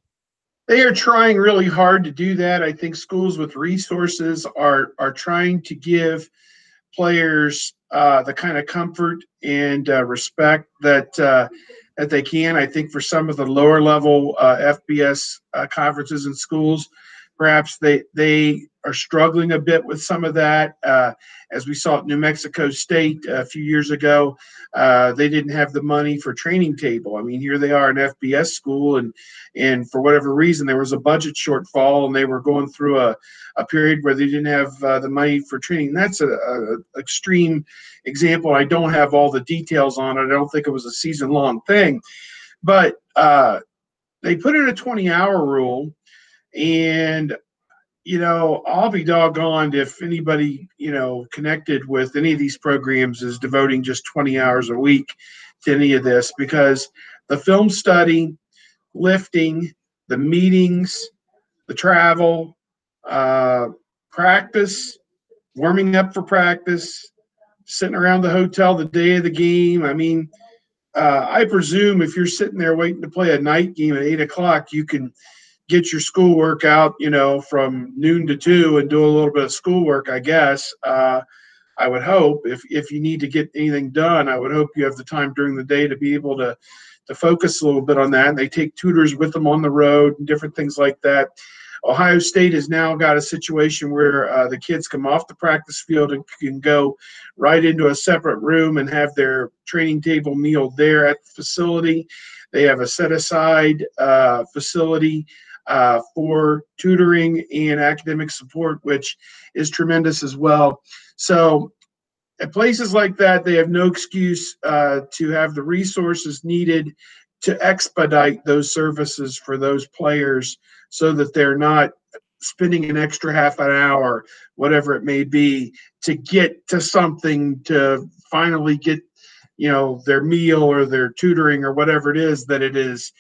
They are trying really hard to do that. I think schools with resources are trying to give players the kind of comfort and respect that they can. I think for some of the lower level FBS conferences and schools, perhaps they are struggling a bit with some of that. As we saw at New Mexico State a few years ago, they didn't have the money for training table. I mean, here they are, an FBS school, and for whatever reason, there was a budget shortfall, and they were going through a period where they didn't have the money for training. That's an extreme example. I don't have all the details on it. I don't think it was a season-long thing. But they put in a 20-hour rule, and I'll be doggone if anybody, connected with any of these programs is devoting just 20 hours a week to any of this, because the film study, lifting, the meetings, the travel, practice, warming up for practice, sitting around the hotel the day of the game. I mean, I presume if you're sitting there waiting to play a night game at 8 o'clock, you can get your schoolwork out, from noon to 2 and do a little bit of schoolwork, I guess. I would hope if you need to get anything done, I would hope you have the time during the day to be able to focus a little bit on that. And they take tutors with them on the road and different things like that. Ohio State has now got a situation where the kids come off the practice field and can go right into a separate room and have their training table meal there at the facility. They have a set-aside facility for tutoring and academic support, which is tremendous as well. So at places like that, they have no excuse to have the resources needed to expedite those services for those players so that they're not spending an extra half an hour, whatever it may be, to get to something to finally get, their meal or their tutoring or whatever it is that it is,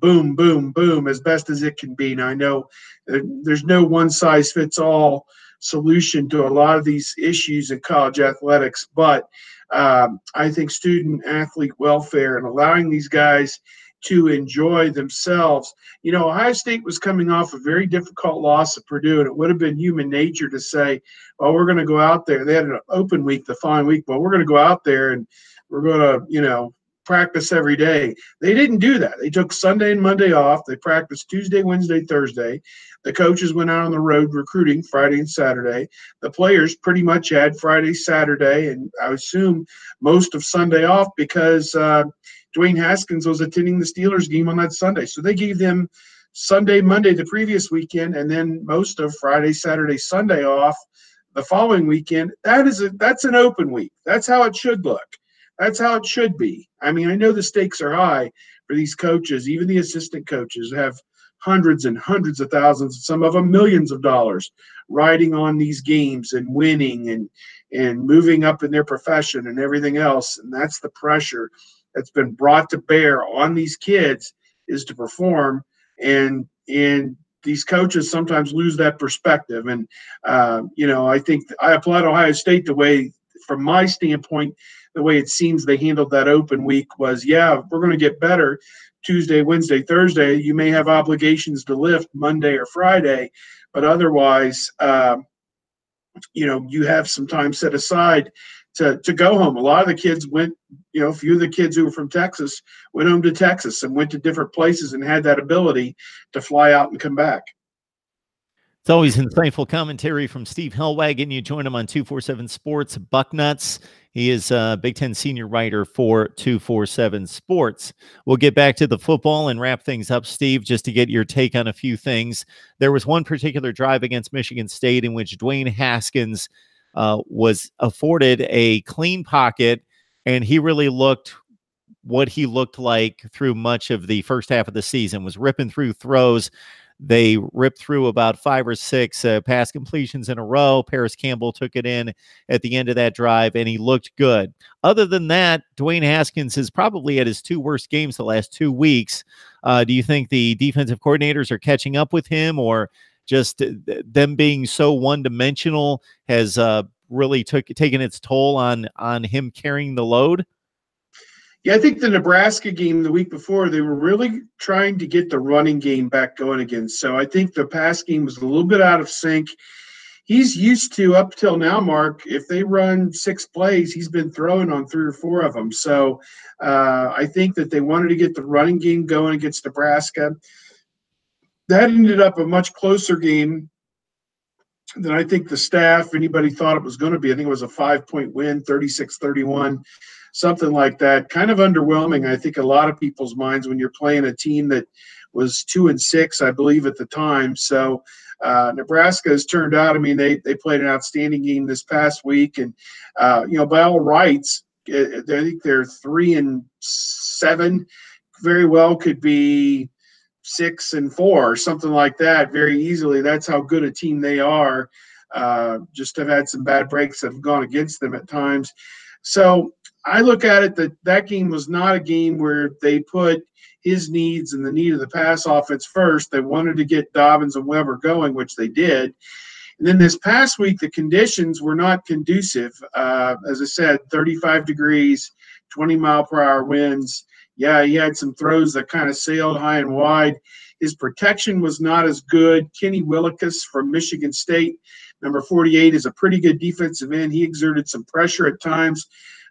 boom, boom, boom, as best as it can be. Now, I know there's no one size fits all solution to a lot of these issues in college athletics, but I think student athlete welfare and allowing these guys to enjoy themselves. Ohio State was coming off a very difficult loss at Purdue, and it would have been human nature to say, well, we're going to go out there. They had an open week the following week, but we're going to go out there and we're going to, practice every day. They didn't do that. They took Sunday and Monday off. They practiced Tuesday, Wednesday, Thursday. The coaches went out on the road recruiting Friday and Saturday. The players pretty much had Friday, Saturday, and I assume most of Sunday off because Dwayne Haskins was attending the Steelers game on that Sunday. So they gave them Sunday, Monday the previous weekend, and then most of Friday, Saturday, Sunday off the following weekend. That's an open week. That's how it should look. That's how it should be. I mean, I know the stakes are high for these coaches. Even the assistant coaches have hundreds and hundreds of thousands, some of them millions of dollars, riding on these games and winning and moving up in their profession and everything else. And that's the pressure that's been brought to bear on these kids, is to perform. And these coaches sometimes lose that perspective. And, I think I applaud Ohio State the way, from my standpoint, the way it seems they handled that open week was, we're going to get better Tuesday, Wednesday, Thursday. You may have obligations to lift Monday or Friday, but otherwise, you have some time set aside to go home. A lot of the kids went, a few of the kids who were from Texas went home to Texas and went to different places and had that ability to fly out and come back. It's always insightful commentary from Steve Hellwagon. You join him on 247 Sports Bucknuts. He is a Big Ten senior writer for 247 Sports. We'll get back to the football and wrap things up, Steve, just to get your take on a few things. There was one particular drive against Michigan State in which Dwayne Haskins was afforded a clean pocket, and he really looked what he looked like through much of the first half of the season, was ripping through throws. They ripped through about 5 or 6 pass completions in a row. Paris Campbell took it in at the end of that drive, and he looked good. Other than that, Dwayne Haskins is probably at his 2 worst games the last 2 weeks. Do you think the defensive coordinators are catching up with him, or just them being so one-dimensional has really taken its toll on him carrying the load? Yeah, I think the Nebraska game the week before, they were really trying to get the running game back going again. So I think the pass game was a little bit out of sync. He's used to, up till now, Mark, if they run 6 plays, he's been throwing on 3 or 4 of them. So I think that they wanted to get the running game going against Nebraska. That ended up a much closer game than I think the staff, anybody thought it was going to be. I think it was a 5-point win, 36-31. Something like that. Kind of underwhelming, I think, a lot of people's minds when you're playing a team that was 2-6, I believe, at the time. So Nebraska has turned out. I mean, they played an outstanding game this past week, and by all rights, I think they're 3-7. Very well could be 6-4 or something like that very easily. That's how good a team they are. Just have had some bad breaks that have gone against them at times. So I look at it that game was not a game where they put his needs and the need of the pass offense first. They wanted to get Dobbins and Weber going, which they did. And then this past week, the conditions were not conducive. As I said, 35 degrees, 20-mile-per-hour winds. Yeah, he had some throws that kind of sailed high and wide. His protection was not as good. Kenny Willekes from Michigan State, number 48, is a pretty good defensive end. He exerted some pressure at times.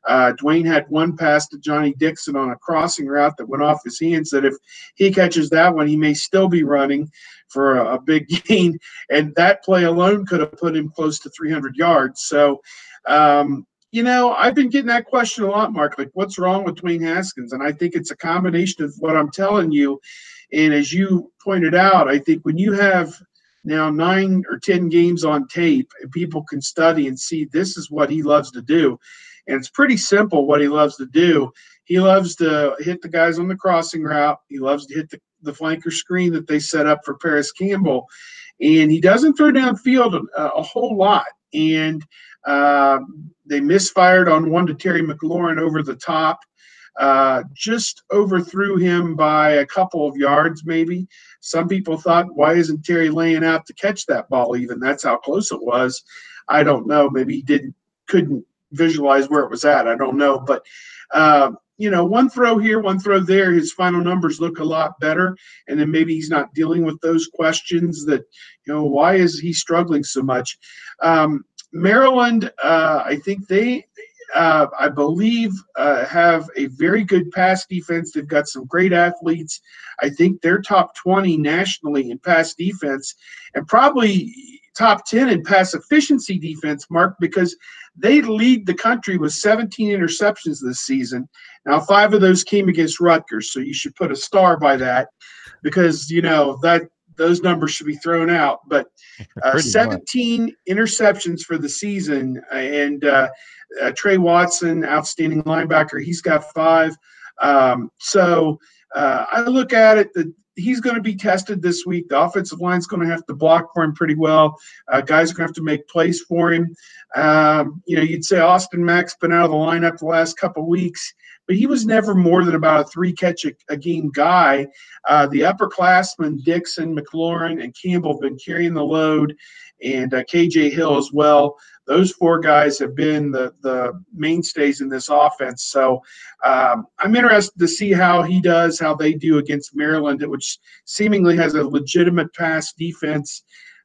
Dwayne had one pass to Johnny Dixon on a crossing route that went off his hands, that if he catches that one, he may still be running for a big gain. And that play alone could have put him close to 300 yards. So, I've been getting that question a lot, Mark, like what's wrong with Dwayne Haskins? And I think it's a combination of what I'm telling you And as you pointed out, I think when you have now 9 or 10 games on tape and people can study and see this is what he loves to do. And it's pretty simple what he loves to do. He loves to hit the guys on the crossing route. He loves to hit the flanker screen that they set up for Paris Campbell. And he doesn't throw downfield a whole lot. And they misfired on one to Terry McLaurin over the top. Just overthrew him by a couple of yards, maybe. Some people thought, why isn't Terry laying out to catch that ball even? That's how close it was. I don't know. Maybe he couldn't visualize where it was at. I don't know. But, one throw here, one throw there, his final numbers look a lot better. And then maybe he's not dealing with those questions that, why is he struggling so much? Maryland, I think they – I believe have a very good pass defense. They've got some great athletes. I think they're top 20 nationally in pass defense and probably top 10 in pass efficiency defense, Mark, because they lead the country with 17 interceptions this season. Now, 5 of those came against Rutgers, so you should put a star by that because, that those numbers should be thrown out. But 17 interceptions for the season, and Trey Watson, outstanding linebacker, he's got 5. So I look at it that he's going to be tested this week. The offensive line's going to have to block for him pretty well. Guys are going to have to make plays for him. You'd say Austin Mack's been out of the lineup the last couple of weeks, but he was never more than about a 3-catch-a-game guy. The upperclassmen, Dixon, McLaurin, and Campbell have been carrying the load, and KJ Hill as well. Those 4 guys have been the mainstays in this offense. So I'm interested to see how they do against Maryland, which seemingly has a legitimate pass defense.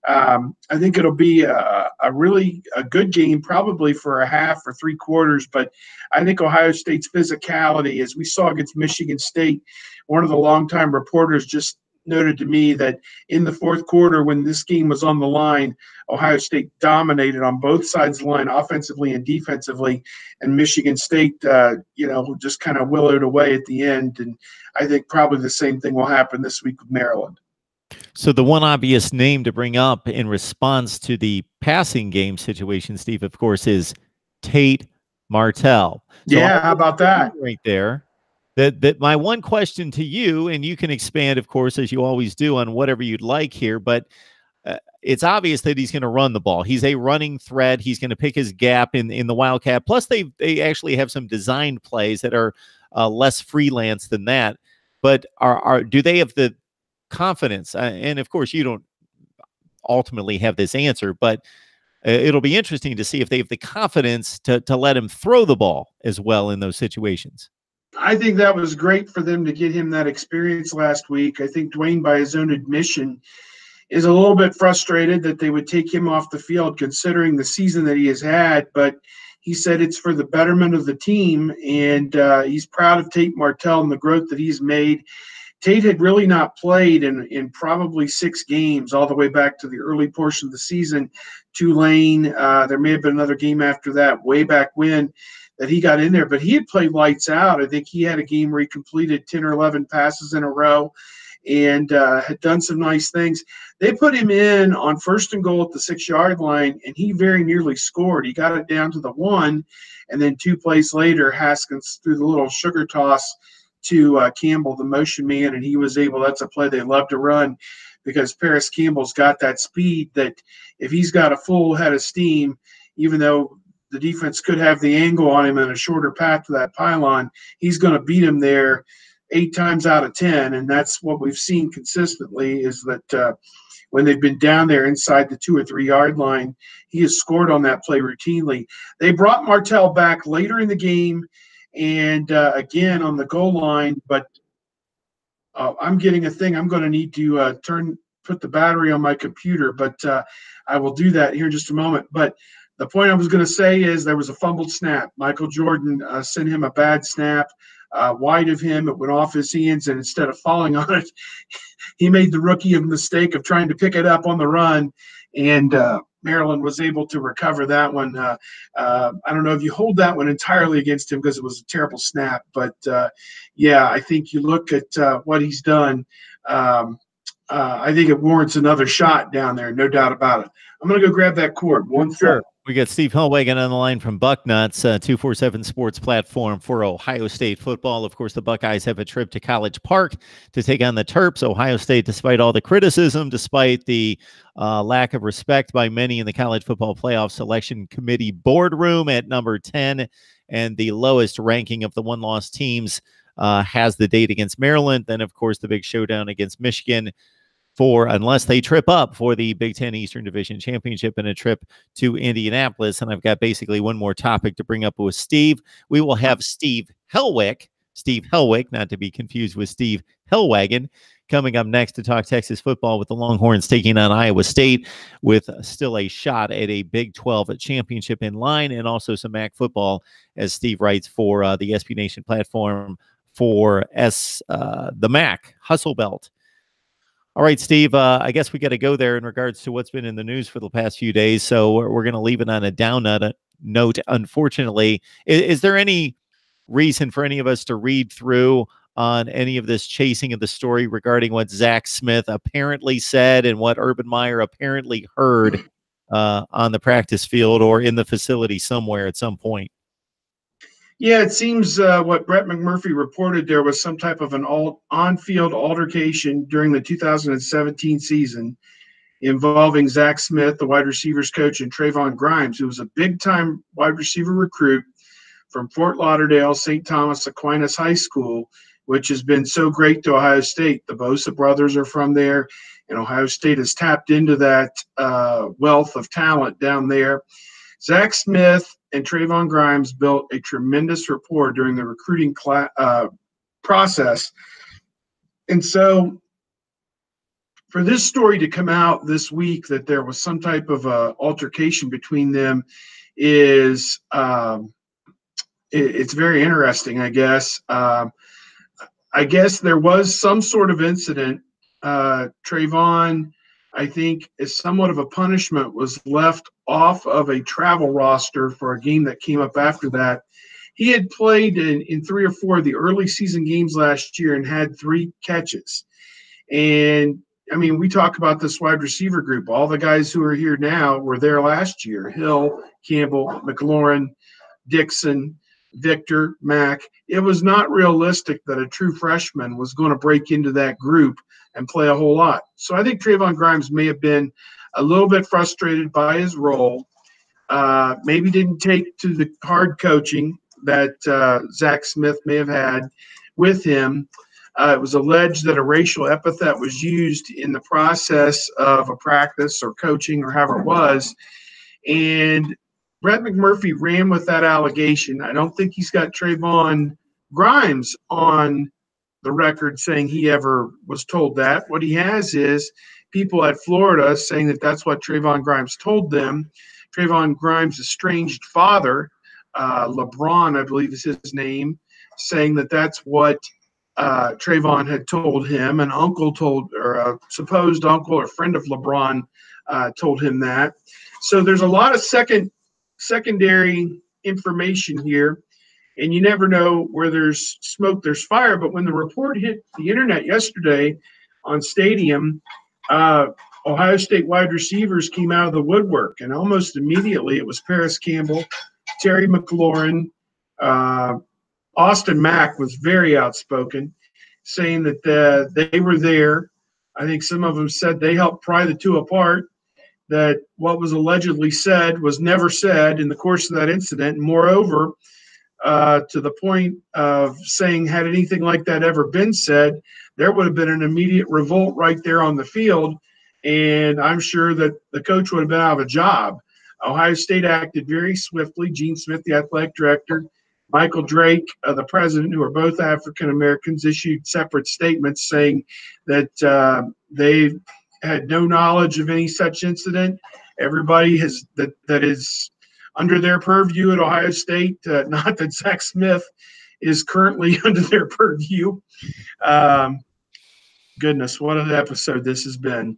I think it'll be a really good game, probably for a half or 3 quarters. But I think Ohio State's physicality, as we saw against Michigan State, one of the longtime reporters just noted to me that in the fourth quarter, when this game was on the line, Ohio State dominated on both sides of the line, offensively and defensively, and Michigan State, just kind of willowed away at the end. And I think probably the same thing will happen this week with Maryland. So the one obvious name to bring up in response to the passing game situation, Steve, of course, is Tate Martell. So how about that? Right there. That my one question to you, and you can expand, of course, as you always do, on whatever you'd like here, but it's obvious that he's going to run the ball. He's a running threat. He's going to pick his gap in the Wildcat. Plus, they actually have some designed plays that are less freelance than that. But do they have the confidence? And of course, you don't ultimately have this answer, but it'll be interesting to see if they have the confidence to let him throw the ball as well in those situations. I think that was great for them to get him that experience last week. I think Dwayne, by his own admission, is a little bit frustrated that they would take him off the field considering the season that he has had, but he said it's for the betterment of the team, and he's proud of Tate Martell and the growth that he's made. Tate had really not played in probably 6 games all the way back to the early portion of the season. Tulane, there may have been another game after that, way back when, that he got in there, but he had played lights out. I think he had a game where he completed 10 or 11 passes in a row and had done some nice things. They put him in on 1st and goal at the 6-yard line, and he very nearly scored. He got it down to the 1, and then 2 plays later, Haskins threw the little sugar toss to Campbell, the motion man, and he was able – that's a play they love to run because Paris Campbell's got that speed that if he's got a full head of steam, even though – the defense could have the angle on him and a shorter path to that pylon, he's going to beat him there 8 times out of 10. And that's what we've seen consistently is that when they've been down there inside the 2 or 3 yard line, he has scored on that play routinely. They brought Martell back later in the game and again on the goal line, but I'm getting a thing. I'm going to need to put the battery on my computer, but I will do that here in just a moment. But the point I was going to say is there was a fumbled snap. Michael Jordan sent him a bad snap wide of him. It went off his hands, and instead of falling on it, he made the rookie a mistake of trying to pick it up on the run, and Maryland was able to recover that one. I don't know if you hold that one entirely against him because it was a terrible snap, but I think you look at what he's done. I think it warrants another shot down there, no doubt about it. I'm going to go grab that cord. One sec. We got Steve Hellwagon on the line from Bucknuts, 247 Sports platform for Ohio State football. Of course, the Buckeyes have a trip to College Park to take on the Terps. Ohio State, despite all the criticism, despite the lack of respect by many in the College Football Playoff Selection Committee boardroom at number 10, and the lowest ranking of the one-loss teams, has the date against Maryland. Then, of course, the big showdown against Michigan, unless they trip up for the Big Ten Eastern Division Championship and a trip to Indianapolis. And I've got basically one more topic to bring up with Steve. We will have Steve Hellwick, not to be confused with Steve Hellwagon, coming up next to talk Texas football with the Longhorns taking on Iowa State, with still a shot at a Big 12 championship in line, and also some MAC football, as Steve writes for the SB Nation platform for the MAC Hustle Belt. All right, Steve, I guess we got to go there in regards to what's been in the news for the past few days. So we're going to leave it on a down note, unfortunately. Is there any reason for any of us to read through on any of this chasing of the story regarding what Zach Smith apparently said and what Urban Meyer apparently heard on the practice field or in the facility somewhere at some point? Yeah, it seems what Brett McMurphy reported, there was some type of an on-field altercation during the 2017 season involving Zach Smith, the wide receivers coach, and Trayvon Grimes, who was a big-time wide receiver recruit from Fort Lauderdale, St. Thomas Aquinas High School, which has been so great to Ohio State. The Bosa brothers are from there, and Ohio State has tapped into that wealth of talent down there. Zach Smith and Trayvon Grimes built a tremendous rapport during the recruiting process. And so for this story to come out this week that there was some type of altercation between them is it's very interesting, I guess. I guess there was some sort of incident. Trayvon, I think, as somewhat of a punishment, was left off of a travel roster for a game that came up after that. He had played in 3 or 4 of the early season games last year and had 3 catches. And, I mean, we talk about this wide receiver group. All the guys who are here now were there last year. Hill, Campbell, McLaurin, Dixon, Victor, Mack. It was not realistic that a true freshman was going to break into that group and play a whole lot. So I think Trayvon Grimes may have been a little bit frustrated by his role, maybe didn't take to the hard coaching that Zach Smith may have had with him. It was alleged that a racial epithet was used in the process of a practice or coaching or however it was. And Brett McMurphy ran with that allegation. I don't think he's got Trayvon Grimes on the record saying he ever was told that. What he has is people at Florida saying that that's what Trayvon Grimes told them. Trayvon Grimes' estranged father, LeBron, I believe is his name, saying that that's what Trayvon had told him. An uncle told, or a supposed uncle or friend of LeBron told him that. So there's a lot of secondary information here. And you never know where there's smoke, there's fire. But when the report hit the internet yesterday on Stadium, Ohio State wide receivers came out of the woodwork. And almost immediately it was Paris Campbell, Terry McLaurin, Austin Mack was very outspoken, saying that they were there. I think some of them said they helped pry the two apart, that what was allegedly said was never said in the course of that incident. And moreover, to the point of saying, had anything like that ever been said, there would have been an immediate revolt right there on the field, and I'm sure that the coach would have been out of a job. Ohio State acted very swiftly. Gene Smith, the athletic director, Michael Drake, the president, who are both African Americans, issued separate statements saying that they had no knowledge of any such incident. Everybody has that is under their purview at Ohio State. Not that Zach Smith is currently under their purview. Goodness, what an episode this has been.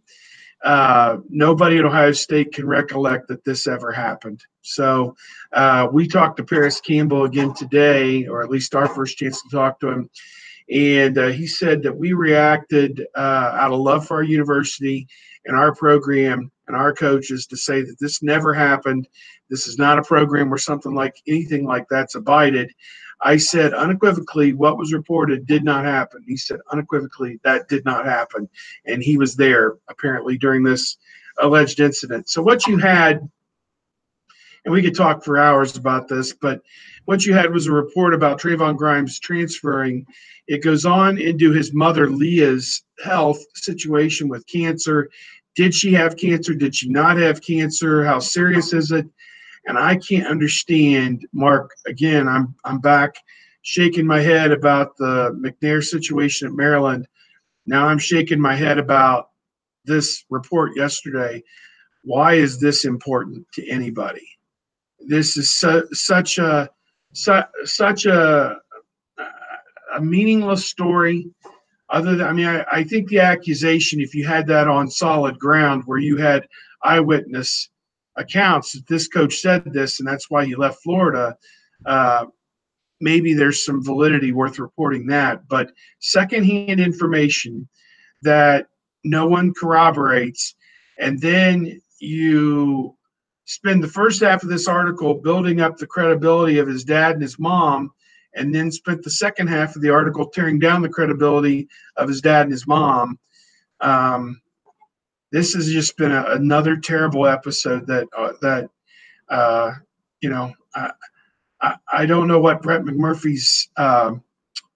Nobody at Ohio State can recollect that this ever happened. So we talked to Paris Campbell again today, or at least our first chance to talk to him. And he said that we reacted out of love for our university and our program and our coaches to say that this never happened. This is not a program where something like anything like that's abided. I said unequivocally what was reported did not happen. He said unequivocally that did not happen. And he was there apparently during this alleged incident. So what you had, and we could talk for hours about this, but what you had was a report about Trayvon Grimes transferring. It goes on into his mother Leah's health situation with cancer. Did she have cancer? Did she not have cancer? How serious is it? And I can't understand, Mark. Again, I'm back shaking my head about the McNair situation at Maryland. Now I'm shaking my head about this report yesterday. Why is this important to anybody? This is such a meaningless story. Other than, I mean, I think the accusation, if you had that on solid ground where you had eyewitness accounts that this coach said this and that's why he left Florida, maybe there's some validity worth reporting that. But secondhand information that no one corroborates, and then you spend the first half of this article building up the credibility of his dad and his mom, and then spent the second half of the article tearing down the credibility of his dad and his mom. This has just been another terrible episode that I don't know what Brett McMurphy's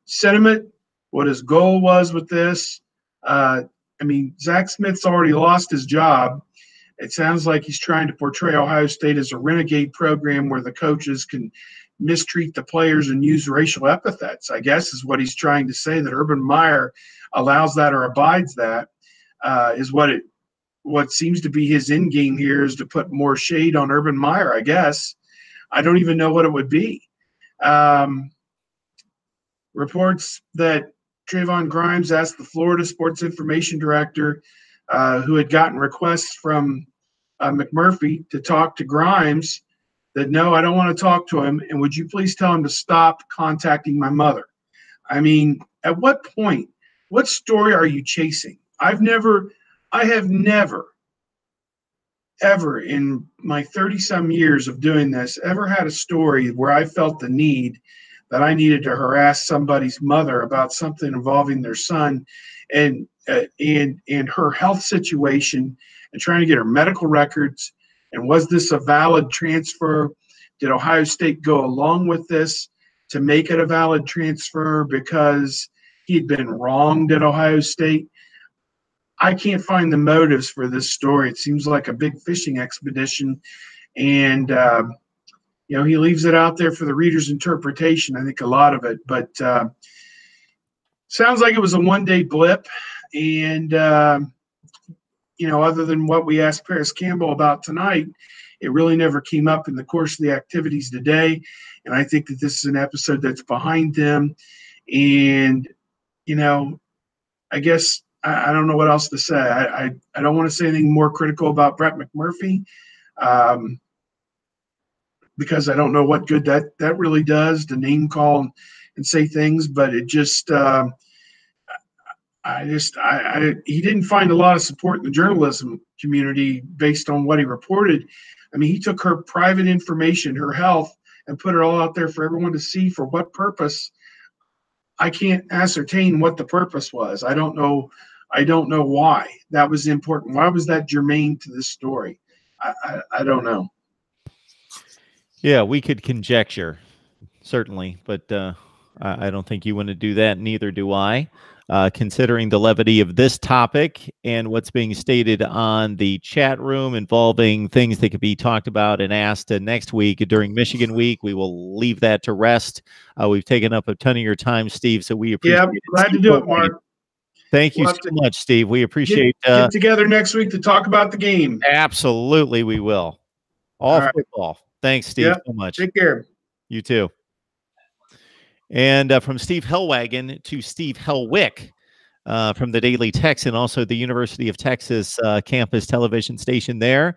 sentiment, what his goal was with this. I mean, Zach Smith's already lost his job. It sounds like he's trying to portray Ohio State as a renegade program where the coaches can mistreat the players and use racial epithets, I guess is what he's trying to say, that Urban Meyer allows that or abides that, is what seems to be his end game here, is to put more shade on Urban Meyer, I guess. I don't even know what it would be. Reports that Trayvon Grimes asked the Florida Sports Information Director, who had gotten requests from McMurphy to talk to Grimes, that no, I don't want to talk to him, and would you please tell him to stop contacting my mother? I mean, at what point, what story are you chasing? I have never, ever in my 30-some years of doing this, ever had a story where I felt the need that I needed to harass somebody's mother about something involving their son and her health situation and trying to get her medical records. And was this a valid transfer? Did Ohio State go along with this to make it a valid transfer because he'd been wronged at Ohio State? I can't find the motives for this story. It seems like a big fishing expedition. And, he leaves it out there for the reader's interpretation, I think a lot of it. But sounds like it was a one-day blip. And, other than what we asked Paris Campbell about tonight, it really never came up in the course of the activities today. And I think that this is an episode that's behind them. And, I guess I don't know what else to say. I don't want to say anything more critical about Brett McMurphy because I don't know what good that really does to name call and say things. But it just he didn't find a lot of support in the journalism community based on what he reported. I mean, he took her private information, her health, and put it all out there for everyone to see. For what purpose? I can't ascertain what the purpose was. I don't know why that was important. Why was that germane to this story? I don't know. Yeah, we could conjecture, certainly, but I don't think you want to do that. Neither do I. Considering the levity of this topic and what's being stated on the chat room involving things that could be talked about and asked next week during Michigan Week, we will leave that to rest. We've taken up a ton of your time, Steve, so we appreciate it. Glad to do it, Mark. Thank you so much, Steve. We appreciate get together next week to talk about the game. Absolutely, we will. All right. Football. Thanks, Steve, so much. Take care. You too. And from Steve Hellwagon to Steve Hellwick from the Daily Texan, also the University of Texas campus television station there.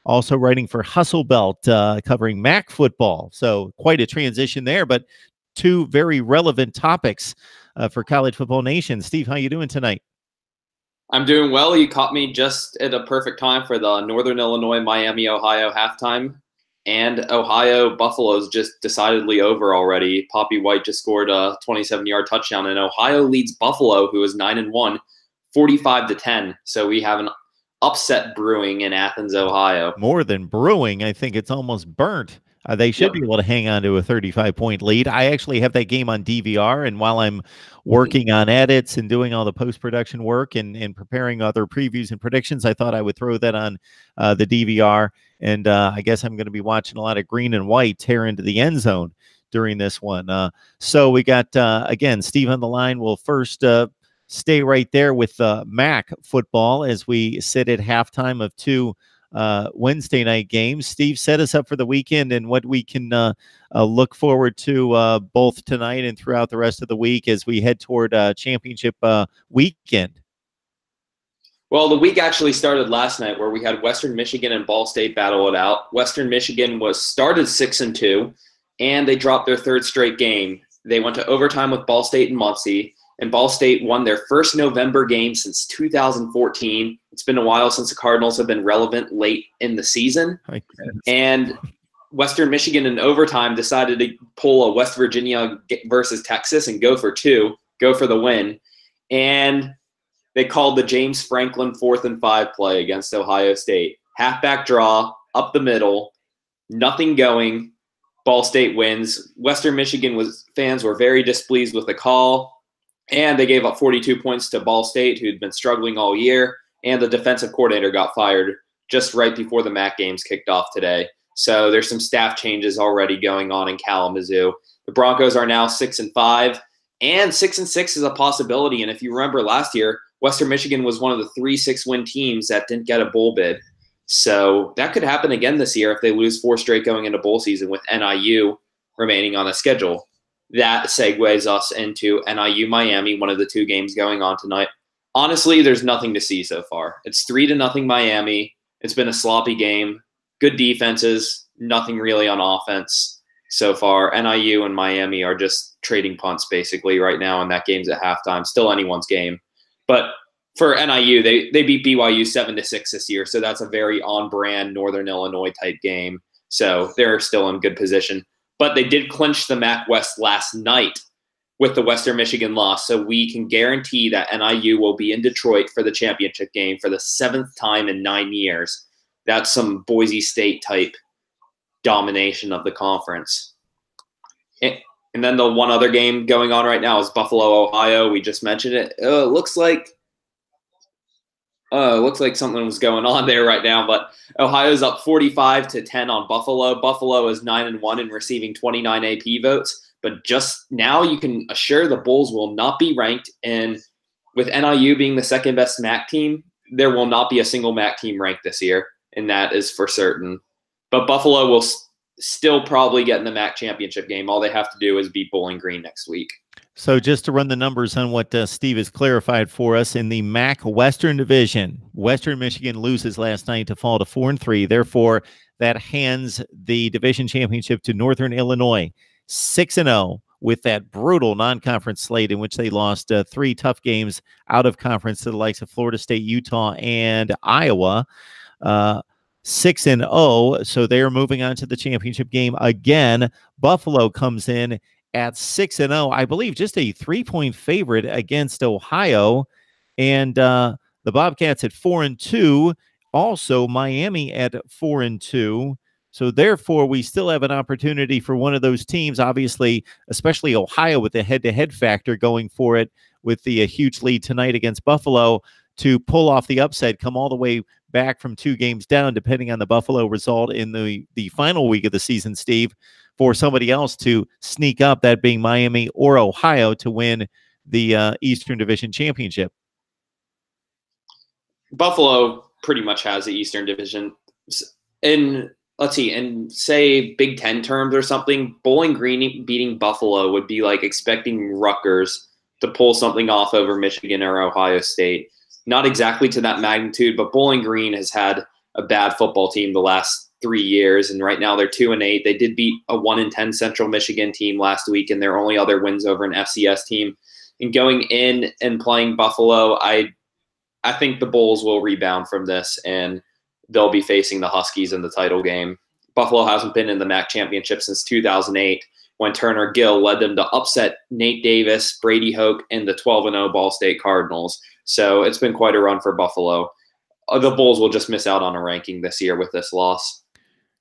Also writing for Hustle Belt, covering MAC football. So quite a transition there, but two very relevant topics for College Football Nation. Steve, how you doing tonight? I'm doing well. You caught me just at a perfect time for the Northern Illinois, Miami, Ohio halftime. And Ohio Buffalo's just decidedly over already. Poppy White just scored a 27-yard touchdown, and Ohio leads Buffalo, who is 9-1, 45-10. So we have an upset brewing in Athens, Ohio. More than brewing, I think it's almost burnt. They should be able to hang on to a 35-point lead. I actually have that game on DVR, and while I'm working on edits and doing all the post-production work and preparing other previews and predictions, I thought I would throw that on the DVR, and I guess I'm going to be watching a lot of green and white tear into the end zone during this one. So we got, again, Steve on the line. We'll first stay right there with MAC football as we sit at halftime of two Wednesday night games. Steve, set us up for the weekend and what we can look forward to both tonight and throughout the rest of the week as we head toward championship weekend. Well, the week actually started last night where we had Western Michigan and Ball State battle it out. Western Michigan was started 6-2, and they dropped their third straight game. They went to overtime with Ball State and Muncie, and Ball State won their first November game since 2014. It's been a while since the Cardinals have been relevant late in the season. And Western Michigan in overtime decided to pull a West Virginia versus Texas and go for the win. And they called the James Franklin 4th and 5 play against Ohio State. Halfback draw, up the middle, nothing going. Ball State wins. Western Michigan fans were very displeased with the call. And they gave up 42 points to Ball State, who'd been struggling all year. And the defensive coordinator got fired just right before the MAC games kicked off today. So there's some staff changes already going on in Kalamazoo. The Broncos are now 6-5, and 6-6 is a possibility. And if you remember last year, Western Michigan was one of the 3 6-win teams that didn't get a bowl bid. So that could happen again this year if they lose 4 straight going into bowl season with NIU remaining on the schedule. That segues us into NIU Miami, one of the 2 games going on tonight. Honestly, there's nothing to see so far. It's 3-0 Miami. It's been a sloppy game. Good defenses, nothing really on offense so far. NIU and Miami are just trading punts basically right now, and that game's at halftime. Still anyone's game. But for NIU, they beat BYU 7-6 this year, so that's a very on-brand Northern Illinois type game. So they're still in good position. But they did clinch the MAC West last night with the Western Michigan loss, so we can guarantee that NIU will be in Detroit for the championship game for the 7th time in 9 years. That's some Boise State type domination of the conference. And then the one other game going on right now is Buffalo, Ohio. We just mentioned it. It looks like something was going on there right now, but Ohio's up 45-10 on Buffalo. Buffalo is 9-1 and receiving 29 AP votes. But just now you can assure the Bulls will not be ranked. And with NIU being the second best MAC team, there will not be a single MAC team ranked this year. And that is for certain. But Buffalo will still probably get in the MAC championship game. All they have to do is beat Bowling Green next week. So just to run the numbers on what Steve has clarified for us, in the MAC Western Division, Western Michigan loses last night to fall to 4-3. Therefore, that hands the division championship to Northern Illinois, 6-0, with that brutal non-conference slate in which they lost 3 tough games out of conference to the likes of Florida State, Utah, and Iowa. 6-0, so they are moving on to the championship game again. Buffalo comes in at 6-0, I believe, just a 3-point favorite against Ohio, and the Bobcats at 4-2. Also, Miami at 4-2. So therefore, we still have an opportunity for one of those teams, obviously, especially Ohio with the head-to-head factor going for it with the huge lead tonight against Buffalo, to pull off the upset, come all the way back from 2 games down, depending on the Buffalo result in the final week of the season, Steve, for somebody else to sneak up, that being Miami or Ohio, to win the Eastern Division Championship. Buffalo pretty much has the Eastern Division. And let's see, in say Big Ten terms or something, Bowling Green beating Buffalo would be like expecting Rutgers to pull something off over Michigan or Ohio State. Not exactly to that magnitude, but Bowling Green has had a bad football team the last 3 years, and right now they're 2-8. They did beat a 1-10 Central Michigan team last week, and their only other wins over an FCS team. And going in and playing Buffalo, I think the Bulls will rebound from this, and they'll be facing the Huskies in the title game. Buffalo hasn't been in the MAC championship since 2008, when Turner Gill led them to upset Nate Davis, Brady Hoke, and the 12-0 Ball State Cardinals. So it's been quite a run for Buffalo. The Bulls will just miss out on a ranking this year with this loss.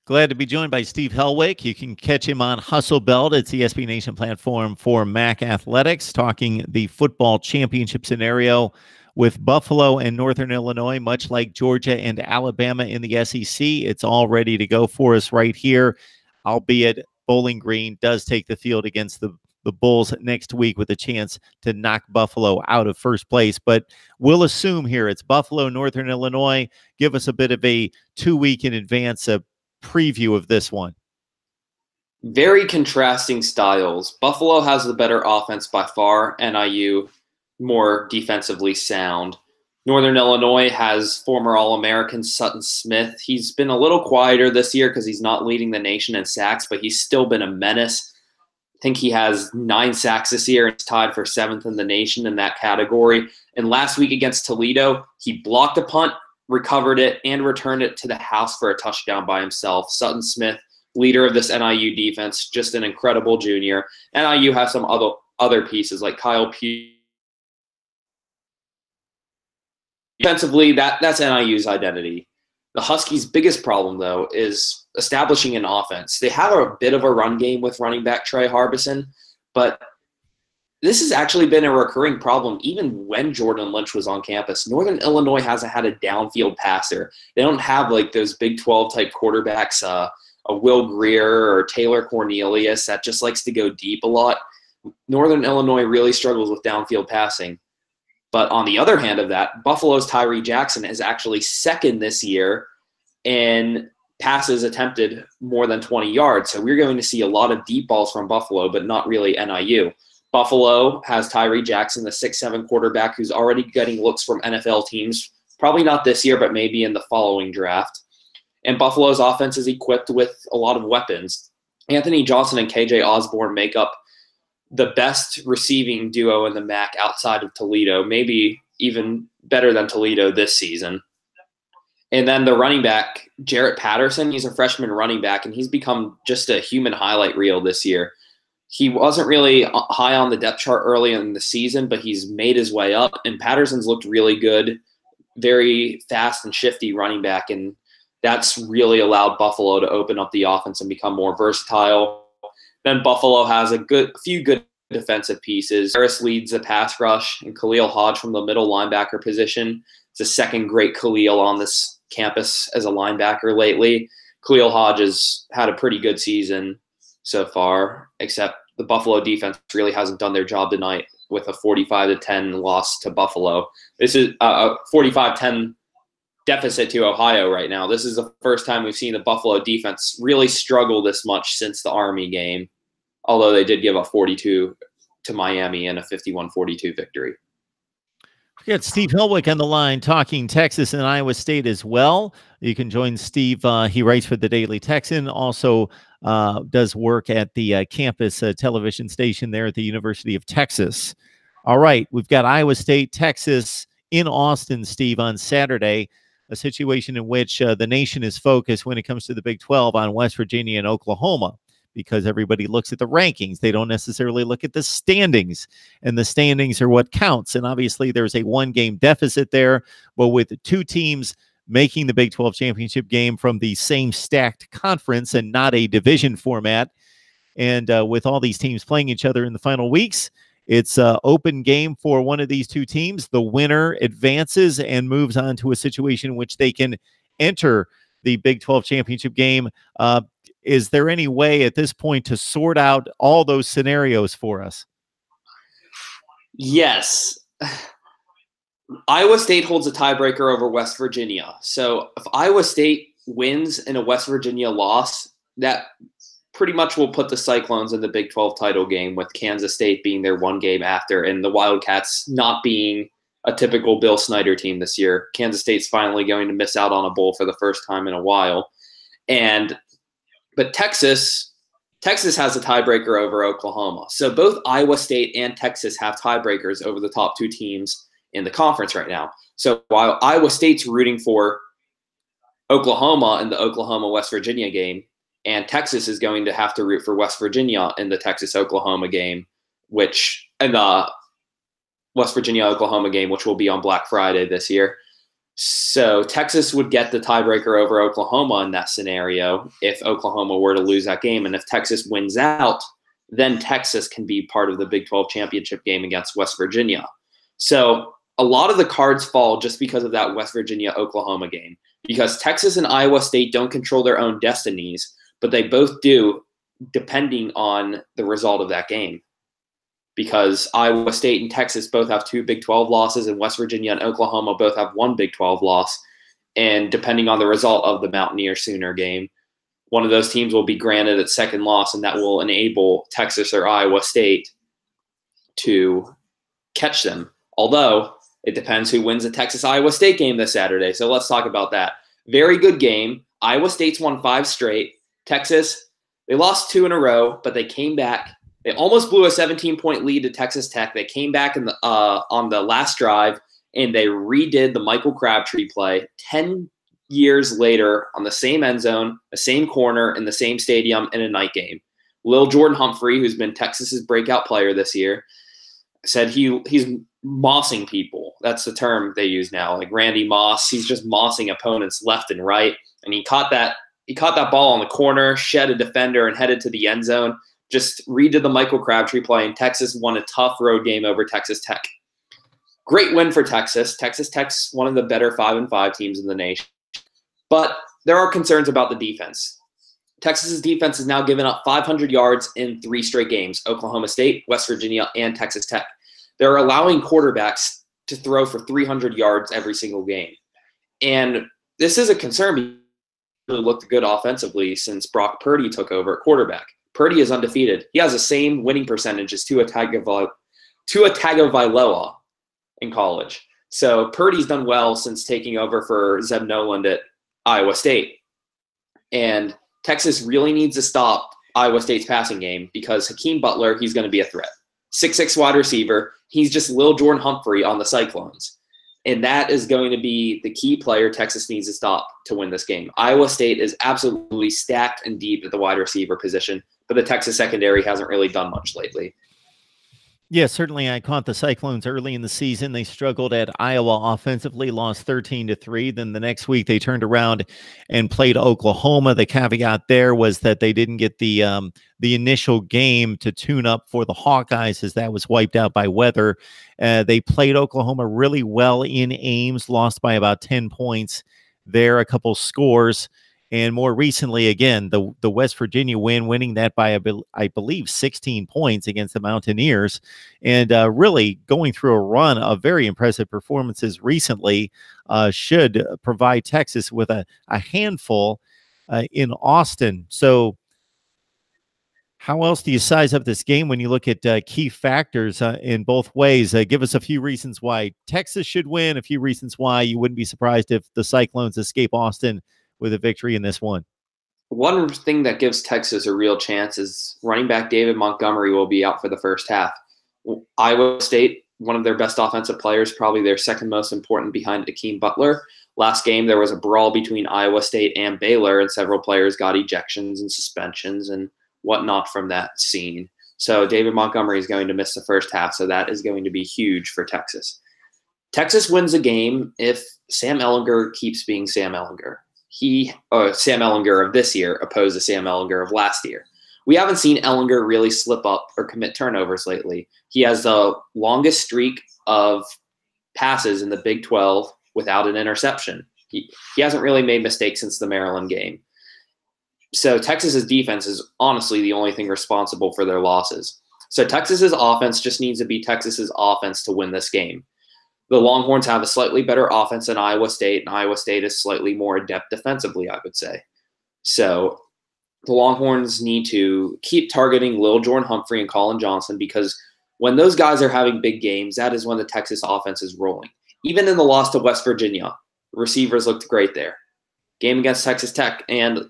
Glad to be joined by Steve Helwig. You can catch him on Hustle Belt. It's the SB Nation platform for MAC Athletics, talking the football championship scenario with Buffalo and Northern Illinois, much like Georgia and Alabama in the SEC. It's all ready to go for us right here, albeit Bowling Green does take the field against the Bulls next week with a chance to knock Buffalo out of first place. But we'll assume here it's Buffalo, Northern Illinois. Give us a bit of a 2-week in advance preview of this one. Very contrasting styles. Buffalo has the better offense by far. NIU more defensively sound. Northern Illinois has former All-American Sutton Smith. He's been a little quieter this year because he's not leading the nation in sacks, but he's still been a menace. I think he has 9 sacks this year and is tied for 7th in the nation in that category. And last week against Toledo, he blocked a punt, recovered it, and returned it to the house for a touchdown by himself. Sutton Smith, leader of this NIU defense, just an incredible junior. NIU has some other pieces like Kyle Pugh. Defensively, that's NIU's identity. The Huskies' biggest problem, though, is establishing an offense. They have a bit of a run game with running back Trey Harbison, but this has actually been a recurring problem even when Jordan Lynch was on campus. Northern Illinois hasn't had a downfield passer. They don't have like those Big 12 type quarterbacks, a Will Greer or Taylor Cornelius that just likes to go deep a lot. Northern Illinois really struggles with downfield passing. But on the other hand of that, Buffalo's Tyree Jackson is actually second this year in passes attempted more than 20 yards. So we're going to see a lot of deep balls from Buffalo, but not really NIU. Buffalo has Tyree Jackson, the 6'7" quarterback who's already getting looks from NFL teams, probably not this year, but maybe in the following draft. And Buffalo's offense is equipped with a lot of weapons. Anthony Johnson and KJ Osborne make up the best receiving duo in the MAC outside of Toledo, maybe even better than Toledo this season. And then the running back, Jarrett Patterson, he's a freshman running back, and he's become just a human highlight reel this year. He wasn't really high on the depth chart early in the season, but he's made his way up, and Patterson's looked really good, very fast and shifty running back, and that's really allowed Buffalo to open up the offense and become more versatile. Then Buffalo has a few good defensive pieces. Harris leads the pass rush, and Khalil Hodge from the middle linebacker position. It's the second great Khalil on this campus as a linebacker lately. Khalil Hodge has had a pretty good season so far, except the Buffalo defense really hasn't done their job tonight with a 45-10 loss to Buffalo. This is a 45-10 deficit to Ohio right now. This is the first time we've seen the Buffalo defense really struggle this much since the Army game, although they did give up 42 to Miami in a 51-42 victory. We got Steve Helwig on the line talking Texas and Iowa State as well. You can join Steve. He writes for the Daily Texan, also does work at the campus television station there at the University of Texas. All right, we've got Iowa State, Texas in Austin, Steve, on Saturday, a situation in which the nation is focused when it comes to the Big 12 on West Virginia and Oklahoma, because everybody looks at the rankings. They don't necessarily look at the standings, and the standings are what counts. And obviously there's a 1-game deficit there, but with 2 teams making the Big 12 championship game from the same stacked conference and not a division format, and with all these teams playing each other in the final weeks, it's an open game for one of these 2 teams. The winner advances and moves on to a situation in which they can enter the Big 12 championship game. Is there any way at this point to sort out all those scenarios for us? Yes. Iowa State holds a tiebreaker over West Virginia. So if Iowa State wins in a West Virginia loss, that pretty much will put the Cyclones in the Big 12 title game, with Kansas State being their 1 game after, and the Wildcats not being a typical Bill Snyder team this year. Kansas State's finally going to miss out on a bowl for the first time in a while. But Texas Texas has a tiebreaker over Oklahoma. So both Iowa State and Texas have tiebreakers over the top two teams in the conference right now. So while Iowa State's rooting for Oklahoma in the Oklahoma-West Virginia game, and Texas is going to have to root for West Virginia in the Texas-Oklahoma game, and the West Virginia-Oklahoma game, which will be on Black Friday this year. So Texas would get the tiebreaker over Oklahoma in that scenario if Oklahoma were to lose that game. And if Texas wins out, then Texas can be part of the Big 12 championship game against West Virginia. So a lot of the cards fall just because of that West Virginia-Oklahoma game, because Texas and Iowa State don't control their own destinies, but they both do depending on the result of that game. Because Iowa State and Texas both have 2 Big 12 losses, and West Virginia and Oklahoma both have 1 Big 12 loss. And depending on the result of the Mountaineer-Sooner game, one of those teams will be granted its second loss, and that will enable Texas or Iowa State to catch them. Although, it depends who wins the Texas-Iowa State game this Saturday. So let's talk about that. Very good game. Iowa State's won 5 straight. Texas, they lost 2 in a row, but they came back. They almost blew a 17-point lead to Texas Tech. They came back on the last drive, and they redid the Michael Crabtree play 10 years later on the same end zone, the same corner, in the same stadium in a night game. Lil Jordan Humphrey, who's been Texas's breakout player this year, said he's mossing people. That's the term they use now, like Randy Moss. He's just mossing opponents left and right, and he caught that ball on the corner, shed a defender, and headed to the end zone. Just redid the Michael Crabtree play, and Texas won a tough road game over Texas Tech. Great win for Texas. Texas Tech's one of the better 5-5 teams in the nation. But there are concerns about the defense. Texas's defense has now given up 500 yards in 3 straight games: Oklahoma State, West Virginia, and Texas Tech. They're allowing quarterbacks to throw for 300 yards every single game. And this is a concern because he looked good offensively since Brock Purdy took over at quarterback. Purdy is undefeated. He has the same winning percentage as Tua Tagovailoa in college. So Purdy's done well since taking over for Zeb Noland at Iowa State. And Texas really needs to stop Iowa State's passing game because Hakeem Butler, he's going to be a threat. 6'6" wide receiver. He's just Lil Jordan Humphrey on the Cyclones. And that is going to be the key player Texas needs to stop to win this game. Iowa State is absolutely stacked and deep at the wide receiver position, but the Texas secondary hasn't really done much lately. Yeah, certainly I caught the Cyclones early in the season. They struggled at Iowa offensively, lost 13-3. Then the next week they turned around and played Oklahoma. The caveat there was that they didn't get the initial game to tune up for the Hawkeyes, as that was wiped out by weather. They played Oklahoma really well in Ames, lost by about 10 points there, a couple scores. And more recently, again, the West Virginia win, winning that by, I believe, 16 points against the Mountaineers, and really going through a run of very impressive performances recently, should provide Texas with a handful in Austin. So how else do you size up this game when you look at key factors in both ways? Give us a few reasons why Texas should win, a few reasons why you wouldn't be surprised if the Cyclones escape Austin with a victory in this one. One thing that gives Texas a real chance is running back David Montgomery will be out for the first half. Iowa State, one of their best offensive players, probably their second most important behind Hakeem Butler. Last game, there was a brawl between Iowa State and Baylor, and several players got ejections and suspensions and whatnot from that scene. So David Montgomery is going to miss the first half, so that is going to be huge for Texas. Texas wins a game if Sam Ehlinger keeps being Sam Ehlinger. Sam Ehlinger of this year opposed to Sam Ehlinger of last year. We haven't seen Ehlinger really slip up or commit turnovers lately. He has the longest streak of passes in the Big 12 without an interception. He hasn't really made mistakes since the Maryland game. So Texas's defense is honestly the only thing responsible for their losses. So Texas's offense just needs to be Texas's offense to win this game. The Longhorns have a slightly better offense than Iowa State, and Iowa State is slightly more adept defensively, I would say. So the Longhorns need to keep targeting Lil Jordan Humphrey and Colin Johnson, because when those guys are having big games, that is when the Texas offense is rolling. Even in the loss to West Virginia, the receivers looked great there. Game against Texas Tech, and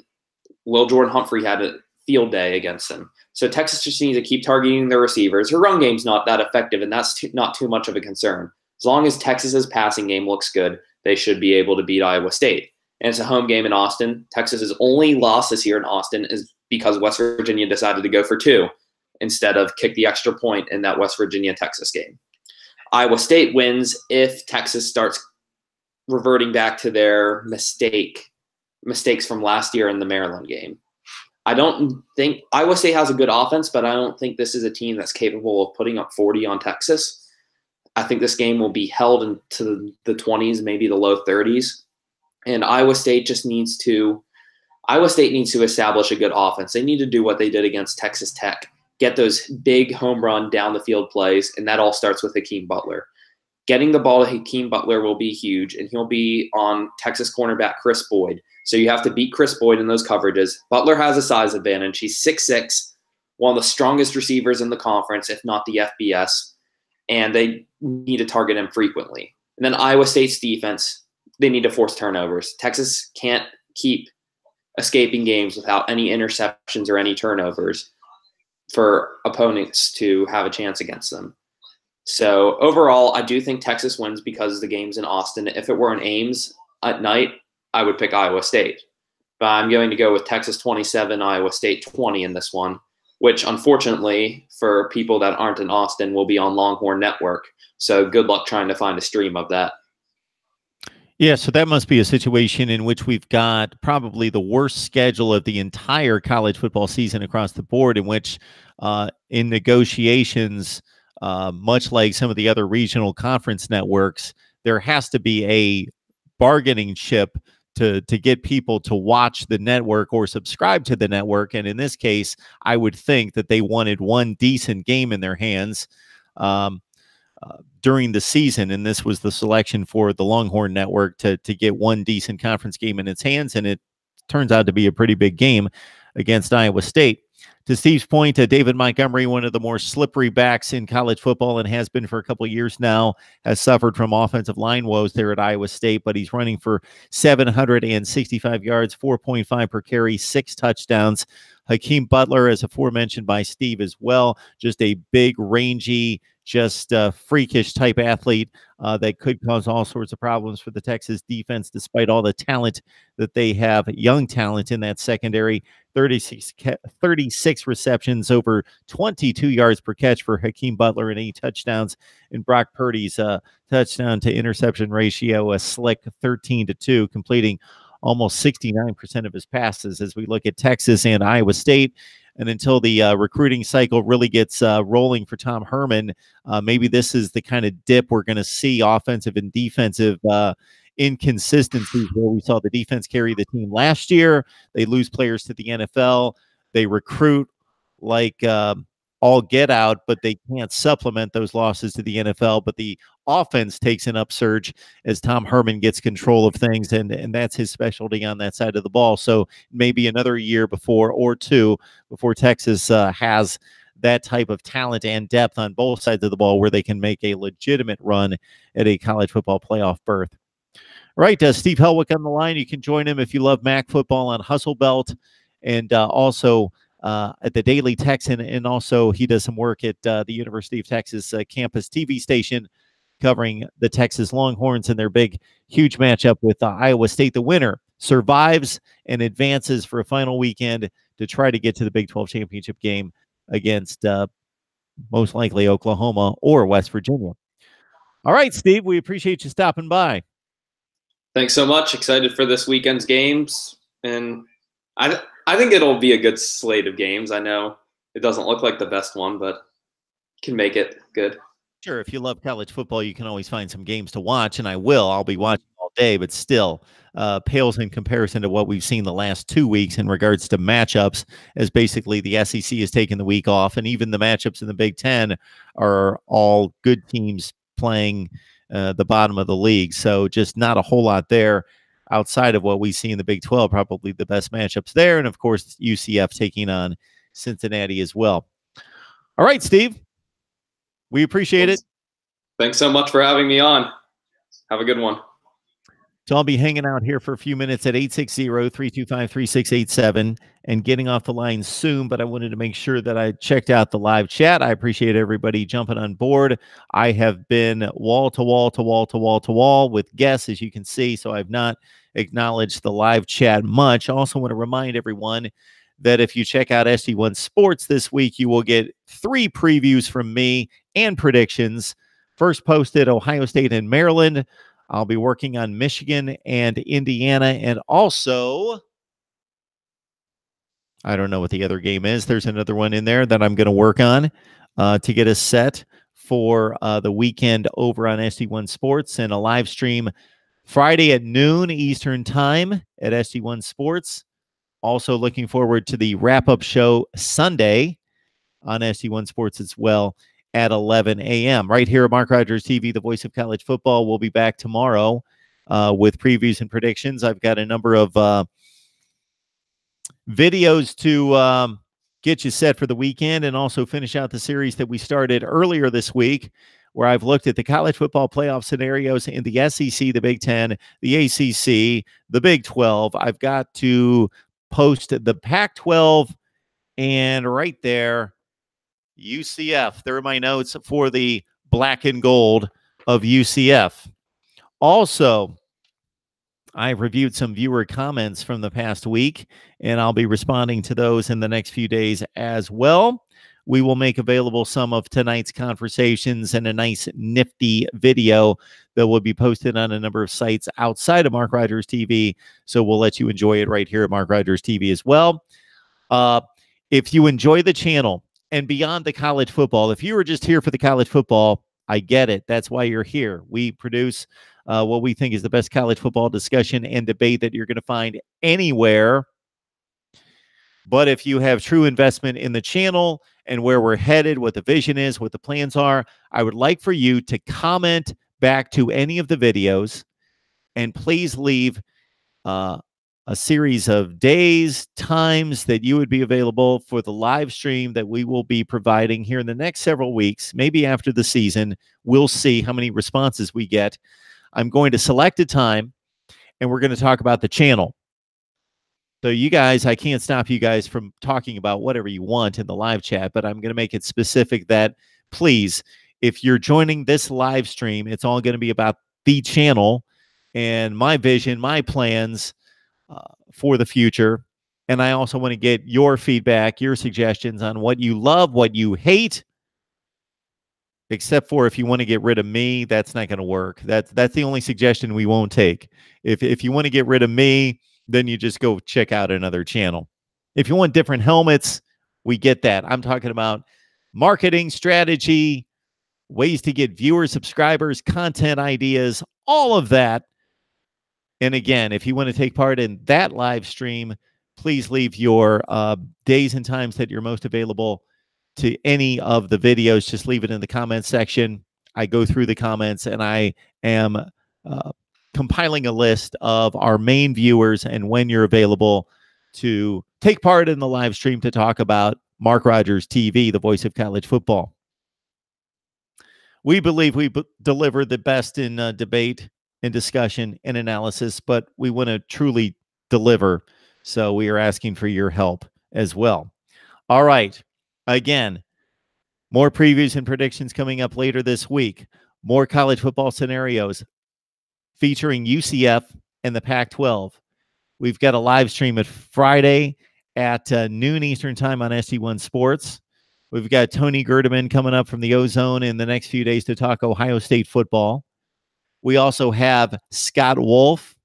Lil Jordan Humphrey had a field day against them. So Texas just needs to keep targeting their receivers. Her run game's not that effective, and that's not too much of a concern. As long as Texas's passing game looks good, they should be able to beat Iowa State. And it's a home game in Austin. Texas's only loss this year in Austin is because West Virginia decided to go for 2 instead of kick the extra point in that West Virginia-Texas game. Iowa State wins if Texas starts reverting back to their mistakes from last year in the Maryland game. I don't think Iowa State has a good offense, but I don't think this is a team that's capable of putting up 40 on Texas. I think this game will be held into the 20s, maybe the low 30s. And Iowa State needs to establish a good offense. They need to do what they did against Texas Tech, get those big home run down the field plays, and that all starts with Hakeem Butler. Getting the ball to Hakeem Butler will be huge, and he'll be on Texas cornerback Chris Boyd. So you have to beat Chris Boyd in those coverages. Butler has a size advantage. He's 6'6", one of the strongest receivers in the conference, if not the FBS, and they need to target him frequently. And then Iowa State's defense, they need to force turnovers. Texas can't keep escaping games without any interceptions or any turnovers for opponents to have a chance against them. So overall, I do think Texas wins because the game's in Austin. If it were in Ames at night, I would pick Iowa State. But I'm going to go with Texas 27, Iowa State 20 in this one, which unfortunately for people that aren't in Austin will be on Longhorn Network. So good luck trying to find a stream of that. Yeah, so that must be a situation in which we've got probably the worst schedule of the entire college football season across the board, in which in negotiations, much like some of the other regional conference networks, there has to be a bargaining chip to get people to watch the network or subscribe to the network. And in this case, I would think that they wanted one decent game in their hands during the season, and this was the selection for the Longhorn Network to get one decent conference game in its hands, and it turns out to be a pretty big game against Iowa State. To Steve's point, David Montgomery, one of the more slippery backs in college football and has been for a couple of years now, has suffered from offensive line woes there at Iowa State, but he's running for 765 yards, 4.5 per carry, 6 touchdowns. Hakeem Butler, as aforementioned by Steve as well, just a big, rangy, just freakish type athlete that could cause all sorts of problems for the Texas defense, despite all the talent that they have, young talent in that secondary. 36 receptions, over 22 yards per catch for Hakeem Butler and 8 touchdowns. And Brock Purdy's touchdown to interception ratio, a slick 13-2, completing almost 69% of his passes as we look at Texas and Iowa State. And until the recruiting cycle really gets rolling for Tom Herman, maybe this is the kind of dip we're going to see, offensive and defensive inconsistencies, where we saw the defense carry the team last year. They lose players to the NFL. They recruit like all get out, but they can't supplement those losses to the NFL. But the offense takes an upsurge as Tom Herman gets control of things, and that's his specialty on that side of the ball. So maybe another year or two before Texas has that type of talent and depth on both sides of the ball where they can make a legitimate run at a college football playoff berth. All right, Steve Helwick on the line. You can join him if you love MAC football on Hustle Belt, and also at the Daily Texan, and also he does some work at the University of Texas campus TV station covering the Texas Longhorns and their big, huge matchup with Iowa State. The winner survives and advances for a final weekend to try to get to the Big 12 championship game against most likely Oklahoma or West Virginia. All right, Steve, we appreciate you stopping by. Thanks so much. Excited for this weekend's games, and I think it'll be a good slate of games. I know it doesn't look like the best one, but can make it good. Sure, if you love college football, you can always find some games to watch, and I will. I'll be watching all day, but still pales in comparison to what we've seen the last 2 weeks in regards to matchups, as basically the SEC has taken the week off, and even the matchups in the Big Ten are all good teams playing the bottom of the league. So just not a whole lot there outside of what we see in the Big 12, probably the best matchups there. And of course, UCF taking on Cincinnati as well. All right, Steve, we appreciate it. Thanks so much for having me on. Have a good one. So I'll be hanging out here for a few minutes at 860-325-3687 and getting off the line soon, but I wanted to make sure that I checked out the live chat. I appreciate everybody jumping on board. I have been wall to wall to wall to wall to wall with guests, as you can see, so I've not acknowledged the live chat much. I also want to remind everyone that if you check out SD1 Sports this week, you will get 3 previews from me and predictions. First posted Ohio State and Maryland. I'll be working on Michigan and Indiana, and also, I don't know what the other game is. There's another one in there that I'm going to work on to get us set for the weekend over on SD1 Sports, and a live stream Friday at noon Eastern Time at SD1 Sports. Also looking forward to the wrap-up show Sunday on SD1 Sports as well at 11 a.m. right here at Mark Rogers TV, the voice of college football. We'll be back tomorrow with previews and predictions. I've got a number of videos to get you set for the weekend and also finish out the series that we started earlier this week, where I've looked at the college football playoff scenarios in the SEC, the Big Ten, the ACC, the Big 12. I've got to post the Pac-12, and right there, UCF. There are my notes for the black and gold of UCF. Also, I've reviewed some viewer comments from the past week, and I'll be responding to those in the next few days as well. We will make available some of tonight's conversations and a nice nifty video that will be posted on a number of sites outside of Mark Rogers TV. So we'll let you enjoy it right here at Mark Rogers TV as well. If you enjoy the channel, and beyond the college football, if you were just here for the college football, I get it. That's why you're here. We produce what we think is the best college football discussion and debate that you're going to find anywhere. But if you have true investment in the channel and where we're headed, what the vision is, what the plans are, I would like for you to comment back to any of the videos, and please leave a series of days, times that you would be available for the live stream that we will be providing here in the next several weeks, maybe after the season. We'll see how many responses we get. I'm going to select a time, and we're going to talk about the channel. So you guys, I can't stop you guys from talking about whatever you want in the live chat, but I'm going to make it specific that, please, if you're joining this live stream, it's all going to be about the channel and my vision, my plans for the future. And I also want to get your feedback, your suggestions on what you love, what you hate, except for if you want to get rid of me, that's not going to work. That's the only suggestion we won't take. If you want to get rid of me, then you just go check out another channel. If you want different helmets, we get that. I'm talking about marketing strategy, ways to get viewers, subscribers, content ideas, all of that. And again, if you want to take part in that live stream, please leave your days and times that you're most available to any of the videos. Just leave it in the comments section. I go through the comments, and I am compiling a list of our main viewers and when you're available to take part in the live stream to talk about Mark Rogers TV, the voice of college football. We believe we deliver the best in debate and discussion and analysis, but we want to truly deliver. So we are asking for your help as well. All right. Again, more previews and predictions coming up later this week. More college football scenarios featuring UCF and the Pac-12. We've got a live stream at Friday at noon Eastern Time on SD1 Sports. We've got Tony Gerdeman coming up from the Ozone in the next few days to talk Ohio State football. We also have Scott Wolf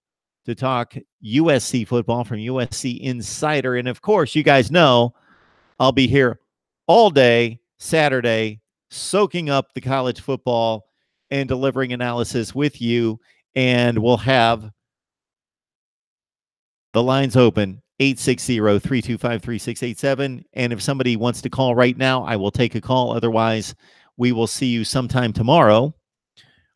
to talk USC football from USC Insider. And of course, you guys know I'll be here all day Saturday, soaking up the college football and delivering analysis with you. And we'll have the lines open, 860-325-3687. And if somebody wants to call right now, I will take a call. Otherwise, we will see you sometime tomorrow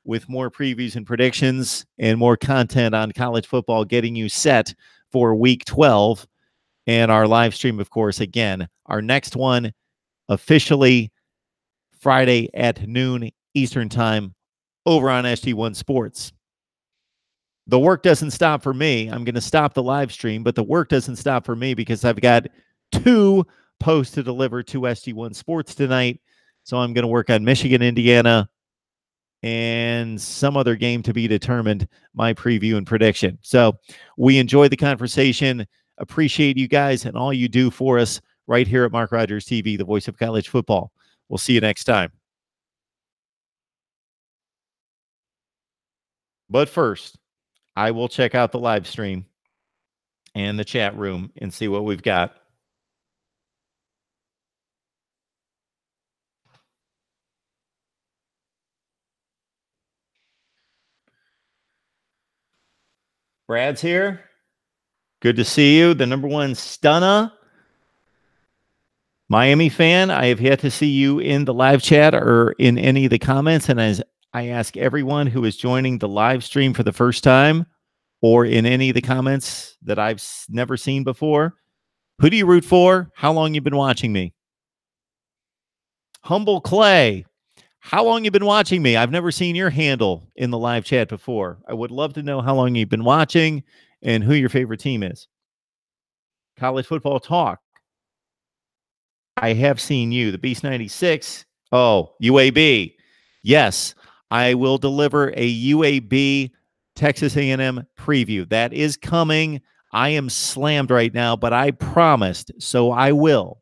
with more previews and predictions and more content on college football, getting you set for week 12. And our live stream, of course, again, our next one officially Friday at noon Eastern Time over on SD1 Sports. the work doesn't stop for me. I'm going to stop the live stream, but the work doesn't stop for me because I've got 2 posts to deliver to SG1 Sports tonight. So I'm going to work on Michigan, Indiana, and some other game to be determined, my preview and prediction. So we enjoyed the conversation. Appreciate you guys and all you do for us right here at Mark Rogers TV, the voice of college football. We'll see you next time. But first, I will check out the live stream and the chat room and see what we've got. Brad's here. Good to see you. The #1 stunner. Miami fan, I have yet to see you in the live chat or in any of the comments. And as I ask everyone who is joining the live stream for the first time or in any of the comments that I've never seen before, who do you root for? How long you been watching me? Humble Clay, how long you been watching me? I've never seen your handle in the live chat before. I would love to know how long you've been watching and who your favorite team is. College Football Talk. I have seen you. The Beast 96. Oh, UAB. Yes, I will deliver a UAB Texas A&M preview. That is coming. I am slammed right now, but I promised, so I will.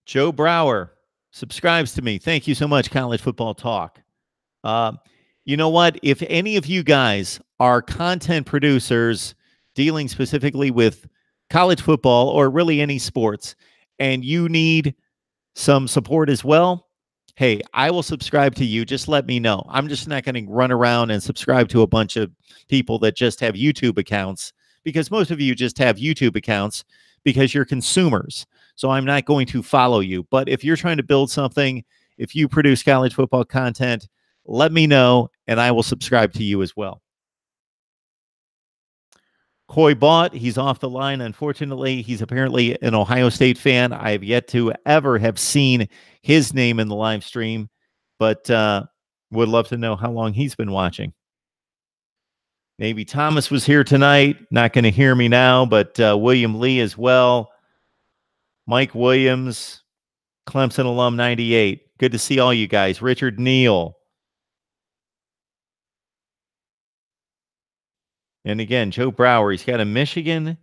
Joe Brower subscribes to me. Thank you so much, College Football Talk. You know what? If any of you guys are content producers dealing specifically with college football or really any sports, and you need some support as well, hey, I will subscribe to you. Just let me know. I'm just not going to run around and subscribe to a bunch of people that just have YouTube accounts, because most of you just have YouTube accounts because you're consumers. So I'm not going to follow you. But if you're trying to build something, if you produce college football content, let me know and I will subscribe to you as well. Coy Bought, he's off the line. Unfortunately, he's apparently an Ohio State fan. I have yet to ever have seen his name in the live stream, but would love to know how long he's been watching. Maybe Thomas was here tonight. Not going to hear me now, but William Lee as well. Mike Williams, Clemson alum 98. Good to see all you guys. Richard Neal. And again, Joe Brower, he's got a Michigan,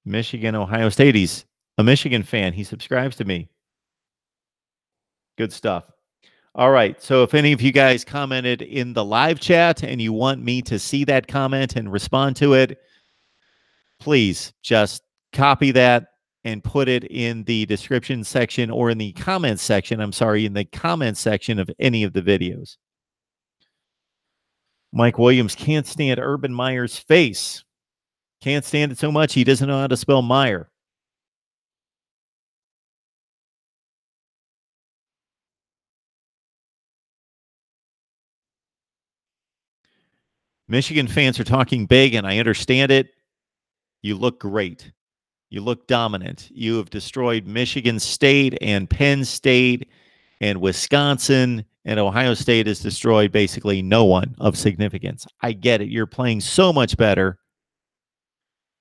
Ohio State. He's a Michigan fan. He subscribes to me. Good stuff. All right. So if any of you guys commented in the live chat and you want me to see that comment and respond to it, please just copy that and put it in the description section or in the comments section. I'm sorry, in the comments section of any of the videos. Mike Williams can't stand Urban Meyer's face. Can't stand it so much he doesn't know how to spell Meyer. Michigan fans are talking big, and I understand it. You look great. You look dominant. You have destroyed Michigan State and Penn State and Wisconsin, and Ohio State has destroyed basically no one of significance. I get it. You're playing so much better,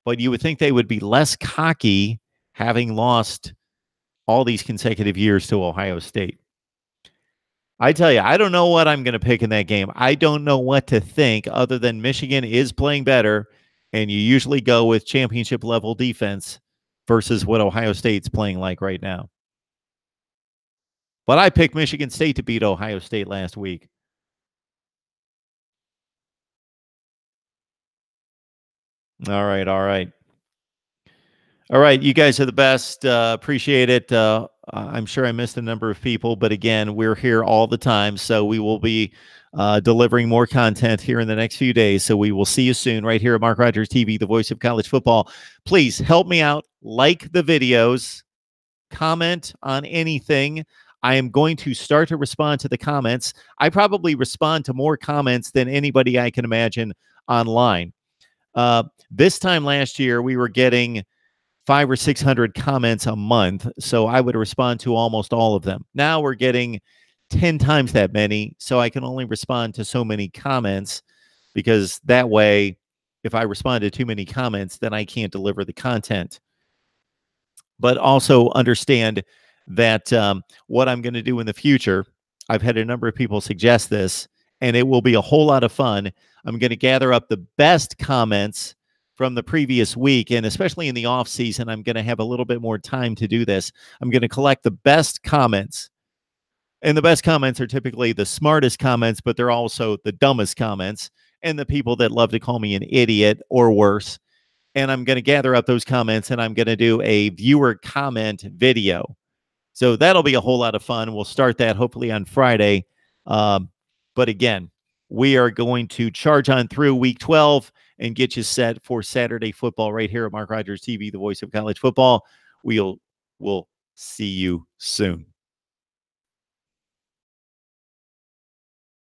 but you would think they would be less cocky having lost all these consecutive years to Ohio State. I tell you, I don't know what I'm going to pick in that game. I don't know what to think other than Michigan is playing better, and you usually go with championship level defense versus what Ohio State's playing like right now. But I picked Michigan State to beat Ohio State last week. All right, all right. All right, you guys are the best. Appreciate it. I'm sure I missed a number of people, but again, we're here all the time, so we will be delivering more content here in the next few days. So we will see you soon right here at Mark Rogers TV, the voice of college football. Please help me out. Like the videos. Comment on anything. I am going to start to respond to the comments. I probably respond to more comments than anybody I can imagine online. This time last year, we were getting 500 or 600 comments a month, so I would respond to almost all of them. Now we're getting 10 times that many, so I can only respond to so many comments, because that way, if I respond to too many comments, then I can't deliver the content. But also understand that what I'm going to do in the future, I've had a number of people suggest this, and it will be a whole lot of fun. I'm going to gather up the best comments from the previous week, and especially in the off season, I'm going to have a little bit more time to do this. I'm going to collect the best comments, and the best comments are typically the smartest comments, but they're also the dumbest comments, and the people that love to call me an idiot or worse. And I'm going to gather up those comments, and I'm going to do a viewer comment video. So that'll be a whole lot of fun. We'll start that hopefully on Friday. But again, we are going to charge on through week 12 and get you set for Saturday football right here at Mark Rogers TV, the voice of college football. We'll see you soon.